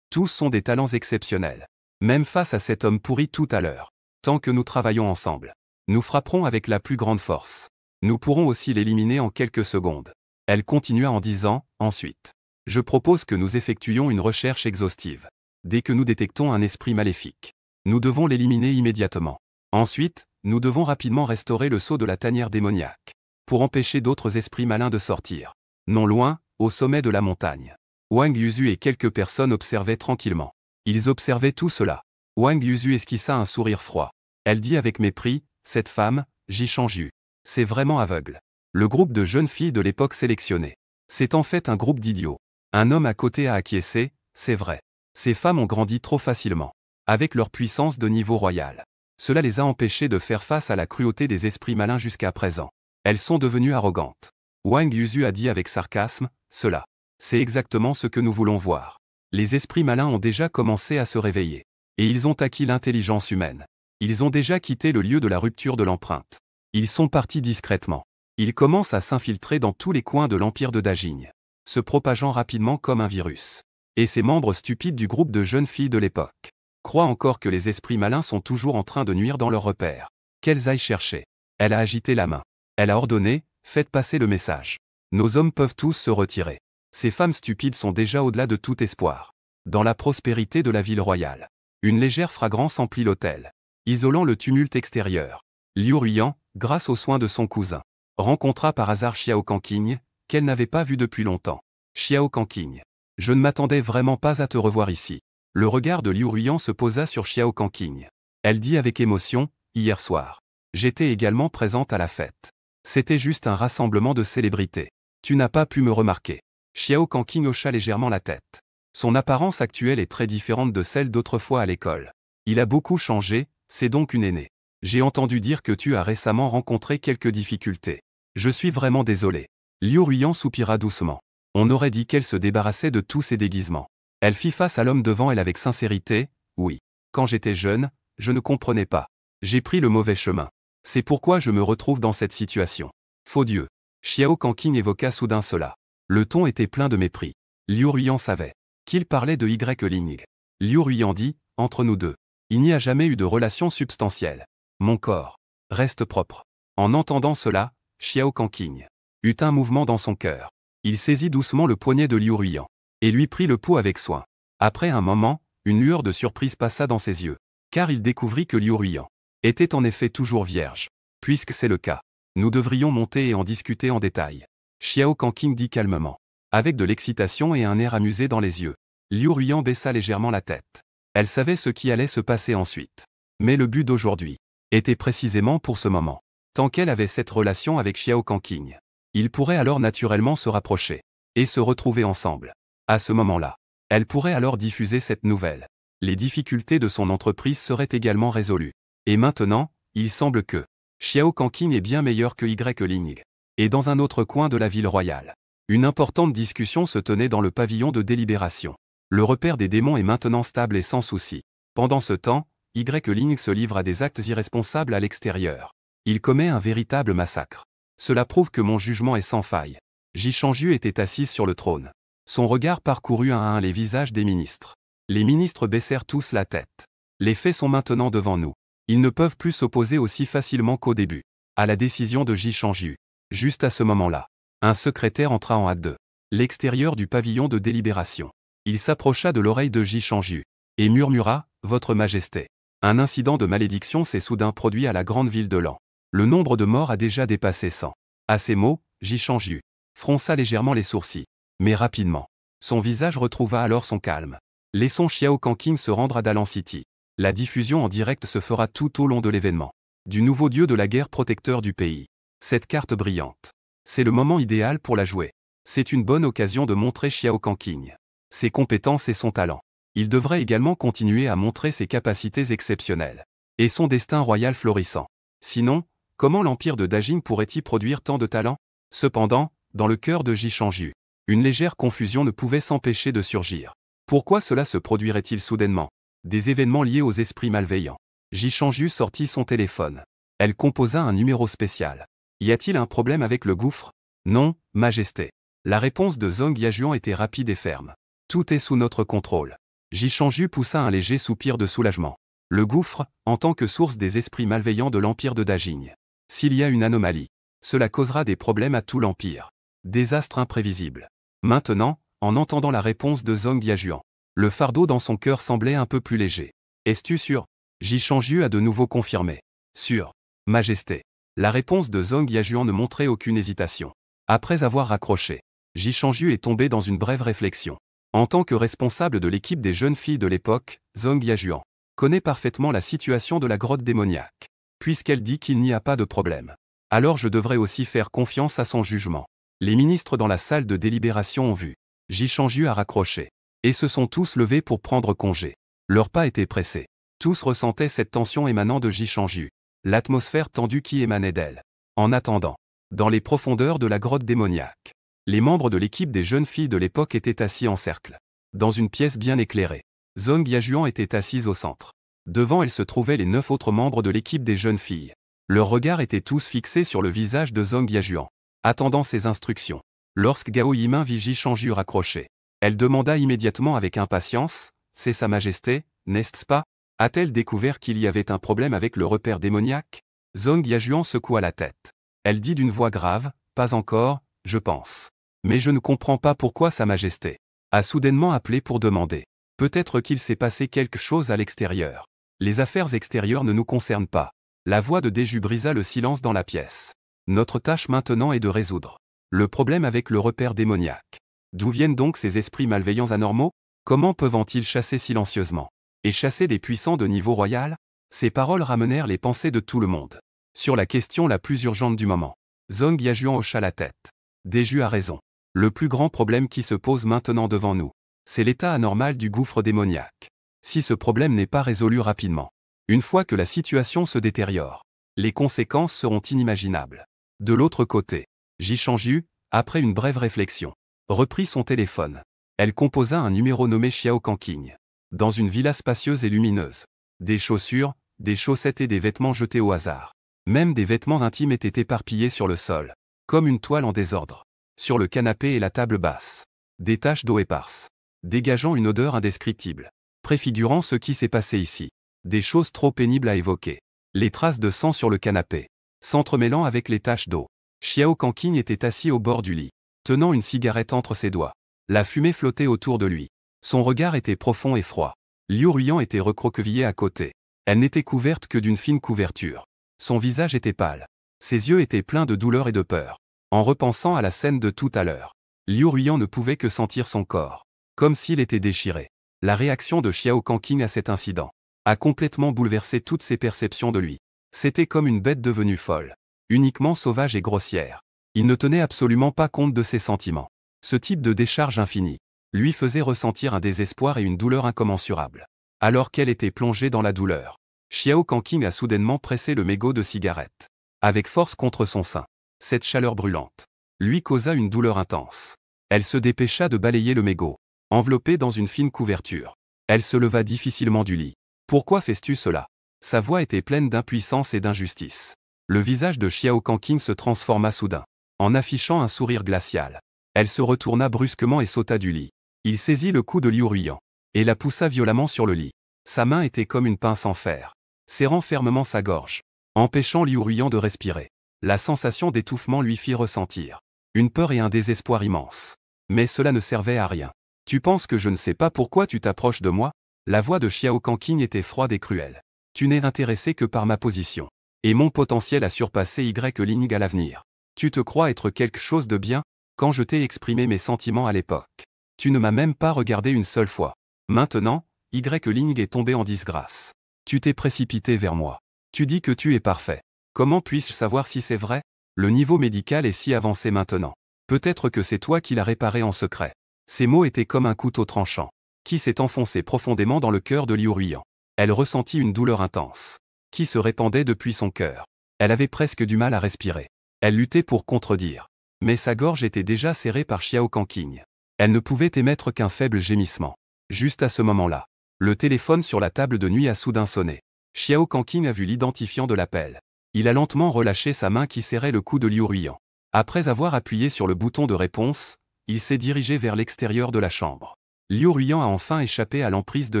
Tous sont des talents exceptionnels. Même face à cet homme pourri tout à l'heure. Tant que nous travaillons ensemble. Nous frapperons avec la plus grande force. Nous pourrons aussi l'éliminer en quelques secondes. Elle continua en disant, ensuite. Je propose que nous effectuions une recherche exhaustive. Dès que nous détectons un esprit maléfique. Nous devons l'éliminer immédiatement. Ensuite, nous devons rapidement restaurer le sceau de la tanière démoniaque. Pour empêcher d'autres esprits malins de sortir. Non loin, au sommet de la montagne. Wang Yuzu et quelques personnes observaient tranquillement. Ils observaient tout cela. Wang Yuzu esquissa un sourire froid. Elle dit avec mépris, cette femme, Ji-Shangyu. C'est vraiment aveugle. Le groupe de jeunes filles de l'époque sélectionnée. C'est en fait un groupe d'idiots. Un homme à côté a acquiescé, c'est vrai. Ces femmes ont grandi trop facilement. Avec leur puissance de niveau royal. Cela les a empêchées de faire face à la cruauté des esprits malins jusqu'à présent. Elles sont devenues arrogantes. Wang Yuzu a dit avec sarcasme, cela. C'est exactement ce que nous voulons voir. Les esprits malins ont déjà commencé à se réveiller. Et ils ont acquis l'intelligence humaine. Ils ont déjà quitté le lieu de la rupture de l'empreinte. Ils sont partis discrètement. Ils commencent à s'infiltrer dans tous les coins de l'empire de Dajing, se propageant rapidement comme un virus. Et ces membres stupides du groupe de jeunes filles de l'époque croient encore que les esprits malins sont toujours en train de nuire dans leurs repères. Qu'elles aillent chercher. Elle a agité la main. Elle a ordonné, faites passer le message. Nos hommes peuvent tous se retirer. Ces femmes stupides sont déjà au-delà de tout espoir. Dans la prospérité de la ville royale. Une légère fragrance emplit l'hôtel, isolant le tumulte extérieur. Liu Ruyan, grâce aux soins de son cousin, rencontra par hasard Xiao Kanqing, qu'elle n'avait pas vu depuis longtemps. Xiao Kanqing. Je ne m'attendais vraiment pas à te revoir ici. Le regard de Liu Ruyan se posa sur Xiao Kanqing. Elle dit avec émotion, hier soir. J'étais également présente à la fête. C'était juste un rassemblement de célébrités. Tu n'as pas pu me remarquer. Xiao Kanqing hocha légèrement la tête. Son apparence actuelle est très différente de celle d'autrefois à l'école. Il a beaucoup changé, c'est donc une aînée. J'ai entendu dire que tu as récemment rencontré quelques difficultés. Je suis vraiment désolé. Liu Ruyan soupira doucement. On aurait dit qu'elle se débarrassait de tous ses déguisements. Elle fit face à l'homme devant elle avec sincérité, oui. Quand j'étais jeune, je ne comprenais pas. J'ai pris le mauvais chemin. C'est pourquoi je me retrouve dans cette situation. Faux Dieu. Xiao Kanqing évoqua soudain cela. Le ton était plein de mépris. Liu Ruyan savait qu'il parlait de Ling. Liu Ruyan dit, entre nous deux, il n'y a jamais eu de relation substantielle. Mon corps reste propre. En entendant cela, Xiao Kanqing eut un mouvement dans son cœur. Il saisit doucement le poignet de Liu Ruyan et lui prit le pouls avec soin. Après un moment, une lueur de surprise passa dans ses yeux, car il découvrit que Liu Ruyan était en effet toujours vierge. Puisque c'est le cas, nous devrions monter et en discuter en détail. Xiao Kanqing dit calmement, avec de l'excitation et un air amusé dans les yeux. Liu Ruyan baissa légèrement la tête. Elle savait ce qui allait se passer ensuite. Mais le but d'aujourd'hui était précisément pour ce moment. Tant qu'elle avait cette relation avec Xiao Kanqing, ils pourraient alors naturellement se rapprocher et se retrouver ensemble. À ce moment-là, elle pourrait alors diffuser cette nouvelle. Les difficultés de son entreprise seraient également résolues. Et maintenant, il semble que Xiao Kanqing est bien meilleur que Ling. Et dans un autre coin de la ville royale, une importante discussion se tenait dans le pavillon de délibération. Le repère des démons est maintenant stable et sans souci. Pendant ce temps, Ling se livre à des actes irresponsables à l'extérieur. Il commet un véritable massacre. Cela prouve que mon jugement est sans faille. Ji-Shangyu était assise sur le trône. Son regard parcourut un à un les visages des ministres. Les ministres baissèrent tous la tête. Les faits sont maintenant devant nous. Ils ne peuvent plus s'opposer aussi facilement qu'au début à la décision de Ji-Shangyu. Juste à ce moment-là, un secrétaire entra en hâte de l'extérieur du pavillon de délibération. Il s'approcha de l'oreille de Ji-Shangyu et murmura, « Votre Majesté. Un incident de malédiction s'est soudain produit à la grande ville de Lan. Le nombre de morts a déjà dépassé 100. » À ces mots, Ji-Shangyu fronça légèrement les sourcils. Mais rapidement, son visage retrouva alors son calme. Laissons Xiao Kanqing se rendre à Dalan City. La diffusion en direct se fera tout au long de l'événement. du nouveau dieu de la guerre protecteur du pays. Cette carte brillante. C'est le moment idéal pour la jouer. C'est une bonne occasion de montrer Xiao Kangqing, ses compétences et son talent. Il devrait également continuer à montrer ses capacités exceptionnelles. Et son destin royal florissant. Sinon, comment l'empire de Dajing pourrait-il produire tant de talent? Cependant, dans le cœur de Ji Shangyu, une légère confusion ne pouvait s'empêcher de surgir. Pourquoi cela se produirait-il soudainement? Des événements liés aux esprits malveillants. Ji Shangyu sortit son téléphone. Elle composa un numéro spécial. Y a-t-il un problème avec le gouffre? Non, Majesté. La réponse de Zhong Yajuan était rapide et ferme. Tout est sous notre contrôle. Ji Shangyu poussa un léger soupir de soulagement. Le gouffre, en tant que source des esprits malveillants de l'empire de Dajing. S'il y a une anomalie, cela causera des problèmes à tout l'empire. Désastre imprévisible. Maintenant, en entendant la réponse de Zhong Yajuan, le fardeau dans son cœur semblait un peu plus léger. Es-tu sûr? Ji Shangyu a de nouveau confirmé. Sûr. Majesté. La réponse de Zhong Yajuan ne montrait aucune hésitation. Après avoir raccroché, Ji Shangyu est tombé dans une brève réflexion. En tant que responsable de l'équipe des jeunes filles de l'époque, Zhong Yajuan connaît parfaitement la situation de la grotte démoniaque. Puisqu'elle dit qu'il n'y a pas de problème, alors je devrais aussi faire confiance à son jugement. Les ministres dans la salle de délibération ont vu. Ji Shangyu a raccroché. Et se sont tous levés pour prendre congé. Leurs pas étaient pressés. Tous ressentaient cette tension émanant de Ji Shangyu. L'atmosphère tendue qui émanait d'elle. En attendant, dans les profondeurs de la grotte démoniaque, les membres de l'équipe des jeunes filles de l'époque étaient assis en cercle. Dans une pièce bien éclairée. Zhong Yajuan était assise au centre. Devant elle se trouvaient les 9 autres membres de l'équipe des jeunes filles. Leurs regards étaient tous fixés sur le visage de Zhong Yajuan, attendant ses instructions. Lorsque Gao Yimin vit Ji Shangyu raccroché, elle demanda immédiatement avec impatience, « C'est Sa Majesté, n'est-ce pas? A-t-elle découvert qu'il y avait un problème avec le repère démoniaque ?» Zhong Yajuan secoua la tête. Elle dit d'une voix grave, « Pas encore, je pense. Mais je ne comprends pas pourquoi Sa Majesté a soudainement appelé pour demander. Peut-être qu'il s'est passé quelque chose à l'extérieur. Les affaires extérieures ne nous concernent pas. » La voix de Deju brisa le silence dans la pièce. Notre tâche maintenant est de résoudre le problème avec le repère démoniaque. D'où viennent donc ces esprits malveillants anormaux? Comment peuvent-ils chasser silencieusement et chasser des puissants de niveau royal? Ces paroles ramenèrent les pensées de tout le monde sur la question la plus urgente du moment. Zhong Yajuan hocha la tête. Deju a raison. Le plus grand problème qui se pose maintenant devant nous, c'est l'état anormal du gouffre démoniaque. Si ce problème n'est pas résolu rapidement, une fois que la situation se détériore, les conséquences seront inimaginables. De l'autre côté, Ji Shangyu, après une brève réflexion, reprit son téléphone. Elle composa un numéro nommé Xiao Kangqing. Dans une villa spacieuse et lumineuse. Des chaussures, des chaussettes et des vêtements jetés au hasard. Même des vêtements intimes étaient éparpillés sur le sol, comme une toile en désordre. Sur le canapé et la table basse. Des taches d'eau éparses, dégageant une odeur indescriptible, préfigurant ce qui s'est passé ici. Des choses trop pénibles à évoquer. Les traces de sang sur le canapé, s'entremêlant avec les taches d'eau. Xiao Kangqing était assis au bord du lit, tenant une cigarette entre ses doigts. La fumée flottait autour de lui. Son regard était profond et froid. Liu Ruyan était recroquevillée à côté. Elle n'était couverte que d'une fine couverture. Son visage était pâle. Ses yeux étaient pleins de douleur et de peur. En repensant à la scène de tout à l'heure, Liu Ruyan ne pouvait que sentir son corps, comme s'il était déchiré. La réaction de Xiao Kangqing à cet incident a complètement bouleversé toutes ses perceptions de lui. C'était comme une bête devenue folle, uniquement sauvage et grossière. Il ne tenait absolument pas compte de ses sentiments. Ce type de décharge infinie lui faisait ressentir un désespoir et une douleur incommensurables. Alors qu'elle était plongée dans la douleur, Xiao Kangqing a soudainement pressé le mégot de cigarette avec force contre son sein. Cette chaleur brûlante lui causa une douleur intense. Elle se dépêcha de balayer le mégot, enveloppé dans une fine couverture. Elle se leva difficilement du lit. « Pourquoi fais-tu cela ?» Sa voix était pleine d'impuissance et d'injustice. Le visage de Xiao Kangqing se transforma soudain, en affichant un sourire glacial. Elle se retourna brusquement et sauta du lit. Il saisit le cou de Liu Ruyan et la poussa violemment sur le lit. Sa main était comme une pince en fer, serrant fermement sa gorge, empêchant Liu Ruyan de respirer. La sensation d'étouffement lui fit ressentir une peur et un désespoir immenses. Mais cela ne servait à rien. « Tu penses que je ne sais pas pourquoi tu t'approches de moi ?» La voix de Xiao Kangqing était froide et cruelle. « Tu n'es intéressé que par ma position et mon potentiel à surpasser Ling à l'avenir. Tu te crois être quelque chose de bien? Quand je t'ai exprimé mes sentiments à l'époque, tu ne m'as même pas regardé une seule fois. Maintenant, Ling est tombé en disgrâce. Tu t'es précipité vers moi. Tu dis que tu es parfait. Comment puis-je savoir si c'est vrai? Le niveau médical est si avancé maintenant. Peut-être que c'est toi qui l'as réparé en secret. Ces mots étaient comme un couteau tranchant, qui s'est enfoncé profondément dans le cœur de Liu Ruiyan. Elle ressentit une douleur intense, qui se répandait depuis son cœur. Elle avait presque du mal à respirer. Elle luttait pour contredire. Mais sa gorge était déjà serrée par Xiao Kanqing. Elle ne pouvait émettre qu'un faible gémissement. Juste à ce moment-là, le téléphone sur la table de nuit a soudain sonné. Xiao Kanqing a vu l'identifiant de l'appel. Il a lentement relâché sa main qui serrait le cou de Liu Ruiyan. Après avoir appuyé sur le bouton de réponse, il s'est dirigé vers l'extérieur de la chambre. Liu Ruiyan a enfin échappé à l'emprise de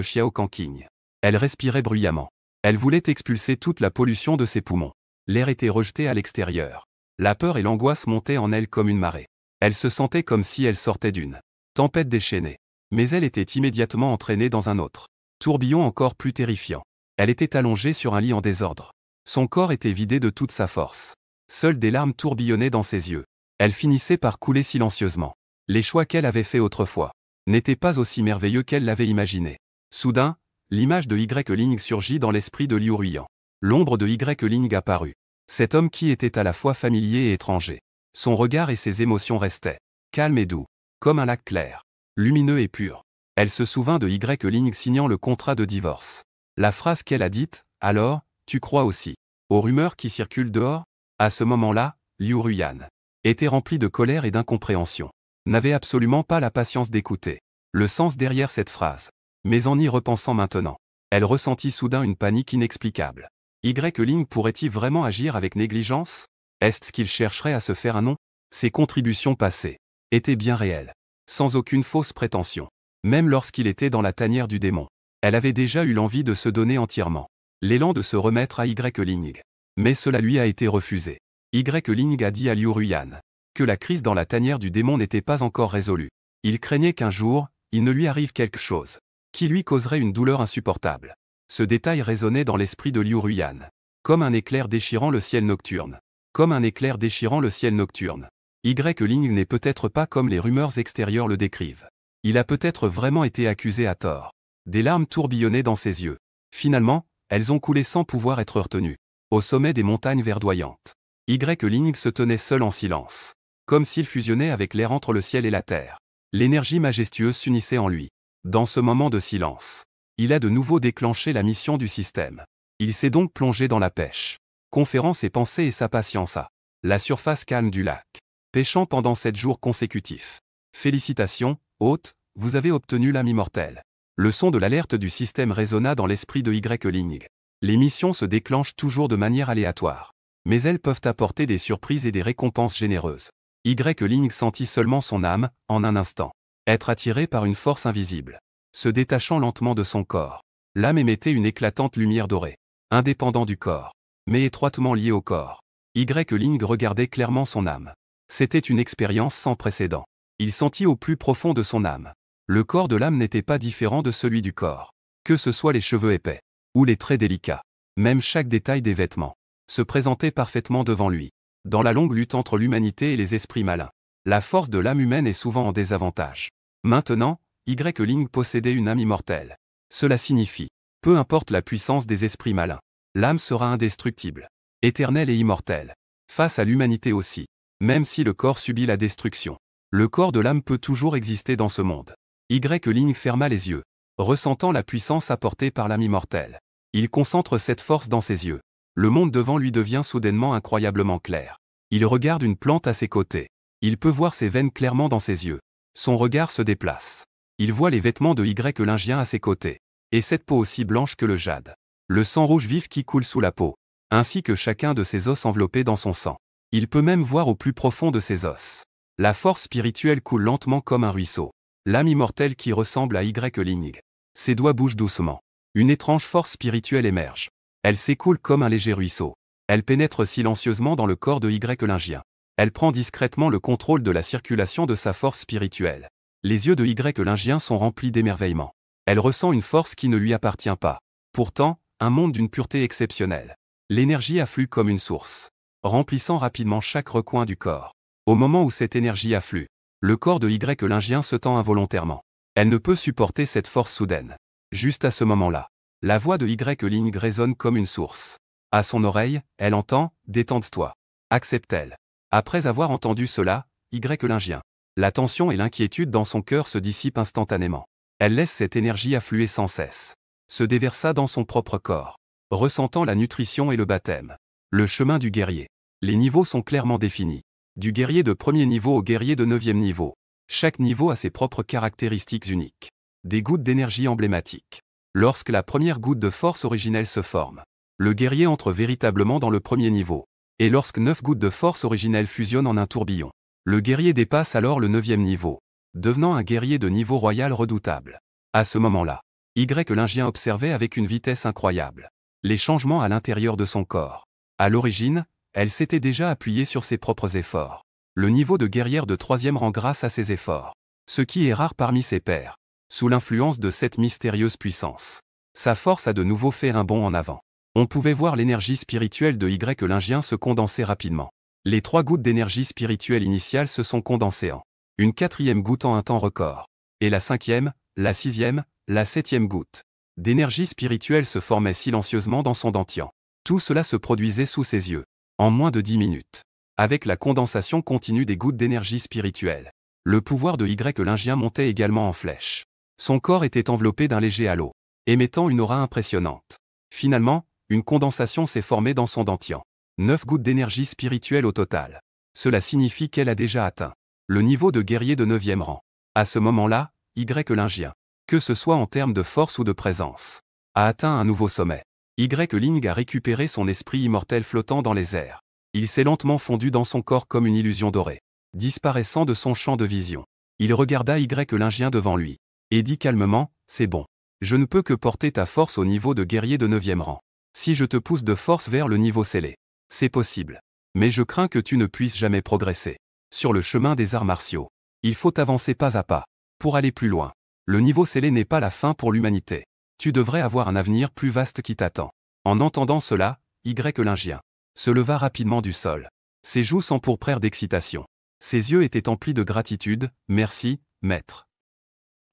Xiao Kanqing. Elle respirait bruyamment. Elle voulait expulser toute la pollution de ses poumons. L'air était rejeté à l'extérieur. La peur et l'angoisse montaient en elle comme une marée. Elle se sentait comme si elle sortait d'une tempête déchaînée. Mais elle était immédiatement entraînée dans un autre tourbillon encore plus terrifiant. Elle était allongée sur un lit en désordre. Son corps était vidé de toute sa force. Seules des larmes tourbillonnaient dans ses yeux. Elle finissait par couler silencieusement. Les choix qu'elle avait faits autrefois n'étaient pas aussi merveilleux qu'elle l'avait imaginé. Soudain, l'image de Ling surgit dans l'esprit de Liu Ruiyan. L'ombre de Ling apparut. Cet homme qui était à la fois familier et étranger. Son regard et ses émotions restaient calmes et doux, comme un lac clair, lumineux et pur. Elle se souvint de Ling signant le contrat de divorce. La phrase qu'elle a dite, « Alors, tu crois aussi aux rumeurs qui circulent dehors ?» À ce moment-là, Liu Ruiyan était rempli de colère et d'incompréhension. N'avait absolument pas la patience d'écouter le sens derrière cette phrase. Mais en y repensant maintenant, elle ressentit soudain une panique inexplicable. Ling pourrait-il vraiment agir avec négligence? Est-ce qu'il chercherait à se faire un nom? Ses contributions passées étaient bien réelles, sans aucune fausse prétention. Même lorsqu'il était dans la tanière du démon, elle avait déjà eu l'envie de se donner entièrement. L'élan de se remettre à Ling. Mais cela lui a été refusé. Ling a dit à Liu Ruiyan que la crise dans la tanière du démon n'était pas encore résolue. Il craignait qu'un jour, il ne lui arrive quelque chose qui lui causerait une douleur insupportable. Ce détail résonnait dans l'esprit de Liu Ruiyan, comme un éclair déchirant le ciel nocturne. Comme un éclair déchirant le ciel nocturne. Ling n'est peut-être pas comme les rumeurs extérieures le décrivent. Il a peut-être vraiment été accusé à tort. Des larmes tourbillonnaient dans ses yeux. Finalement, elles ont coulé sans pouvoir être retenues. Au sommet des montagnes verdoyantes, Ling se tenait seul en silence, comme s'il fusionnait avec l'air entre le ciel et la terre. L'énergie majestueuse s'unissait en lui. Dans ce moment de silence, il a de nouveau déclenché la mission du système. Il s'est donc plongé dans la pêche, conférant ses pensées et sa patience à la surface calme du lac, pêchant pendant 7 jours consécutifs. Félicitations, hôte, vous avez obtenu l'âme immortelle. Le son de l'alerte du système résonna dans l'esprit de Ling. Les missions se déclenchent toujours de manière aléatoire. Mais elles peuvent apporter des surprises et des récompenses généreuses. Ling sentit seulement son âme, en un instant, être attirée par une force invisible, se détachant lentement de son corps. L'âme émettait une éclatante lumière dorée, indépendant du corps, mais étroitement liée au corps. Ling regardait clairement son âme. C'était une expérience sans précédent. Il sentit au plus profond de son âme. Le corps de l'âme n'était pas différent de celui du corps. Que ce soit les cheveux épais, ou les traits délicats, même chaque détail des vêtements, se présentait parfaitement devant lui. Dans la longue lutte entre l'humanité et les esprits malins, la force de l'âme humaine est souvent en désavantage. Maintenant, Ling possédait une âme immortelle. Cela signifie, peu importe la puissance des esprits malins, l'âme sera indestructible, éternelle et immortelle. Face à l'humanité aussi, même si le corps subit la destruction, le corps de l'âme peut toujours exister dans ce monde. Ling ferma les yeux, ressentant la puissance apportée par l'âme immortelle. Il concentre cette force dans ses yeux. Le monde devant lui devient soudainement incroyablement clair. Il regarde une plante à ses côtés. Il peut voir ses veines clairement dans ses yeux. Son regard se déplace. Il voit les vêtements de Lingien à ses côtés. Et cette peau aussi blanche que le jade. Le sang rouge vif qui coule sous la peau. Ainsi que chacun de ses os enveloppés dans son sang. Il peut même voir au plus profond de ses os. La force spirituelle coule lentement comme un ruisseau. L'âme immortelle qui ressemble à Ling. Ses doigts bougent doucement. Une étrange force spirituelle émerge. Elle s'écoule comme un léger ruisseau. Elle pénètre silencieusement dans le corps de Lingien. Elle prend discrètement le contrôle de la circulation de sa force spirituelle. Les yeux de Lingien sont remplis d'émerveillement. Elle ressent une force qui ne lui appartient pas. Pourtant, un monde d'une pureté exceptionnelle. L'énergie afflue comme une source, remplissant rapidement chaque recoin du corps. Au moment où cette énergie afflue, le corps de Lingien se tend involontairement. Elle ne peut supporter cette force soudaine. Juste à ce moment-là, la voix de Ling résonne comme une source. À son oreille, elle entend « Détende-toi ». Accepte-t-elle. Après avoir entendu cela, Y-Lingien. La tension et l'inquiétude dans son cœur se dissipent instantanément. Elle laisse cette énergie affluer sans cesse. Se déversa dans son propre corps. Ressentant la nutrition et le baptême. Le chemin du guerrier. Les niveaux sont clairement définis. Du guerrier de premier niveau au guerrier de 9e niveau. Chaque niveau a ses propres caractéristiques uniques. Des gouttes d'énergie emblématiques. Lorsque la première goutte de force originelle se forme, le guerrier entre véritablement dans le premier niveau. Et lorsque 9 gouttes de force originelle fusionnent en un tourbillon, le guerrier dépasse alors le 9e niveau, devenant un guerrier de niveau royal redoutable. À ce moment-là, Y-Lingien observait avec une vitesse incroyable les changements à l'intérieur de son corps. À l'origine, elle s'était déjà appuyée sur ses propres efforts. Le niveau de guerrière de 3e rang grâce à ses efforts. Ce qui est rare parmi ses pairs. Sous l'influence de cette mystérieuse puissance. Sa force a de nouveau fait un bond en avant. On pouvait voir l'énergie spirituelle de Y-Lingien se condenser rapidement. Les 3 gouttes d'énergie spirituelle initiale se sont condensées en une 4e goutte en un temps record. Et la 5e, la 6e, la 7e goutte d'énergie spirituelle se formait silencieusement dans son dentian. Tout cela se produisait sous ses yeux, en moins de 10 minutes. Avec la condensation continue des gouttes d'énergie spirituelle, le pouvoir de Y-Lingien montait également en flèche. Son corps était enveloppé d'un léger halo, émettant une aura impressionnante. Finalement, une condensation s'est formée dans son dentian. 9 gouttes d'énergie spirituelle au total. Cela signifie qu'elle a déjà atteint le niveau de guerrier de 9e rang. À ce moment-là, Y-Lingien, que ce soit en termes de force ou de présence, a atteint un nouveau sommet. Y-Ling a récupéré son esprit immortel flottant dans les airs. Il s'est lentement fondu dans son corps comme une illusion dorée, disparaissant de son champ de vision. Il regarda Y-Lingien devant lui, et dit calmement, « C'est bon. Je ne peux que porter ta force au niveau de guerrier de 9e rang. Si je te pousse de force vers le niveau scellé, c'est possible. Mais je crains que tu ne puisses jamais progresser. Sur le chemin des arts martiaux, il faut avancer pas à pas, pour aller plus loin. Le niveau scellé n'est pas la fin pour l'humanité. Tu devrais avoir un avenir plus vaste qui t'attend. » En entendant cela, Y-Lingien se leva rapidement du sol. Ses joues s'empourprèrent d'excitation. Ses yeux étaient emplis de gratitude. « Merci, maître. »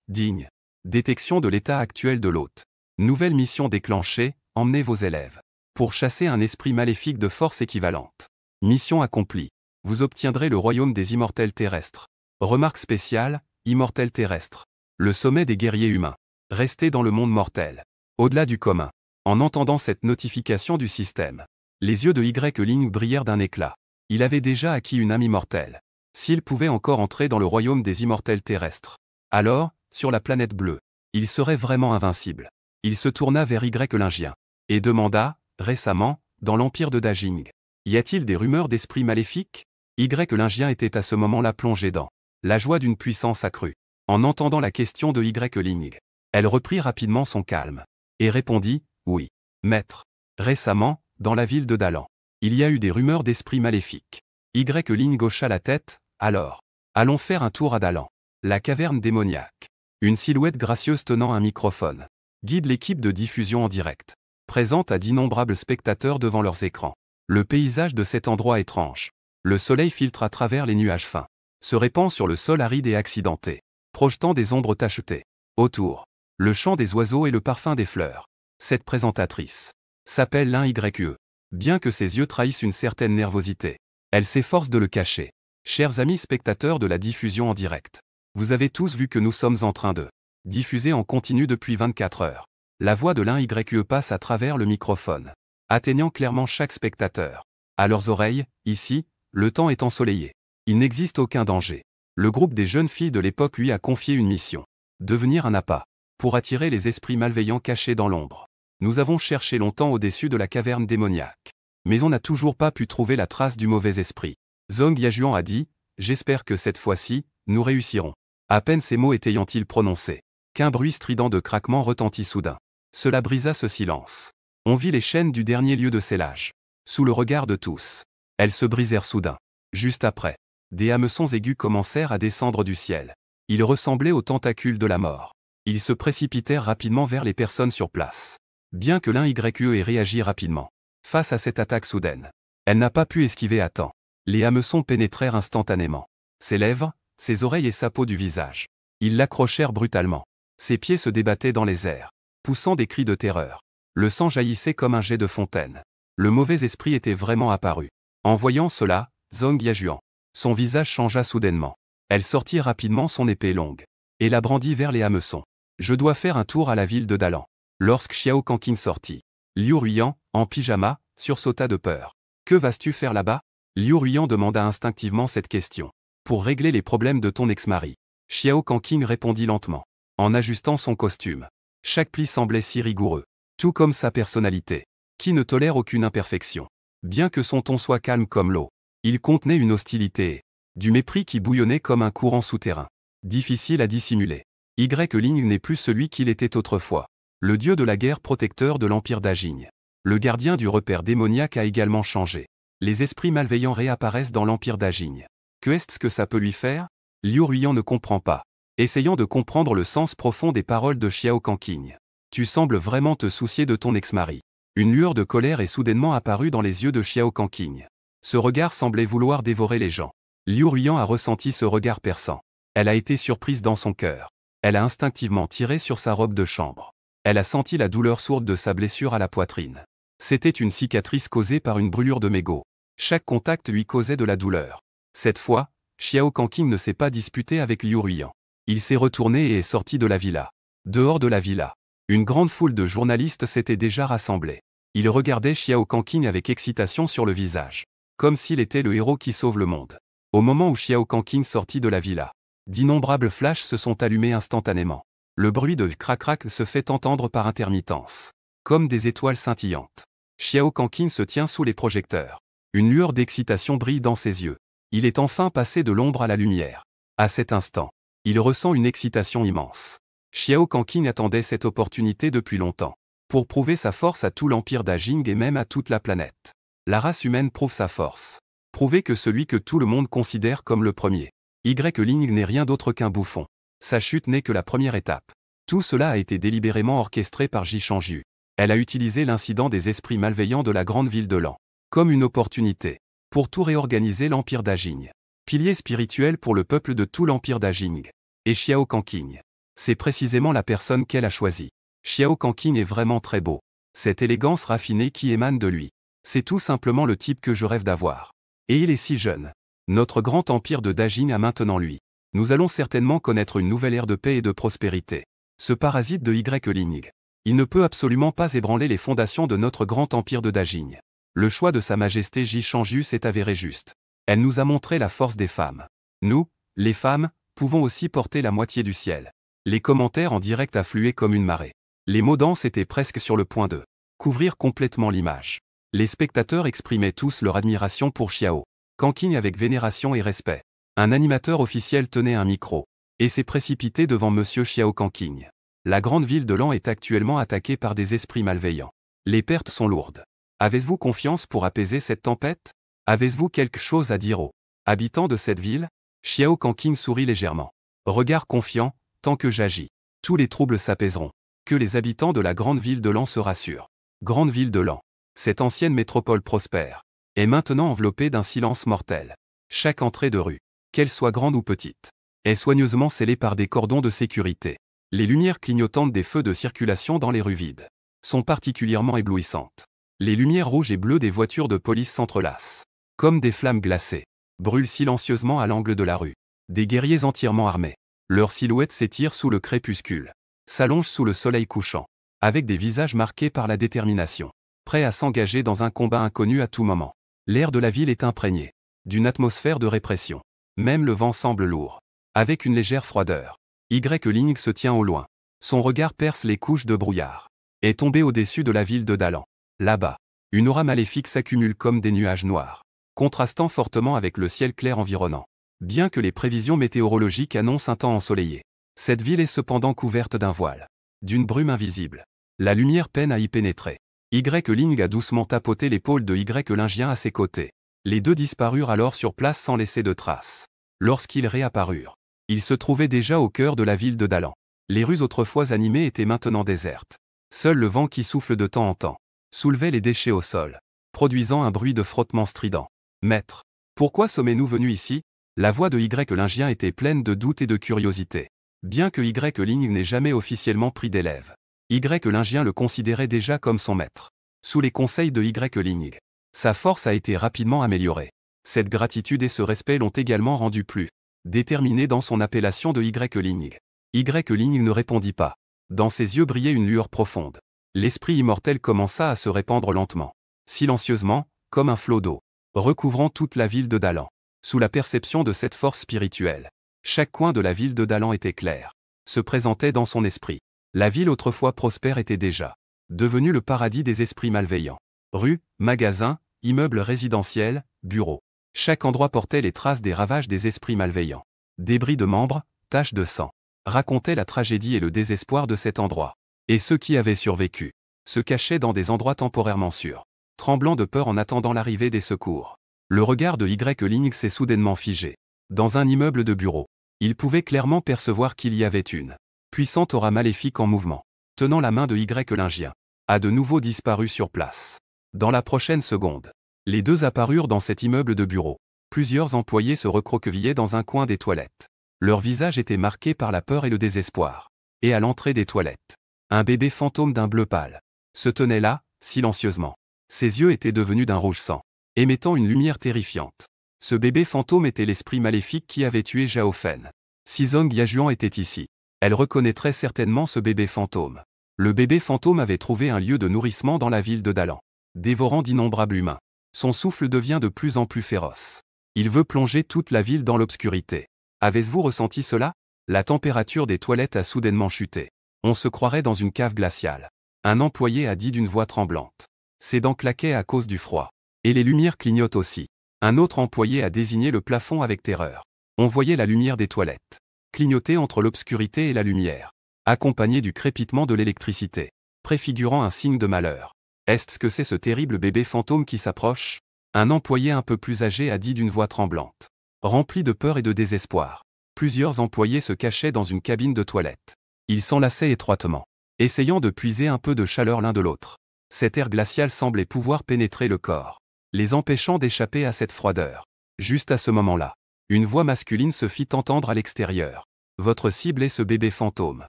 Digne. Détection de l'état actuel de l'hôte. Nouvelle mission déclenchée, emmenez vos élèves. Pour chasser un esprit maléfique de force équivalente. Mission accomplie. Vous obtiendrez le royaume des immortels terrestres. Remarque spéciale, immortels terrestres. Le sommet des guerriers humains. Restez dans le monde mortel. Au-delà du commun. En entendant cette notification du système, les yeux de Y-Ling brillèrent d'un éclat. Il avait déjà acquis une âme immortelle. S'il pouvait encore entrer dans le royaume des immortels terrestres, alors, sur la planète bleue, il serait vraiment invincible. Il se tourna vers Y-Lingien et demanda, récemment, dans l'empire de Dajing, y a-t-il des rumeurs d'esprits maléfiques? Y-Lingien était à ce moment-là plongé dans la joie d'une puissance accrue. En entendant la question de Y-Ling, elle reprit rapidement son calme et répondit, oui, maître. Récemment, dans la ville de Dalan, il y a eu des rumeurs d'esprits maléfiques. Y-Ling hocha la tête, alors, allons faire un tour à Dalan. La caverne démoniaque. Une silhouette gracieuse tenant un microphone guide l'équipe de diffusion en direct, présente à d'innombrables spectateurs devant leurs écrans. Le paysage de cet endroit étrange. Le soleil filtre à travers les nuages fins, se répand sur le sol aride et accidenté, projetant des ombres tachetées. Autour, le chant des oiseaux et le parfum des fleurs. Cette présentatrice s'appelle Lin YE. Bien que ses yeux trahissent une certaine nervosité, elle s'efforce de le cacher. Chers amis spectateurs de la diffusion en direct, vous avez tous vu que nous sommes en train de diffuser en continu depuis 24 heures. La voix de Lin YE passe à travers le microphone, atteignant clairement chaque spectateur. À leurs oreilles, ici, le temps est ensoleillé. Il n'existe aucun danger. Le groupe des jeunes filles de l'époque lui a confié une mission. Devenir un appât, pour attirer les esprits malveillants cachés dans l'ombre. Nous avons cherché longtemps au-dessus de la caverne démoniaque. Mais on n'a toujours pas pu trouver la trace du mauvais esprit. Zhong Yajuan a dit, « J'espère que cette fois-ci, nous réussirons. » À peine ces mots étaient-ils prononcés, qu'un bruit strident de craquement retentit soudain. Cela brisa ce silence. On vit les chaînes du dernier lieu de scellage. Sous le regard de tous, elles se brisèrent soudain. Juste après, des hameçons aigus commencèrent à descendre du ciel. Ils ressemblaient aux tentacules de la mort. Ils se précipitèrent rapidement vers les personnes sur place. Bien que Lin YE ait réagi rapidement face à cette attaque soudaine, elle n'a pas pu esquiver à temps. Les hameçons pénétrèrent instantanément. Ses lèvres, ses oreilles et sa peau du visage. Ils l'accrochèrent brutalement. Ses pieds se débattaient dans les airs, poussant des cris de terreur. Le sang jaillissait comme un jet de fontaine. Le mauvais esprit était vraiment apparu. En voyant cela, Zhong Yajuan. Son visage changea soudainement. Elle sortit rapidement son épée longue. Et la brandit vers les hameçons. Je dois faire un tour à la ville de Dalan. Lorsque Xiao Kanqing sortit, Liu Ruiyan, en pyjama, sursauta de peur. Que vas-tu faire là-bas? Liu Ruiyan demanda instinctivement cette question. Pour régler les problèmes de ton ex-mari. Xiao Kanqing répondit lentement, en ajustant son costume. Chaque pli semblait si rigoureux. Tout comme sa personnalité. Qui ne tolère aucune imperfection. Bien que son ton soit calme comme l'eau. Il contenait une hostilité et du mépris qui bouillonnait comme un courant souterrain. Difficile à dissimuler. Ling n'est plus celui qu'il était autrefois. Le dieu de la guerre protecteur de l'empire d'Ajing. Le gardien du repère démoniaque a également changé. Les esprits malveillants réapparaissent dans l'empire d'Ajing. Que est-ce que ça peut lui faire? Liu Ruiyan ne comprend pas. Essayant de comprendre le sens profond des paroles de Xiao Kanqing. Tu sembles vraiment te soucier de ton ex-mari. Une lueur de colère est soudainement apparue dans les yeux de Xiao Kanqing. Ce regard semblait vouloir dévorer les gens. Liu Ruiyan a ressenti ce regard perçant. Elle a été surprise dans son cœur. Elle a instinctivement tiré sur sa robe de chambre. Elle a senti la douleur sourde de sa blessure à la poitrine. C'était une cicatrice causée par une brûlure de mégot. Chaque contact lui causait de la douleur. Cette fois, Xiao Kanqing ne s'est pas disputé avec Liu Ruiyan. Il s'est retourné et est sorti de la villa. Dehors de la villa, une grande foule de journalistes s'était déjà rassemblée. Ils regardaient Xiao Kanqing avec excitation sur le visage. Comme s'il était le héros qui sauve le monde. Au moment où Xiao Kanqing sortit de la villa, d'innombrables flashs se sont allumés instantanément. Le bruit de crac-crac se fait entendre par intermittence. Comme des étoiles scintillantes. Xiao Kanqing se tient sous les projecteurs. Une lueur d'excitation brille dans ses yeux. Il est enfin passé de l'ombre à la lumière. À cet instant, il ressent une excitation immense. Xiao Kanqing attendait cette opportunité depuis longtemps. Pour prouver sa force à tout l'empire d'Ajing et même à toute la planète. La race humaine prouve sa force. Prouver que celui que tout le monde considère comme le premier. Ling n'est rien d'autre qu'un bouffon. Sa chute n'est que la première étape. Tout cela a été délibérément orchestré par Ji Changju. Elle a utilisé l'incident des esprits malveillants de la grande ville de Lan. Comme une opportunité. Pour tout réorganiser l'empire d'Ajing. Pilier spirituel pour le peuple de tout l'empire d'Ajing. Et Xiao Kanqing. C'est précisément la personne qu'elle a choisie. Xiao Kanqing est vraiment très beau. Cette élégance raffinée qui émane de lui. C'est tout simplement le type que je rêve d'avoir. Et il est si jeune. Notre grand empire de Dajing a maintenant lui. Nous allons certainement connaître une nouvelle ère de paix et de prospérité. Ce parasite de Ling. Il ne peut absolument pas ébranler les fondations de notre grand empire de Dajing. Le choix de Sa Majesté Ji Changju s'est avéré juste. Elle nous a montré la force des femmes. Nous, les femmes, pouvons aussi porter la moitié du ciel. Les commentaires en direct affluaient comme une marée. Les mots denses étaient presque sur le point de couvrir complètement l'image. Les spectateurs exprimaient tous leur admiration pour Xiao Kanqing avec vénération et respect. Un animateur officiel tenait un micro et s'est précipité devant Monsieur Xiao Kanqing. La grande ville de Lan est actuellement attaquée par des esprits malveillants. Les pertes sont lourdes. Avez-vous confiance pour apaiser cette tempête? Avez-vous quelque chose à dire aux habitants de cette ville? Xiao Kanqing sourit légèrement. Regard confiant, tant que j'agis, tous les troubles s'apaiseront. Que les habitants de la grande ville de Lan se rassurent. Grande ville de Lan. Cette ancienne métropole prospère est maintenant enveloppée d'un silence mortel. Chaque entrée de rue, qu'elle soit grande ou petite, est soigneusement scellée par des cordons de sécurité. Les lumières clignotantes des feux de circulation dans les rues vides sont particulièrement éblouissantes. Les lumières rouges et bleues des voitures de police s'entrelacent. Comme des flammes glacées, brûlent silencieusement à l'angle de la rue. Des guerriers entièrement armés. Leurs silhouettes s'étirent sous le crépuscule, s'allongent sous le soleil couchant, avec des visages marqués par la détermination, prêts à s'engager dans un combat inconnu à tout moment. L'air de la ville est imprégné d'une atmosphère de répression. Même le vent semble lourd, avec une légère froideur. Ling se tient au loin. Son regard perce les couches de brouillard. Est tombé au-dessus de la ville de Dalan. Là-bas, une aura maléfique s'accumule comme des nuages noirs, contrastant fortement avec le ciel clair environnant. Bien que les prévisions météorologiques annoncent un temps ensoleillé, cette ville est cependant couverte d'un voile, d'une brume invisible. La lumière peine à y pénétrer. Ling a doucement tapoté l'épaule de Lingien à ses côtés. Les deux disparurent alors sur place sans laisser de traces. Lorsqu'ils réapparurent, ils se trouvaient déjà au cœur de la ville de Dalan. Les rues autrefois animées étaient maintenant désertes. Seul le vent qui souffle de temps en temps soulevait les déchets au sol, produisant un bruit de frottement strident. Maître, pourquoi sommes-nous venus ici? La voix de Lingien était pleine de doute et de curiosité. Bien que Ling n'ait jamais officiellement pris d'élève, Lingien le considérait déjà comme son maître. sous les conseils de Y Ling. Sa force a été rapidement améliorée. Cette gratitude et ce respect l'ont également rendu plus déterminé dans son appellation de Y Ling. Y Ling ne répondit pas. Dans ses yeux brillait une lueur profonde. L'esprit immortel commença à se répandre lentement, silencieusement, comme un flot d'eau, recouvrant toute la ville de Dalan. Sous la perception de cette force spirituelle, chaque coin de la ville de Dalan était clair, se présentait dans son esprit. La ville autrefois prospère était déjà devenue le paradis des esprits malveillants. Rues, magasins, immeubles résidentiels, bureaux. Chaque endroit portait les traces des ravages des esprits malveillants. Débris de membres, taches de sang, racontaient la tragédie et le désespoir de cet endroit. Et ceux qui avaient survécu se cachaient dans des endroits temporairement sûrs, tremblant de peur en attendant l'arrivée des secours. Le regard de Y Ling s'est soudainement figé. Dans un immeuble de bureaux, il pouvait clairement percevoir qu'il y avait une puissante aura maléfique en mouvement, tenant la main de Y Lingien, a de nouveau disparu sur place. Dans la prochaine seconde, les deux apparurent dans cet immeuble de bureaux. Plusieurs employés se recroquevillaient dans un coin des toilettes. Leur visage était marqué par la peur et le désespoir. Et à l'entrée des toilettes, un bébé fantôme d'un bleu pâle se tenait là, silencieusement. Ses yeux étaient devenus d'un rouge sang, émettant une lumière terrifiante. Ce bébé fantôme était l'esprit maléfique qui avait tué Zhao Fen. Si Zhong Yajuan était ici, elle reconnaîtrait certainement ce bébé fantôme. Le bébé fantôme avait trouvé un lieu de nourrissement dans la ville de Dalan, dévorant d'innombrables humains. Son souffle devient de plus en plus féroce. Il veut plonger toute la ville dans l'obscurité. Avez-vous ressenti cela? La température des toilettes a soudainement chuté. On se croirait dans une cave glaciale. Un employé a dit d'une voix tremblante. Ses dents claquaient à cause du froid. Et les lumières clignotent aussi. Un autre employé a désigné le plafond avec terreur. On voyait la lumière des toilettes clignoter entre l'obscurité et la lumière, accompagnée du crépitement de l'électricité, préfigurant un signe de malheur. Est-ce que c'est ce terrible bébé fantôme qui s'approche? Un employé un peu plus âgé a dit d'une voix tremblante, rempli de peur et de désespoir. Plusieurs employés se cachaient dans une cabine de toilette. Ils s'enlaçaient étroitement, essayant de puiser un peu de chaleur l'un de l'autre. Cet air glacial semblait pouvoir pénétrer le corps, les empêchant d'échapper à cette froideur. Juste à ce moment-là, une voix masculine se fit entendre à l'extérieur. Votre cible est ce bébé fantôme.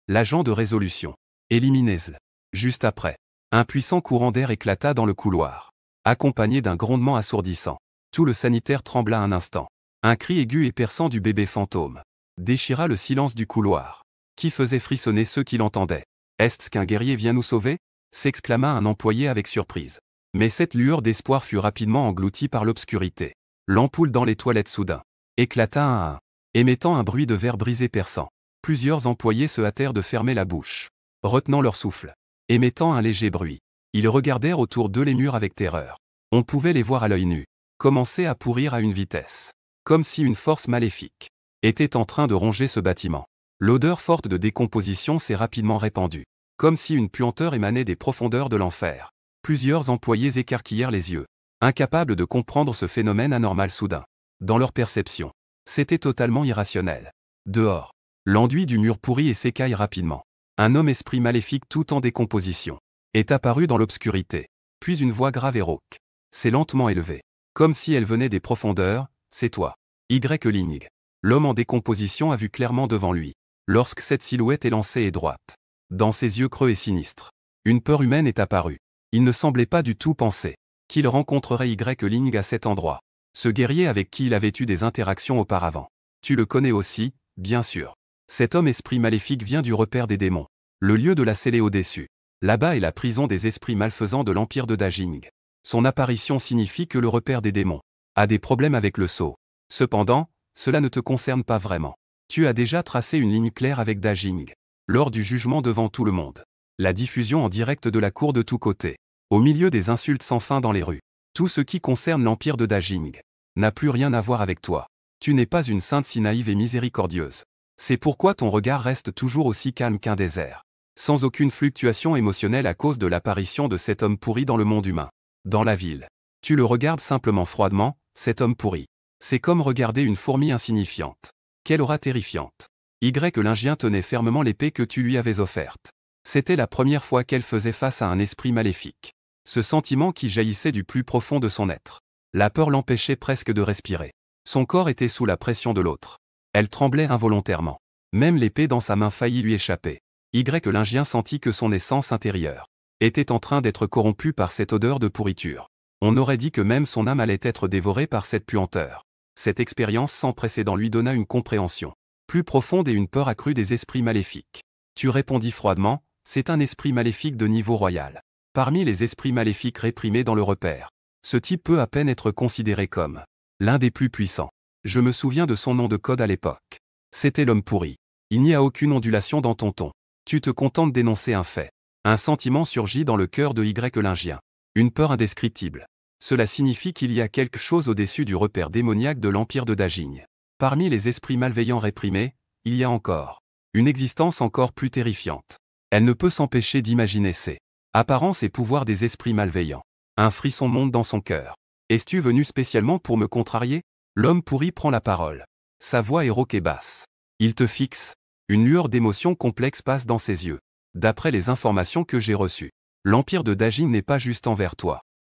L'agent de résolution. Éliminez-le. Juste après, un puissant courant d'air éclata dans le couloir, accompagné d'un grondement assourdissant. Tout le sanitaire trembla un instant. Un cri aigu et perçant du bébé fantôme déchira le silence du couloir, qui faisait frissonner ceux qui l'entendaient. Est-ce qu'un guerrier vient nous sauver? S'exclama un employé avec surprise. Mais cette lueur d'espoir fut rapidement engloutie par l'obscurité. L'ampoule dans les toilettes soudain éclata un à un, émettant un bruit de verre brisé perçant. Plusieurs employés se hâtèrent de fermer la bouche, retenant leur souffle, émettant un léger bruit. Ils regardèrent autour d'eux les murs avec terreur. On pouvait les voir à l'œil nu, commencer à pourrir à une vitesse, comme si une force maléfique était en train de ronger ce bâtiment. L'odeur forte de décomposition s'est rapidement répandue, comme si une puanteur émanait des profondeurs de l'enfer. Plusieurs employés écarquillèrent les yeux, incapables de comprendre ce phénomène anormal soudain. Dans leur perception, c'était totalement irrationnel. Dehors, l'enduit du mur pourri et s'écaille rapidement. Un homme esprit maléfique tout en décomposition est apparu dans l'obscurité. Puis une voix grave et rauque s'est lentement élevée, comme si elle venait des profondeurs. C'est toi, Y Ling. L'homme en décomposition a vu clairement devant lui, lorsque cette silhouette élancée et droite. Dans ses yeux creux et sinistres, une peur humaine est apparue. Il ne semblait pas du tout penser qu'il rencontrerait Y Ling à cet endroit. Ce guerrier avec qui il avait eu des interactions auparavant. Tu le connais aussi, bien sûr. Cet homme esprit maléfique vient du repère des démons, le lieu de la scellée au-dessus. Là-bas est la prison des esprits malfaisants de l'empire de Dajing. Son apparition signifie que le repère des démons a des problèmes avec le sceau. Cependant, cela ne te concerne pas vraiment. Tu as déjà tracé une ligne claire avec Dajing, lors du jugement devant tout le monde. La diffusion en direct de la cour de tous côtés, au milieu des insultes sans fin dans les rues. Tout ce qui concerne l'empire de Dajing n'a plus rien à voir avec toi. Tu n'es pas une sainte si naïve et miséricordieuse. C'est pourquoi ton regard reste toujours aussi calme qu'un désert, sans aucune fluctuation émotionnelle à cause de l'apparition de cet homme pourri dans le monde humain. Dans la ville, tu le regardes simplement froidement, cet homme pourri. C'est comme regarder une fourmi insignifiante. Quelle aura terrifiante. Y Lingien tenait fermement l'épée que tu lui avais offerte. C'était la première fois qu'elle faisait face à un esprit maléfique. Ce sentiment qui jaillissait du plus profond de son être. La peur l'empêchait presque de respirer. Son corps était sous la pression de l'autre. Elle tremblait involontairement. Même l'épée dans sa main faillit lui échapper. Y Lingien sentit que son essence intérieure était en train d'être corrompu par cette odeur de pourriture. On aurait dit que même son âme allait être dévorée par cette puanteur. Cette expérience sans précédent lui donna une compréhension plus profonde et une peur accrue des esprits maléfiques. Tu répondis froidement, c'est un esprit maléfique de niveau royal. Parmi les esprits maléfiques réprimés dans le repère, ce type peut à peine être considéré comme l'un des plus puissants. Je me souviens de son nom de code à l'époque. C'était l'homme pourri. Il n'y a aucune ondulation dans ton ton. Tu te contentes d'énoncer un fait. Un sentiment surgit dans le cœur de Y-Lingien. Une peur indescriptible. Cela signifie qu'il y a quelque chose au-dessus du repère démoniaque de l'empire de Dajigne. Parmi les esprits malveillants réprimés, il y a encore une existence encore plus terrifiante. Elle ne peut s'empêcher d'imaginer ces apparences et pouvoirs des esprits malveillants. Un frisson monte dans son cœur. Es-tu venu spécialement pour me contrarier? L'homme pourri prend la parole. Sa voix est rauque et basse. Il te fixe. Une lueur d'émotion complexe passe dans ses yeux. D'après les informations que j'ai reçues, l'empire de Dajigne n'est pas juste envers toi.